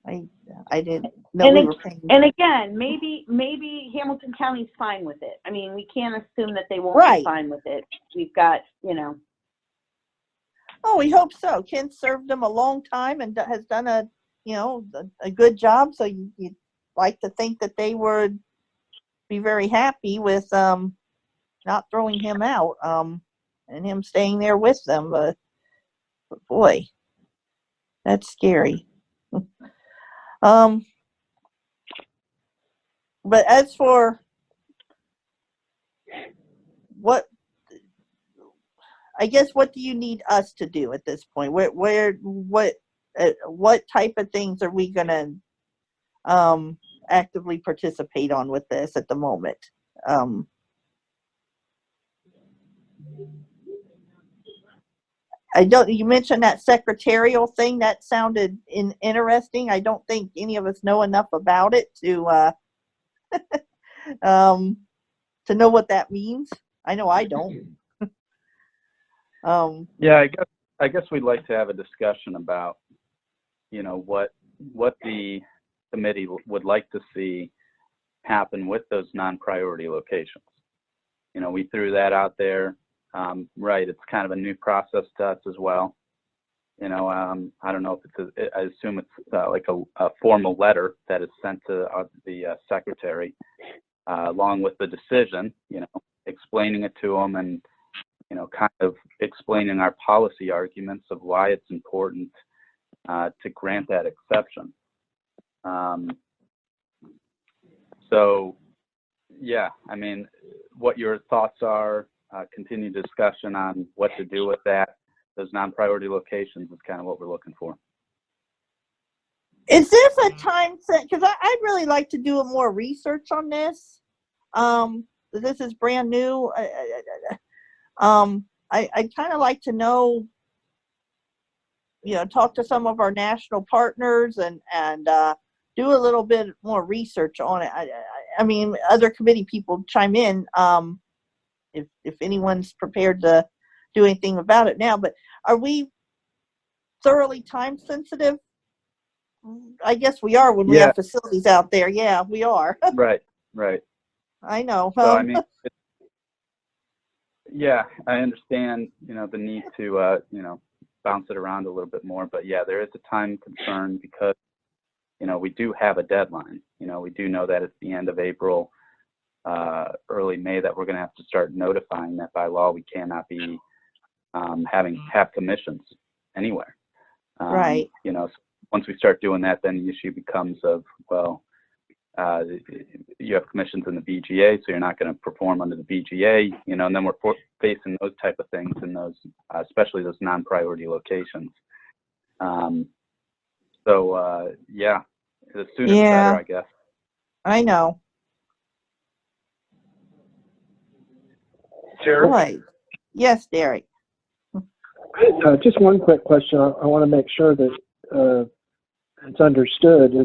I didn't know we were paying. And again, maybe Hamilton County's fine with it. I mean, we can't assume that they won't be fine with it. We've got, you know. Oh, we hope so. Kent served them a long time and has done a good job. So you'd like to think that they would be very happy with not throwing him out and him staying there with them. But boy, that's scary. But as for what do you need us to do at this point? What type of things are we gonna actively participate on with this at the moment? You mentioned that secretarial thing. That sounded interesting. I don't think any of us know enough about it to know what that means. I know I don't. Yeah, I guess we'd like to have a discussion about, you know, what the committee would like to see happen with those non-priority locations. You know, we threw that out there. Right, it's kind of a new process to us as well. I don't know if it's I assume it's like a formal letter that is sent to the secretary, along with the decision, explaining it to them and, kind of explaining our policy arguments of why it's important to grant that exception. So, yeah, I mean, what your thoughts are, continued discussion on what to do with that. Those non-priority locations is kind of what we're looking for. Is this a time set? Because I'd really like to do more research on this. This is brand new. I'd kind of like to know, talk to some of our national partners and do a little bit more research on it. I mean, other committee people chime in if anyone's prepared to do anything about it now. But are we thoroughly time sensitive? I guess we are when we have facilities out there. Yeah, we are. Right. I know. So, I mean, yeah, I understand, the need to, bounce it around a little bit more. But, yeah, there is a time concern because, we do have a deadline. We do know that it's the end of April, early May that we're going to have to start notifying that by law we cannot be have commissions anywhere. Right. So once we start doing that, then the issue becomes of, well, you have commissions in the BGA, so you're not going to perform under the BGA, and then we're facing those type of things in those, especially those non-priority locations. Yeah, the sooner the better, I guess. I know. Derek? Right. Yes, Derek. Just one quick question. I want to make sure that it's understood.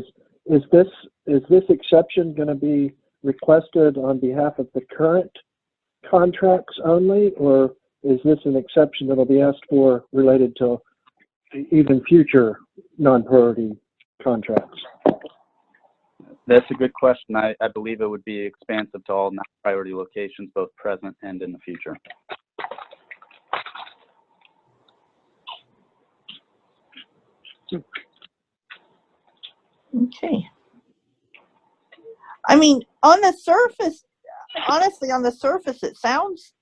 Is this exception going to be requested on behalf of the current contracts only, or is this an exception that will be asked for related to even future non-priority contracts? That's a good question. I believe it would be expansive to all non-priority locations, both present and in the future. Okay. I mean, on the surface, honestly, it sounds,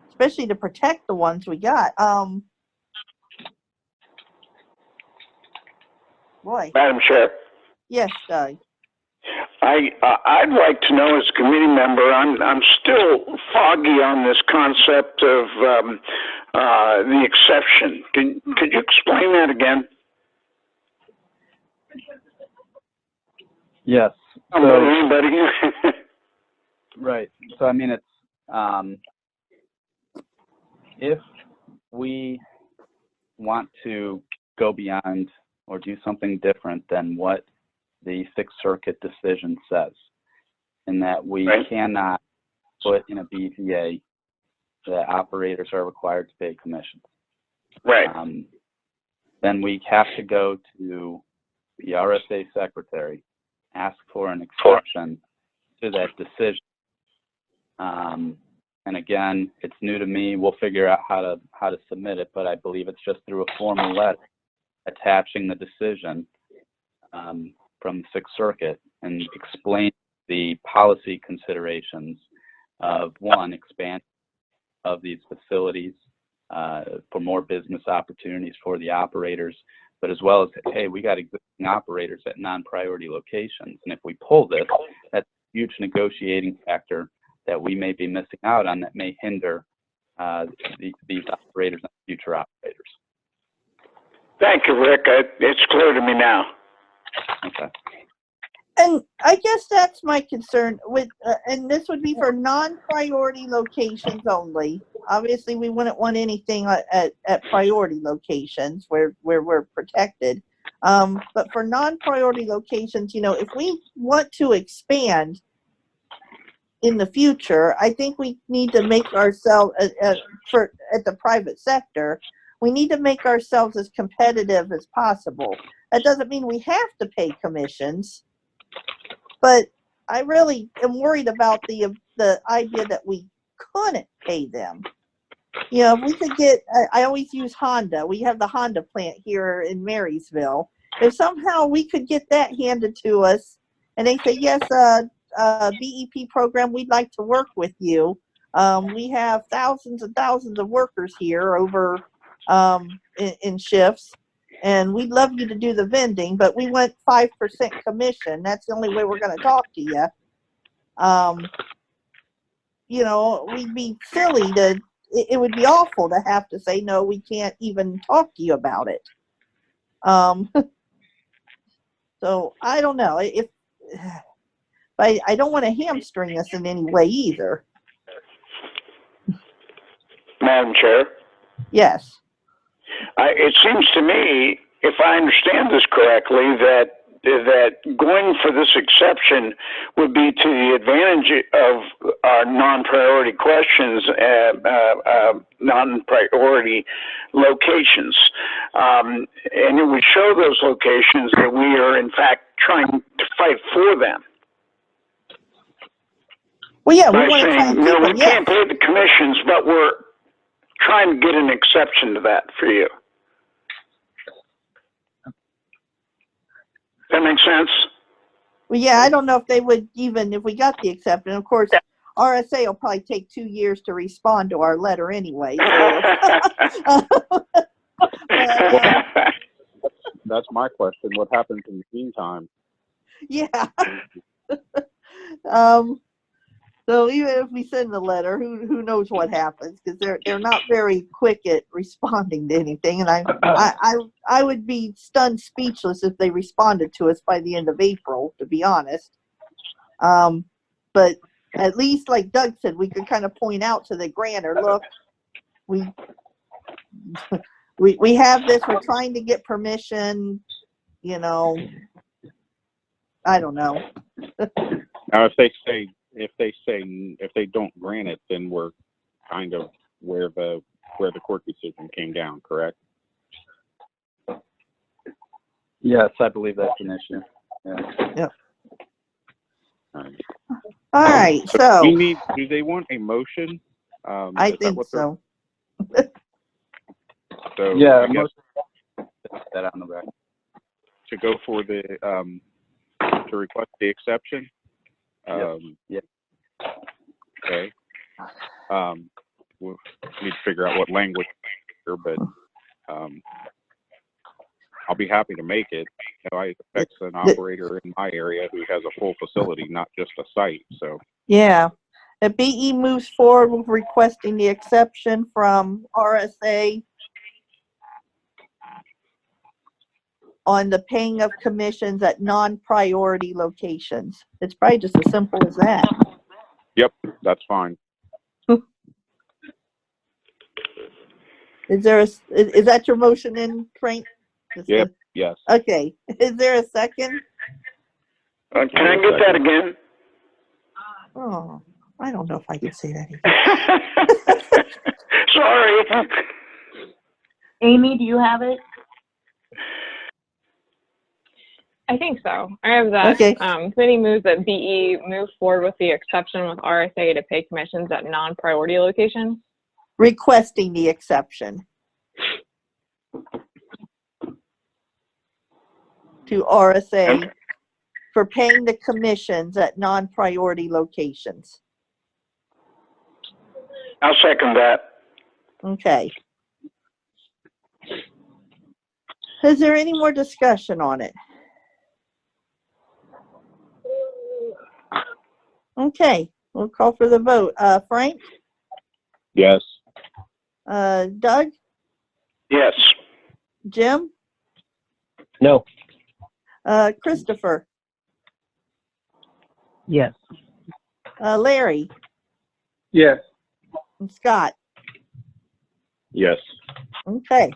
especially to protect the ones we got. Boy. Madam Chair. Yes, Doug. I'd like to know, as a committee member, I'm still foggy on this concept of the exception. Could you explain that again? Yes. Anybody? Right. So, I mean, it's if we want to go beyond or do something different than what the Sixth Circuit decision says, in that we cannot put in a BVA that operators are required to pay commissions. Right. Then we have to go to the RSA secretary, ask for an exception to that decision. And again, it's new to me. We'll figure out how to submit it, but I believe it's just through a formal letter attaching the decision from the Sixth Circuit and explain the policy considerations of, one, expansion of these facilities for more business opportunities for the operators, but as well as, hey, we got existing operators at non-priority locations, and if we pull this, that's a huge negotiating factor that we may be missing out on that may hinder these operators and future operators. Thank you, Rick. It's clear to me now. Okay. And I guess that's my concern with, and this would be for non-priority locations only. Obviously, we wouldn't want anything at priority locations where we're protected. But for non-priority locations, if we want to expand in the future, I think we need to make ourselves, at the private sector, we need to make ourselves as competitive as possible. That doesn't mean we have to pay commissions, but I really am worried about the idea that we couldn't pay them. you know, if we could get, I always use Honda. We have the Honda plant here in Marysville. If somehow we could get that handed to us and they say, yes, BEP program, we'd like to work with you. We have thousands and thousands of workers here over in shifts, and we'd love you to do the vending, but we want 5% commission. That's the only way we're going to talk to you. You know, we'd be silly to, it would be awful to have to say, no, we can't even talk to you about it. So I don't know if, but I don't want to hamstring us in any way either. Madam Chair? Yes. It seems to me, if I understand this correctly, that going for this exception would be to the advantage of our non-priority questions, non-priority locations. And it would show those locations that we are, in fact, trying to fight for them. Well, yeah, we by want to try saying, and keep no, them, we yes. can't pay the commissions, but we're trying to get an exception to that for you. That makes sense? Well, yeah, I don't know if they would even, if we got the exception. Of course, RSA will probably take 2 years to respond to our letter anyway. So. That's my question. What happens in the meantime? Yeah. So even if we send a letter, who knows what happens, because they're not very quick at responding to anything, and I would be stunned speechless if they responded to us by the end of April, to be honest. But at least, like Doug said, we could kind of point out to the grantor, look, we have this, we're trying to get permission, you know, I don't know. Now, if they don't grant it, then we're kind of where the court decision came down, correct? Yes, I believe that's an issue. Yeah. Yep. All right. So do they want a motion? I think so. So yeah, I guess that on the record. to go for the to request the exception. Yeah. Okay. We'll need to figure out what language here, but I'll be happy to make it. You know, it affects an operator in my area who has a full facility, not just a site. So yeah, the BE moves forward with requesting the exception from RSA on the paying of commissions at non-priority locations. It's probably just as simple as that. Yep, that's fine. Is that your motion in, Frank? Yep. Yes. Okay. Is there a second? Can I get that again? Oh, I don't know if I can say that either. Sorry. Amy, do you have it? I think so. I have that. Okay. Committee moves that BE move forward with the exception with RSA to pay commissions at non-priority locations. Requesting the exception to RSA for paying the commissions at non-priority locations. I'll second that. Okay. Is there any more discussion on it? Okay, we'll call for the vote. Frank? Yes. Doug? Yes. Jim? No. Christopher? Yes. Larry? Yes. And Scott? Yes. Okay.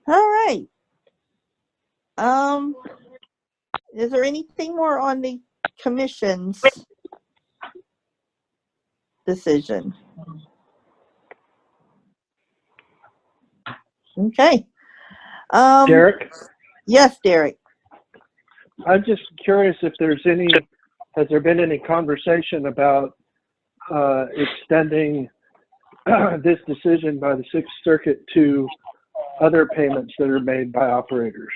All right. Is there anything more on the commission's decision? Okay. Derek? Yes, Derek. I'm just curious if there's has there been any conversation about extending this decision by the Sixth Circuit to other payments that are made by operators,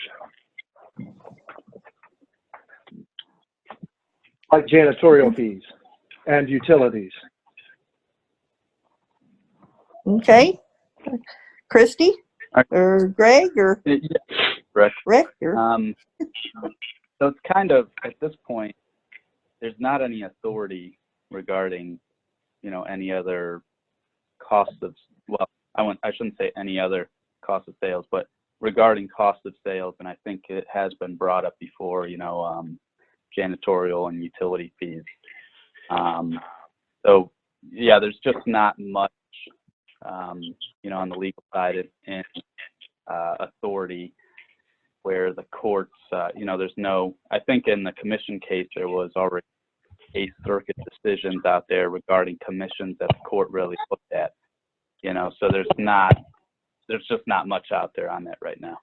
like janitorial fees and utilities. Okay. Christy or Greg or Rick. Rick? Or... So it's kind of, at this point, there's not any authority regarding, you know, any other cost of, well, I shouldn't say any other cost of sales, but regarding cost of sales, and I think it has been brought up before, you know, janitorial and utility fees. So yeah, there's just not much, you know, on the legal side and authority where the courts, you know, there's no, I think in the commission case, there was already 8th Circuit decisions out there regarding commissions that the court really looked at, you know, so there's just not much out there on that right now.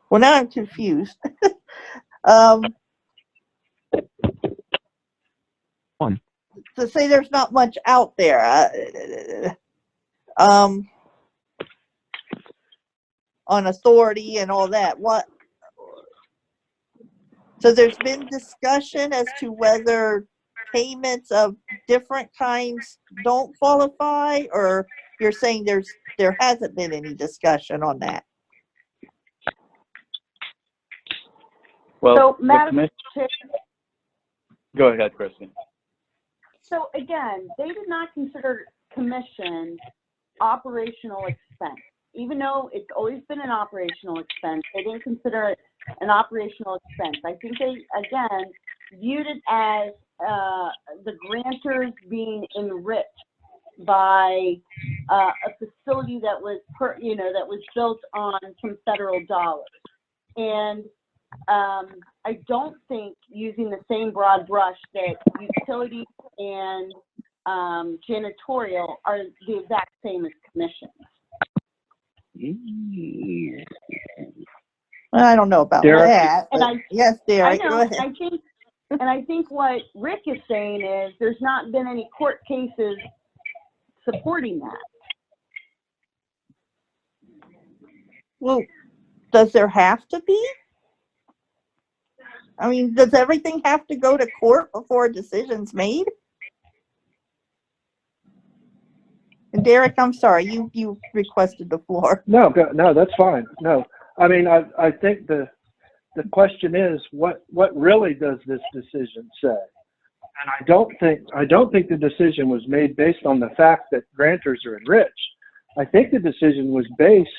Well, now I'm confused. To say there's not much out there, on authority and all that. What? So there's been discussion as to whether payments of different kinds don't qualify, or you're saying there hasn't been any discussion on that? Well, so, Madam Chair, go ahead, Kristen. so again, they did not consider commission operational expense. Even though it's always been an operational expense, they didn't consider it an operational expense. I think they, again, viewed it as the grantors being enriched by a facility that was, that was built on some federal dollars. And I don't think using the same broad brush that utilities and janitorial are the exact same as commissions. I don't know about Derek? that. Yes, Derek, I know, go ahead. I think what Rick is saying is there's not been any court cases supporting that. Well, does there have to be? I mean, does everything have to go to court before a decision's made? And Derek, I'm sorry, you requested the floor. No, that's fine. No, I mean, I think the question is what really does this decision say? And I don't think the decision was made based on the fact that grantors are enriched. I think the decision was based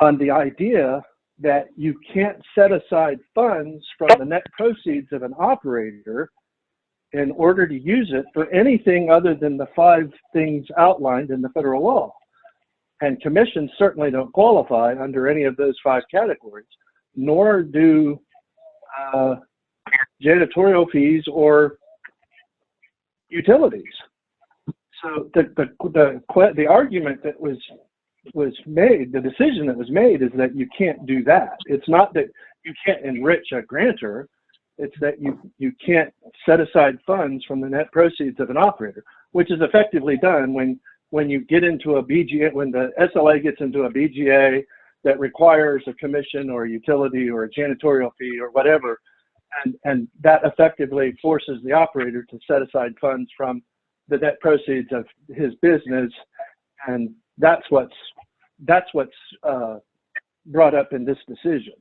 on the idea that you can't set aside funds from the net proceeds of an operator in order to use it for anything other than the 5 things outlined in the federal law. And commissions certainly don't qualify under any of those 5 categories, nor do janitorial fees or utilities. So the argument that was made, the decision that was made, is that you can't do that. It's not that you can't enrich a grantor. It's that you can't set aside funds from the net proceeds of an operator, which is effectively done when you get into a BGA, when the SLA gets into a BGA that requires a commission or a utility or a janitorial fee or whatever, and that effectively forces the operator to set aside funds from the net proceeds of his business, and that's what's brought up in this decision.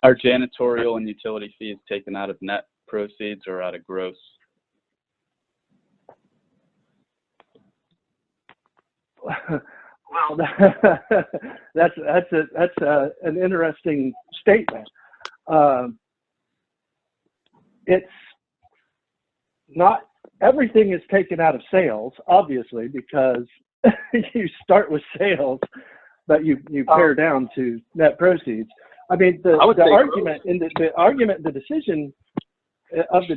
Are janitorial and utility fees taken out of net proceeds or out of gross? Well, that's an interesting statement. It's not everything is taken out of sales, obviously, because you start with sales, but you pare down to net proceeds. I mean, the argument in the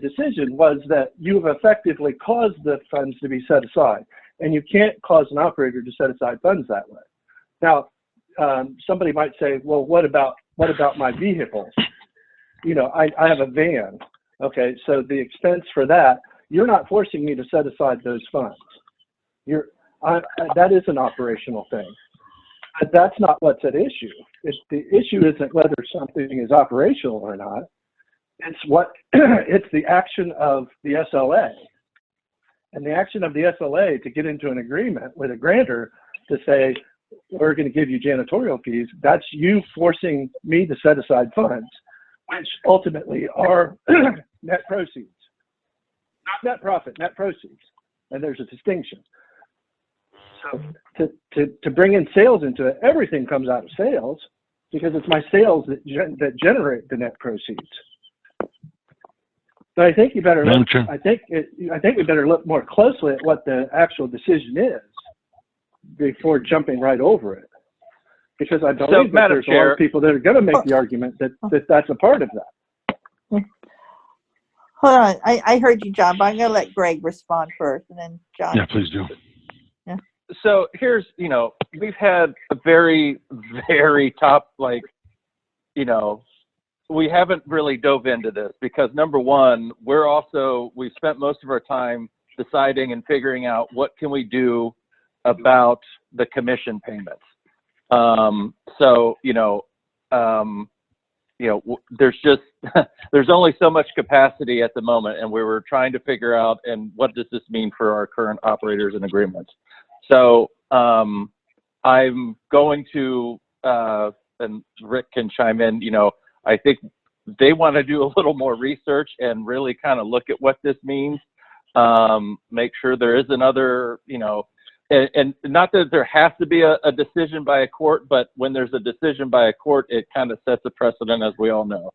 decision was that you've effectively caused the funds to be set aside, and you can't cause an operator to set aside funds that way. Now, somebody might say, well, what about my vehicles? You know, I have a van. Okay, so the expense for that, you're not forcing me to set aside those funds. That is an operational thing. But that's not what's at issue. The issue isn't whether something is operational or not. It's the action of the SLA. And the action of the SLA to get into an agreement with a grantor to say, we're going to give you janitorial fees, that's you forcing me to set aside funds, which ultimately are net proceeds. Not net profit, net proceeds. And there's a distinction. So to bring in sales into it, everything comes out of sales because it's my sales that generate the net proceeds. But I think you better look, I think we better look more closely at what the actual decision is before jumping right over it. Because I believe that there's a lot of people that are going to make the argument that that's a part of that. Hold on, I heard you, John, but I'm going to let Greg respond first, and then John. Yeah, please do. Yeah. So here's, we've had a very, very top, we haven't really dove into this because number one, we've spent most of our time deciding and figuring out what can we do about the commission payments. There's just, there's only so much capacity at the moment, and we were trying to figure out, and what does this mean for our current operators and agreements? So I'm going to, and Rick can chime in, I think they want to do a little more research and really kind of look at what this means, make sure there is another, and not that there has to be a decision by a court, but when there's a decision by a court, it kind of sets a precedent, as we all know.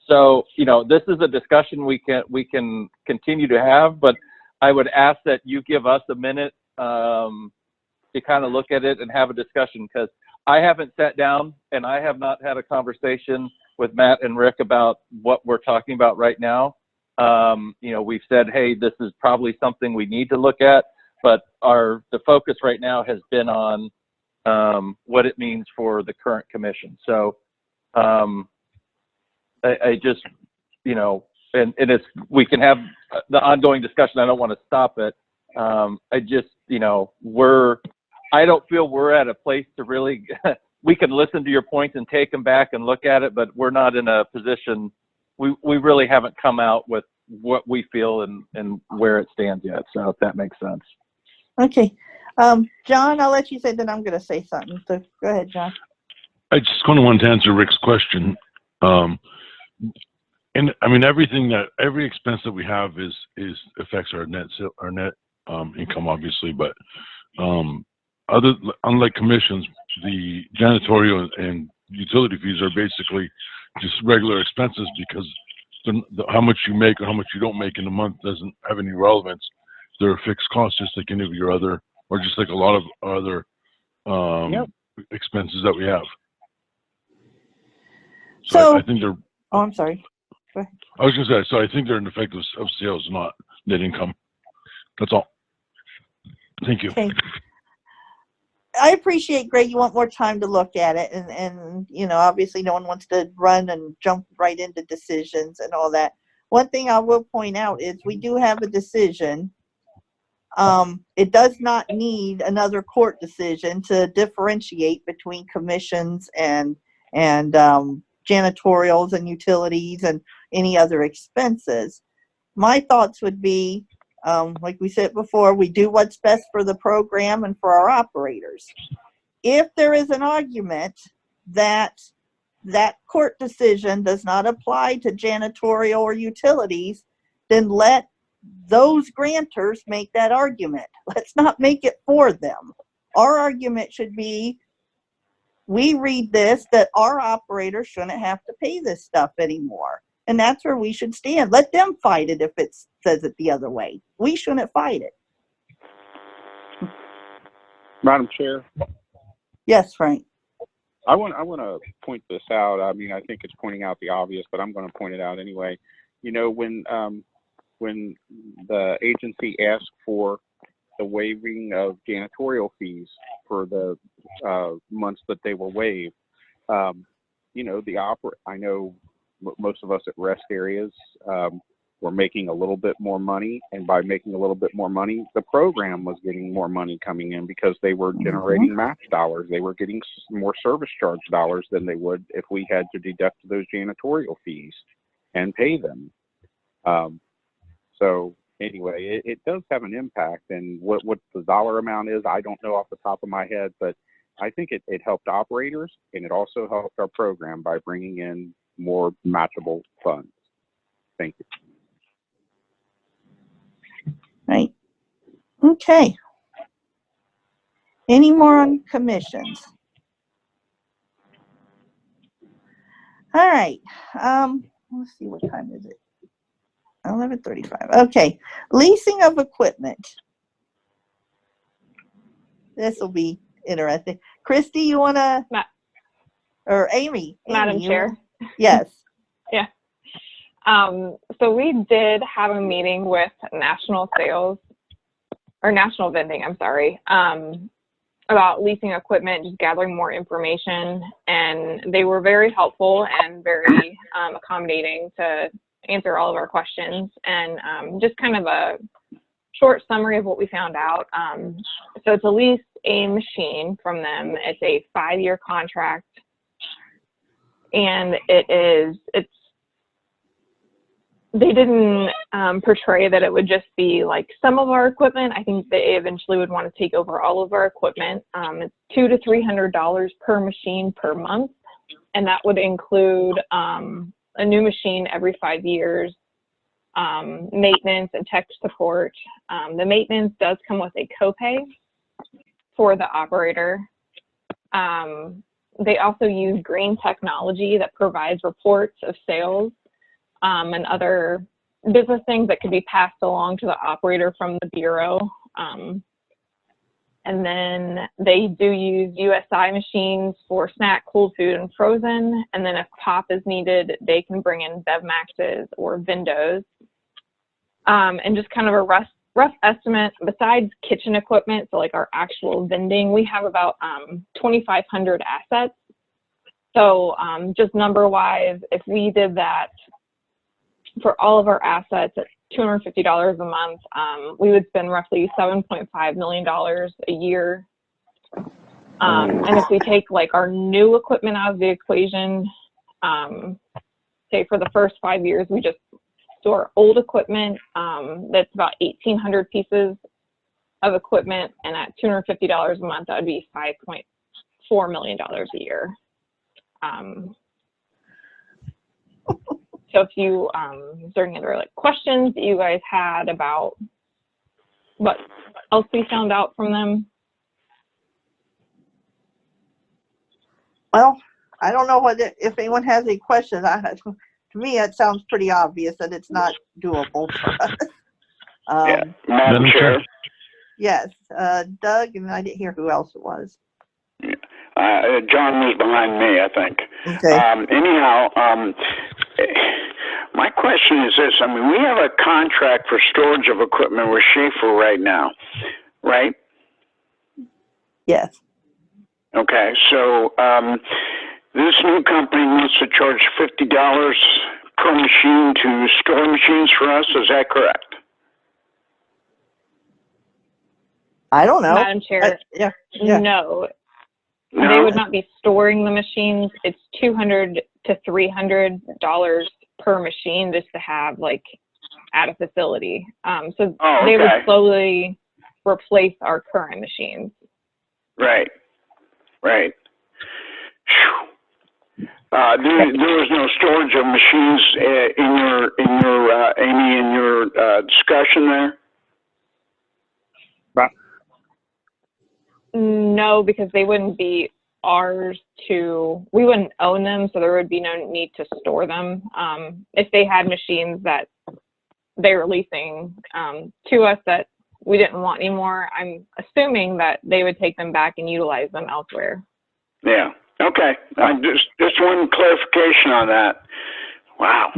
So, this is a discussion we can continue to have, but I would ask that you give us a minute to kind of look at it and have a discussion, because I haven't sat down and I have not had a conversation with Matt and Rick about what we're talking about right now. We've said, hey, this is probably something we need to look at, but the focus right now has been on what it means for the current commission. So I just, and it's, we can have the ongoing discussion. I don't want to stop it. I just, I don't feel we're at a place to really, we can listen to your points and take them back and look at it, but we're not in a position, we really haven't come out with what we feel and where it stands yet. So if that makes sense. Okay. John, I'll let you say, then I'm going to say something. So go ahead, John. I just kind of wanted to answer Rick's question. And I mean, every expense that we have affects our net income, obviously, but unlike commissions, the janitorial and utility fees are basically just regular expenses, because how much you make or how much you don't make in a month doesn't have any relevance. They're a fixed cost, just like any of your other, or just like a lot of other expenses that we have. So I think they're. Oh, I'm sorry. Go ahead. I was going to say, so I think they're an effect of sales, not net income. That's all. Thank you. Okay. I appreciate, Greg, you want more time to look at it, and obviously no one wants to run and jump right into decisions and all that. One thing I will point out is we do have a decision. It does not need another court decision to differentiate between commissions and janitorials and utilities and any other expenses. My thoughts would be, like we said before, we do what's best for the program and for our operators. If there is an argument that court decision does not apply to janitorial or utilities, then let those grantors make that argument. Let's not make it for them. Our argument should be, we read this, that our operators shouldn't have to pay this stuff anymore. And that's where we should stand. Let them fight it if it says it the other way. We shouldn't fight it. Madam Chair? Yes, Frank. I want to point this out. I mean, I think it's pointing out the obvious, but I'm going to point it out anyway. When the agency asked for the waiving of janitorial fees for the months that they were waived, I know most of us at rest areas, were making a little bit more money, and by making a little bit more money, the program was getting more money coming in because they were generating match dollars. They were getting more service charge dollars than they would if we had to deduct those janitorial fees and pay them. So anyway, it does have an impact, and what the dollar amount is, I don't know off the top of my head, but I think it helped operators, and it also helped our program by bringing in more matchable funds. Thank you. Right. Okay. Any more on commissions? All right. Let's see, what time is it? 11:35. Okay. Leasing of equipment. This will be interesting. Christy, you want to? Or Amy? Madam Chair. Yes. Yeah. So we did have a meeting with National Vending, I'm sorry, about leasing equipment, just gathering more information, and they were very helpful and very accommodating to answer all of our questions, and just kind of a short summary of what we found out. So to lease a machine from them, it's a 5-year contract, and they didn't portray that it would just be like some of our equipment. I think they eventually would want to take over all of our equipment. It's $200 to $300 per machine per month, and that would include a new machine every 5 years, maintenance and tech support. The maintenance does come with a copay for the operator. They also use green technology that provides reports of sales and other business things that could be passed along to the operator from the Bureau. And then they do use USI machines for snack, cold food, and frozen. And then if pop is needed, they can bring in BevMaxes or Vindos. And just kind of a rough estimate, besides kitchen equipment, so like our actual vending, we have about 2,500 assets. So just number-wise, if we did that for all of our assets at $250 a month, we would spend roughly $7.5 million a year. And if we take like our new equipment out of the equation, say for the first 5 years, we just store old equipment, that's about 1,800 pieces of equipment, and at $250 a month, that would be $5.4 million a year. So if you, is there any other like questions that you guys had about what else we found out from them? Well, I don't know if anyone has any questions. To me, it sounds pretty obvious that it's not doable for us. Madam Chair. Yes, Doug, and I didn't hear who else it was. John was behind me, I think. Okay. Anyhow, my question is this. I mean, we have a contract for storage of equipment with Schaefer right now, right? Yes. Okay, so this new company wants to charge $50 per machine to store machines for us. Is that correct? I don't know. Madam Chair, yeah. No. They would not be storing the machines. It's $200 to $300 per machine just to have like at a facility. So they would slowly replace our current machines. Right. Right. There was no storage of machines Amy, in your discussion there? No, because they wouldn't be ours we wouldn't own them, so there would be no need to store them. If they had machines that they were leasing to us that we didn't want anymore, I'm assuming that they would take them back and utilize them elsewhere. Yeah. Okay. Just one clarification on that. Wow.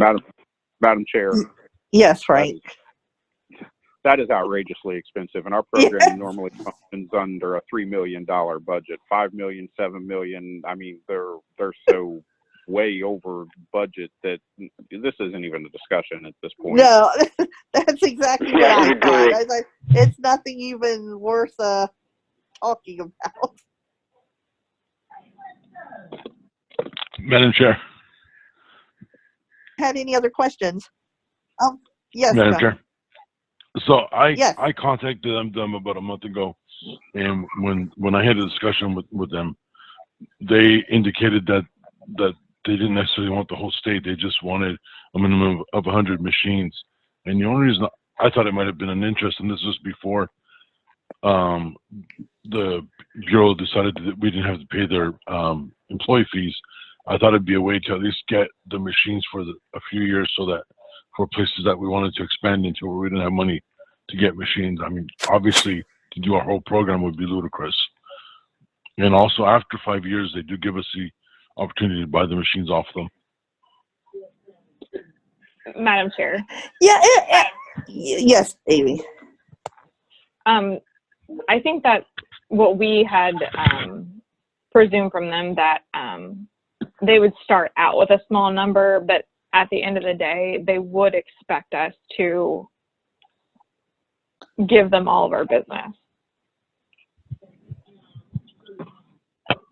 Madam Chair. Yes, right. That is outrageously expensive, and our program normally functions under a $3 million budget. $5 million, $7 million. I mean, they're so way over budget that this isn't even a discussion at this point. No, that's exactly what Yeah, I I thought. agree. I was like, it's nothing even worth talking about. Madam Chair. Had any other questions? Yes, Madam John. Chair. So Yes. I contacted them about a month ago, and when I had a discussion with them, they indicated that they didn't necessarily want the whole state. They just wanted a minimum of 100 machines. And the only reason I thought it might have been an interest, and this was before the Bureau decided that we didn't have to pay their employee fees, I thought it'd be a way to at least get the machines for a few years, so that for places that we wanted to expand into where we didn't have money to get machines. I mean, obviously, to do our whole program would be ludicrous. And also, after 5 years, they do give us the opportunity to buy the machines off them. Madam Chair. Yeah. Yes, Amy. I think that what we had presumed from them that they would start out with a small number, but at the end of the day, they would expect us to give them all of our business.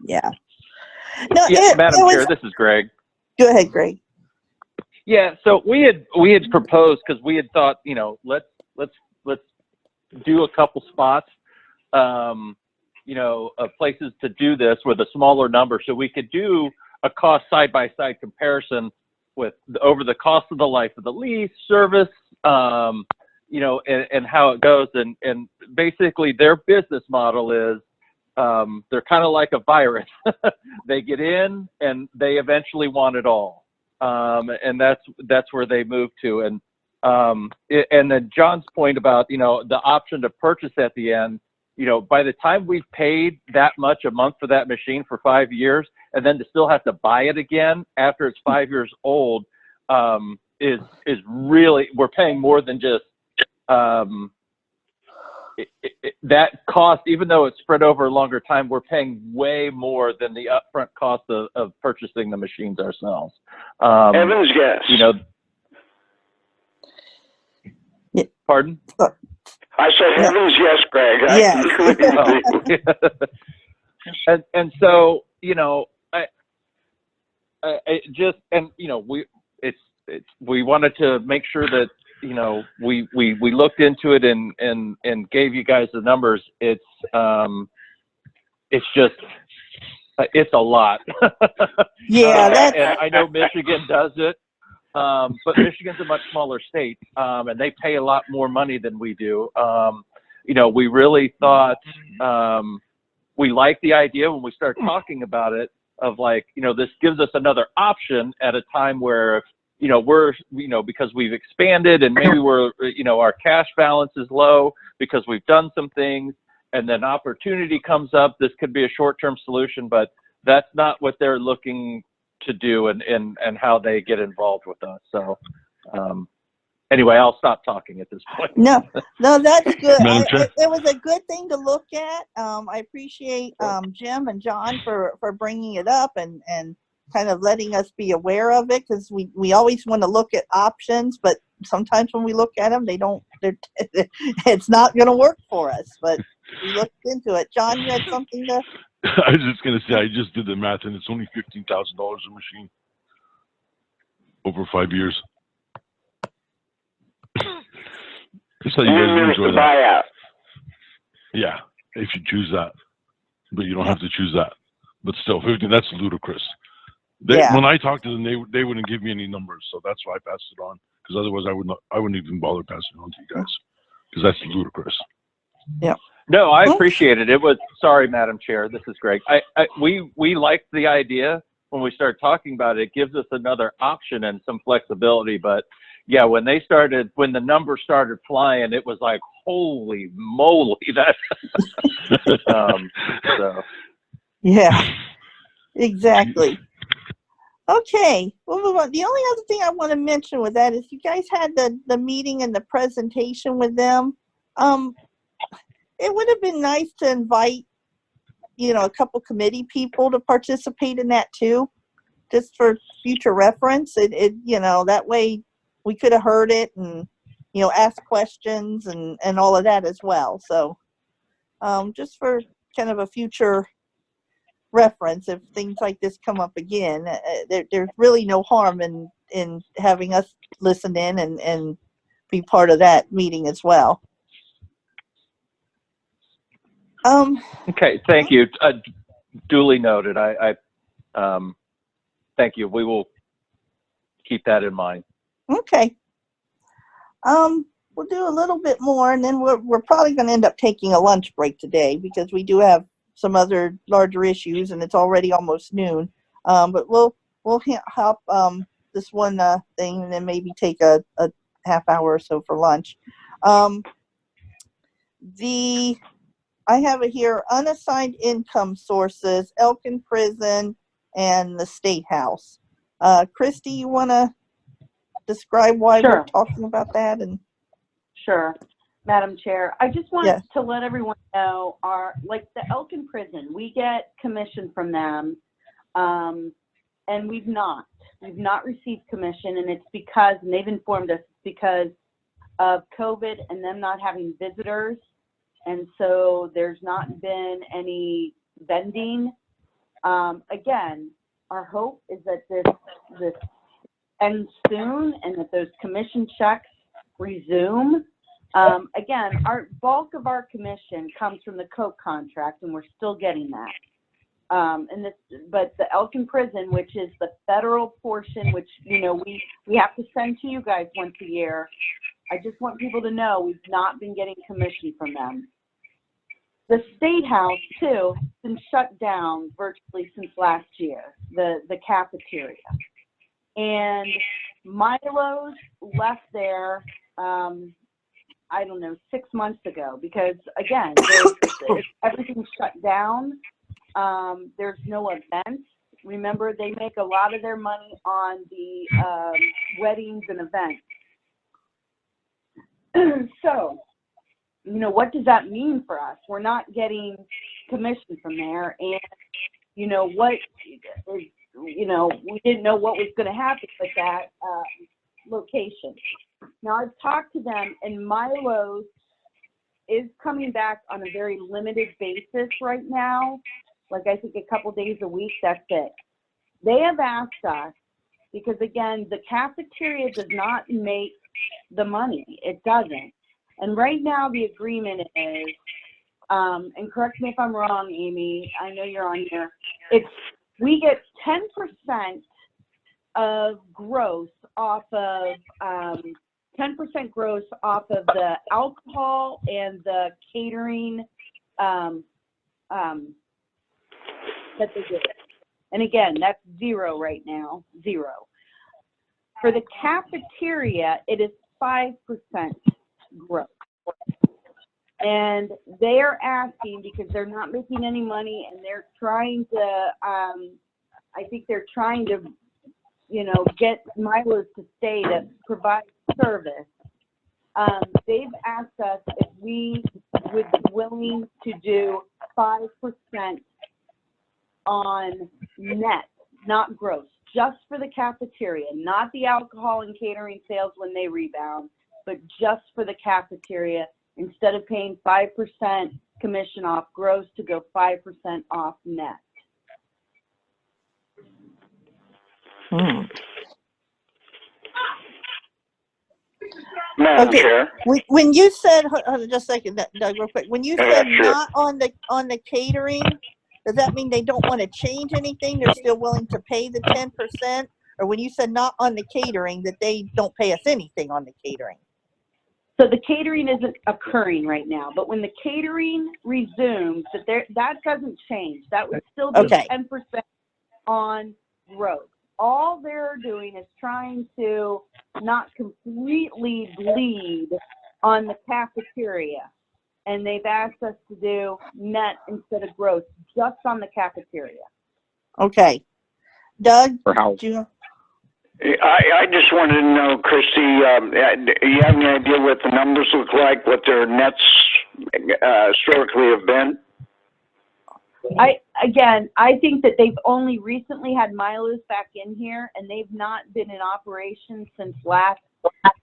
Yeah. No, Yeah, Madam Chair, this is Greg. Go ahead, Greg. Yeah, so we had proposed, because we had thought, you know, let's do a couple spots, you know, of places to do this with a smaller number, so we could do a cost side-by-side comparison with over the cost of the life of the lease, service, you know, and how it goes. And basically their business model is they're kind of like a virus. They get in and they eventually want it all. And that's where they move to. And then John's point about, you know, the option to purchase at the end, you know, by the time we've paid that much a month for that machine for 5 years, and then to still have to buy it again after it's 5 years old, is really, we're paying more than just that cost. Even though it's spread over a longer time, we're paying way more than the upfront cost of purchasing the machines ourselves. Heavens, yes. You know. Pardon? I said heavens, yes, Greg. Yes. And so, you know, I just, and you know, we wanted to make sure that, you know, we looked into it and gave you guys the numbers. It's just, it's a lot. Yeah, and I know Michigan does it, but Michigan's a much smaller state, and they pay a lot more money than we do. You know, we really thought, we liked the idea when we started talking about it, of like, you know, this gives us another option at a time where, you know, we're, you know, because we've expanded and maybe we're, you know, our cash balance is low because we've done some things, and then opportunity comes up. This could be a short-term solution, but that's not what they're looking to do and how they get involved with us. So anyway, I'll stop talking at this point. No, that's good. Madam Chair? It was a good thing to look at. I appreciate Jim and John for bringing it up and kind of letting us be aware of it, because we always want to look at options, but sometimes when we look at them, it's not going to work for us. But we looked into it. John, you had something to? I was just going to say, I just did the math, and it's only $15,000 a machine over 5 years. Just so you guys will enjoy that. Buyout. Yeah, if you choose that, but you don't have to choose that. But still, 15, that's ludicrous. When I talked to them, they wouldn't give me any numbers, so that's why I passed it on. Because otherwise, I wouldn't even bother passing it on to you guys, because that's ludicrous. Yeah. No, I appreciate it. It was, sorry, Madam Chair, this is Greg. We liked the idea when we started talking about it. It gives us another option and some flexibility. But yeah, when the numbers started flying, it was like, holy moly, that. So. Yeah, exactly. Okay, we'll move on. The only other thing I want to mention with that is you guys had the meeting and the presentation with them. It would have been nice to invite, you know, a couple committee people to participate in that too. just for future reference. You know, that way we could have heard it and, you know, ask questions and all of that as well. So just for kind of a future reference, if things like this come up again, there's really no harm in having us listen in and be part of that meeting as well. Okay, thank you. Duly noted. I thank you. We will keep that in mind. Okay. We'll do a little bit more, and then we're probably going to end up taking a lunch break today because we do have some other larger issues, and it's already almost noon. But we'll hop this one thing, and then maybe take a half hour or so for lunch. I have it here: unassigned income sources, Elkin Prison, and the State House. Christy, you want to describe why Sure. we're talking about that? And Sure, Madam Chair. I just want to let everyone know, like the Elkin Prison, we get commission from them, and we've not received commission, and it's because, and they've informed us, it's because of COVID and them not having visitors, and so there's not been any vending. Again, our hope is that this ends soon and that those commission checks resume. Again, our bulk of our commission comes from the Coke contract, and we're still getting that. But the Elkin Prison, which is the federal portion, which, you know, we have to send to you guys once a year. I just want people to know we've not been getting commission from them. The State House, too, has been shut down virtually since last year, the cafeteria. And Milo's left there, I don't know, 6 months ago, because, again, everything's shut down. There's no events. Remember, they make a lot of their money on the weddings and events. So, you know, what does that mean for us? We're not getting commission from there, and you know what? You know, we didn't know what was going to happen with that location. Now I've talked to them, and Milo's is coming back on a very limited basis right now. Like I think a couple days a week. That's it. They have asked us because again, the cafeteria does not make the money. It doesn't. And right now the agreement is, and correct me if I'm wrong, Amy, I know you're on here, we get 10% of gross off of, 10% gross off of the alcohol and the catering that they do. And again, that's zero right now, zero. For the cafeteria, it is 5% growth. And they are asking because they're not making any money, and they're trying to, I think they're trying to, you know, get Milo's to stay to provide service. They've asked us if we would be willing to do 5% on net, not gross, just for the cafeteria, not the alcohol and catering sales when they rebound, but just for the cafeteria, instead of paying 5% commission off gross, to go 5% off net. Madam Chair. When you said, hold on just a second, Doug, real quick. When you said Sure. not on the catering, does that mean they don't want to change anything? They're still willing to pay the 10%? Or when you said not on the catering, that they don't pay us anything on the catering? So the catering isn't occurring right now, but when the catering resumes, that doesn't change. That would still be 10% on growth. All they're doing is trying to not completely bleed on the cafeteria. And they've asked us to do net instead of gross, just on the cafeteria. Okay. Doug? For how? I just wanted to know, Christy, do you have any idea what the numbers look like, what their nets historically have been? again, I think that they've only recently had Milo's back in here, and they've not been in operation since last,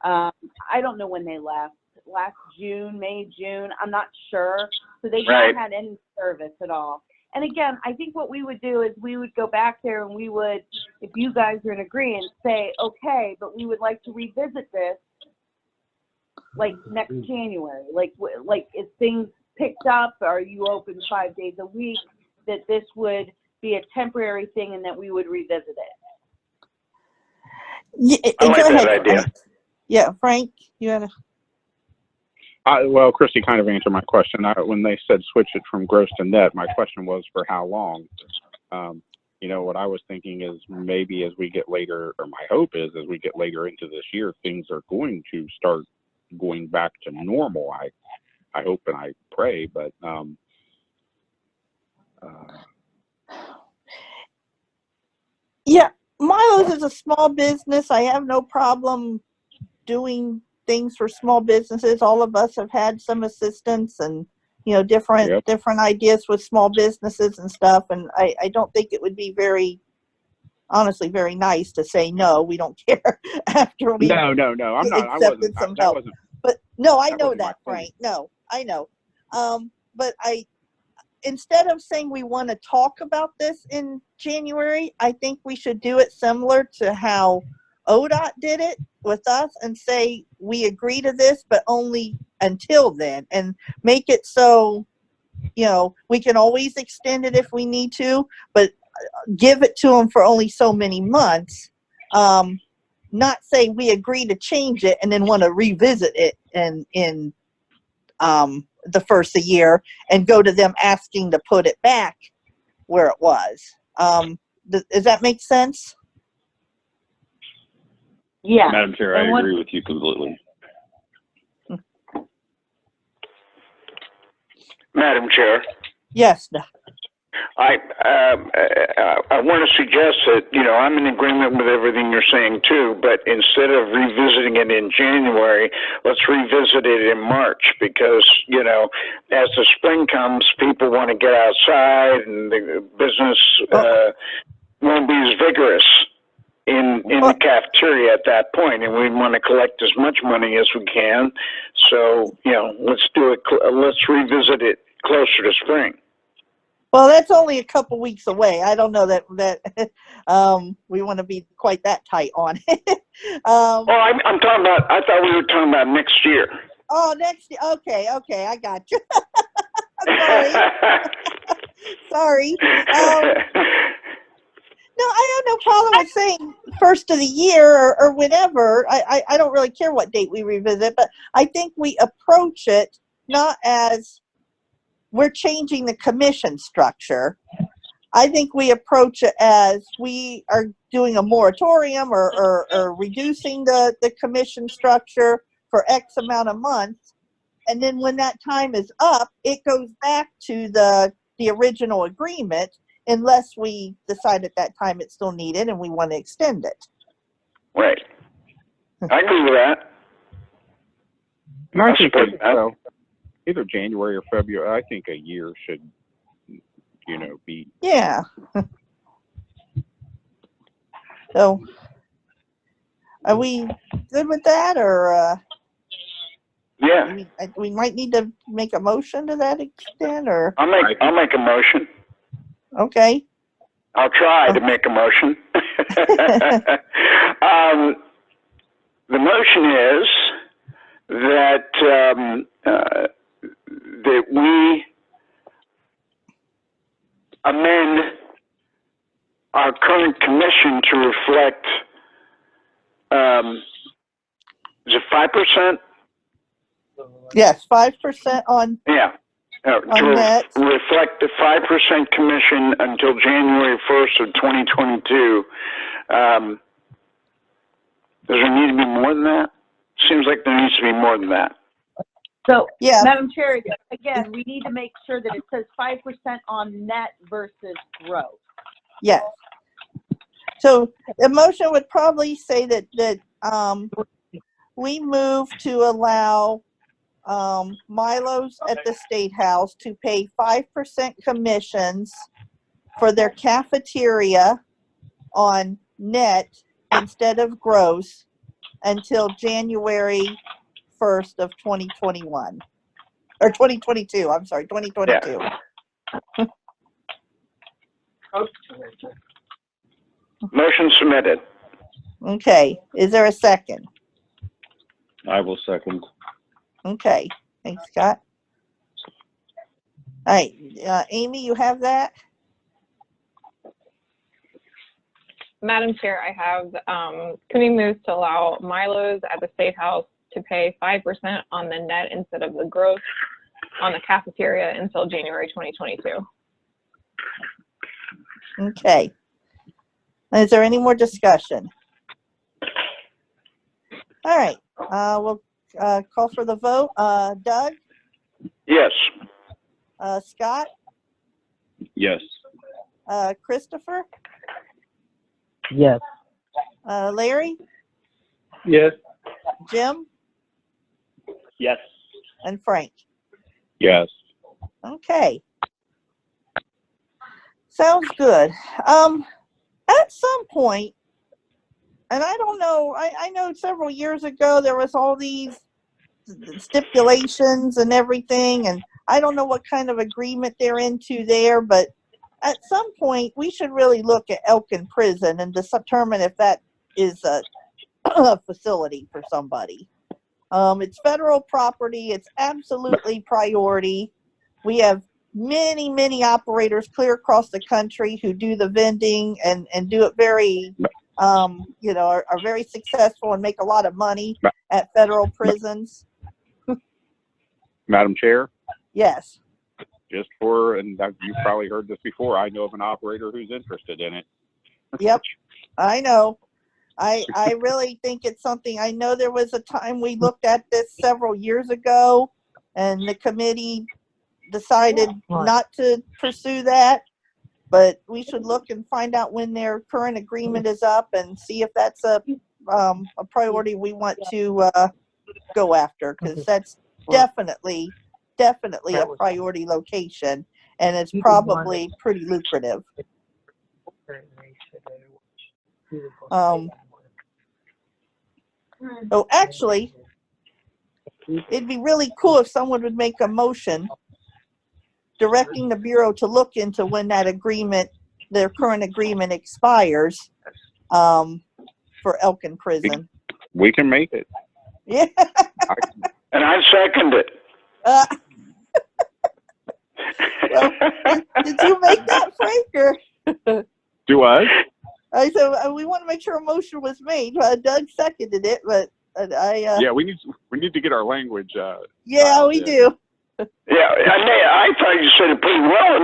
I don't know when they left, last June, May, June, I'm not sure. So they've Right. not had any service at all. And again, I think what we would do is we would go back there and we would, if you guys are in agreement, say, okay, but we would like to revisit this like next January. Like if things picked up, are you open 5 days a week, that this would be a temporary thing and that we would revisit it. I like Go that ahead, idea. Frank. Yeah, Frank, you had a. Well, Christy kind of answered my question. When they said switch it from gross to net, my question was for how long? You know, what I was thinking is maybe as we get later, or my hope is as we get later into this year, things are going to start going back to normal. I hope and I pray, but Yeah, Milo's is a small business. I have no problem doing things for small businesses. All of us have had some assistance and, you know, different ideas with small businesses and stuff. And I don't think it would be honestly very nice to say no, we don't care after we no. I'm not. accepted some help. But no, I know that, Frank. Point. No, I know. But instead of saying we want to talk about this in January, I think we should do it similar to how ODOT did it with us and say we agree to this, but only until then, and make it so, you know, we can always extend it if we need to, but give it to them for only so many months. Not say we agree to change it and then want to revisit it in the first of the year and go to them asking to put it back where it was. Does that make sense? Yeah. Madam Chair, I agree with you completely. Madam Chair. Yes. I want to suggest that, you know, I'm in agreement with everything you're saying too, but instead of revisiting it in January, let's revisit it in March because, you know, as the spring comes, people want to get outside and the business won't be as vigorous in the cafeteria at that point, and we want to collect as much money as we can. So, you know, let's revisit it closer to spring. Well, that's only a couple weeks away. I don't know that we want to be quite that tight on it. I'm talking about, I thought we were talking about next year. Oh, next year. Okay, I got you. Sorry. No, I have no problem with saying first of the year or whatever. I don't really care what date we revisit, but I think we approach it not as we're changing the commission structure. I think we approach it as we are doing a moratorium or reducing the commission structure for X amount of months. And then when that time is up, it goes back to the original agreement unless we decide at that time it's still needed and we want to extend it. Right. I agree with that. And I think so. Either January or February. I think a year should, you know, be. Yeah. So, are we good with that, or? Yeah. We might need to make a motion to that extent, or. I'll make a motion. Okay. I'll try to make a motion. The motion is that that we amend our current commission to reflect, is it 5%? Yes, 5% on. Yeah. To reflect the 5% commission until January 1st of 2022. Does there need to be more than that? Seems like there needs to be more than that. So, yeah. Madam Chair, again, we need to make sure that it says 5% on net versus gross. Yes. So the motion would probably say that we move to allow Milo's at the State House to pay 5% commissions for their cafeteria on net instead of gross until January 1st of 2021. Or 2022, I'm sorry, 2022. Motion submitted. Okay, is there a second? I will second. Okay, thanks, Scott. All right, Amy, you have that? Madam Chair, I have committee moves to allow Milo's at the State House to pay 5% on the net instead of the gross on the cafeteria until January 2022. Okay. Is there any more discussion? All right, we'll call for the vote. Doug? Yes. Scott? Yes. Christopher? Yes. Larry? Yes. Jim? Yes. And Frank? Yes. Okay. Sounds good. At some point, and I don't know, I know several years ago there was all these stipulations and everything, and I don't know what kind of agreement they're into there, but at some point we should really look at Elkin Prison and determine if that is a facility for somebody. It's federal property. It's absolutely priority. We have many, many operators clear across the country who do the vending and do it very, you know, are very successful and make a lot of money at federal prisons. Madam Chair, Yes. just for, and you've probably heard this before, I know of an operator who's interested in it. Yep. I know. I really think it's something. I know there was a time we looked at this several years ago and the committee decided not to pursue that, but we should look and find out when their current agreement is up and see if that's a priority we want to go after, because that's definitely a priority location, and it's probably pretty lucrative. Oh, actually, it'd be really cool if someone would make a motion directing the Bureau to look into when that agreement, their current agreement expires, for Elkin Prison. We can make it. Yeah. And I second it. Well, did you make that, Frank? Or? Do I? I said we want to make sure a motion was made. Doug seconded it, but I. Yeah, we need to get our language. Yeah, we do. Yeah, I thought you said it pretty well.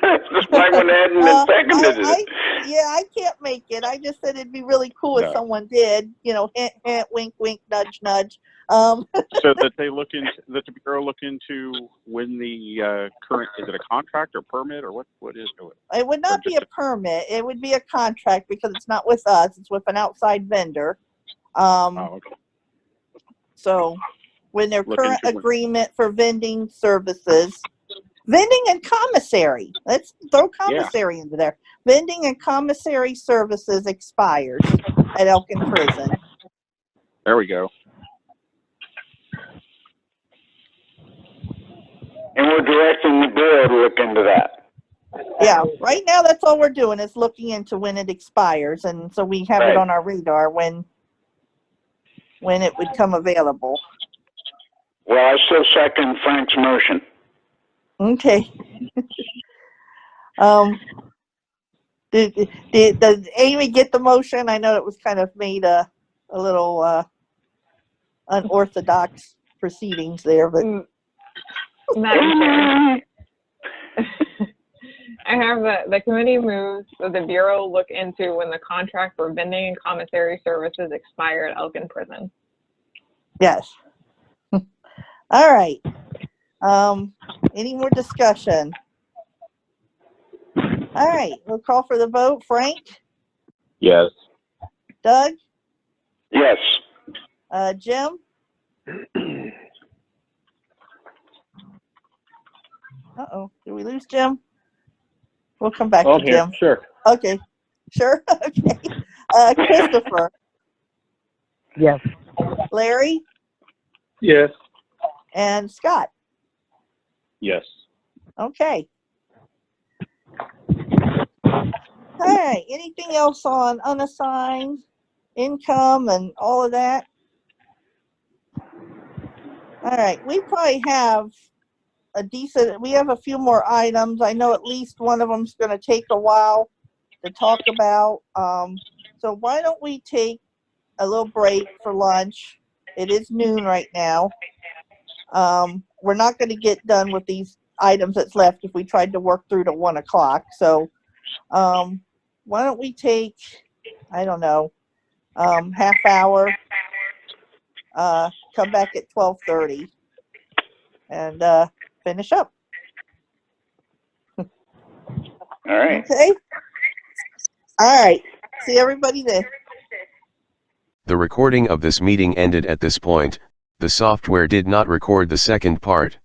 That's why I went ahead and seconded it. Yeah, I can't make it. I just said it'd be really cool if someone did. You know, hint, hint, wink, wink, nudge, nudge. So that that the Bureau look into when the current, is it a contract or permit or what is it? It would not be a permit. It would be a contract because it's not with us. It's with an outside vendor. Okay. So when their current agreement for vending services, vending and commissary, let's throw commissary into there. Vending and commissary services expires at Elkin Prison. There we go. And we're directing the Bureau to look into that. Yeah, right now that's all we're doing is looking into when it expires, and so we have it on our radar when it would come available. Well, I still second Frank's motion. Okay. Did Amy get the motion? I know it was kind of made a little unorthodox proceedings there, but. Madam Chair, I have the committee moves that the Bureau look into when the contract for vending and commissary services expire at Elkin Prison. Yes. All right. Any more discussion? All right, we'll call for the vote. Frank? Yes. Doug? Yes. Jim? Uh-oh, did we lose Jim? We'll come back Oh, to here, Jim. sure. Okay. Sure. Okay. Christopher, Yes. Larry, Yes. and Scott. Yes. Okay. All right. Anything else on unassigned income and all of that? All right. We probably have we have a few more items. I know at least one of them's going to take a while to talk about. So why don't we take a little break for lunch? It is noon right now. We're not going to get done with these items that's left if we tried to work through to 1 o'clock. So why don't we take, I don't know, half hour, come back at 12:30 and finish up. All right. Okay. All right. See everybody there. The recording of this meeting ended at this point. The software did not record the second part.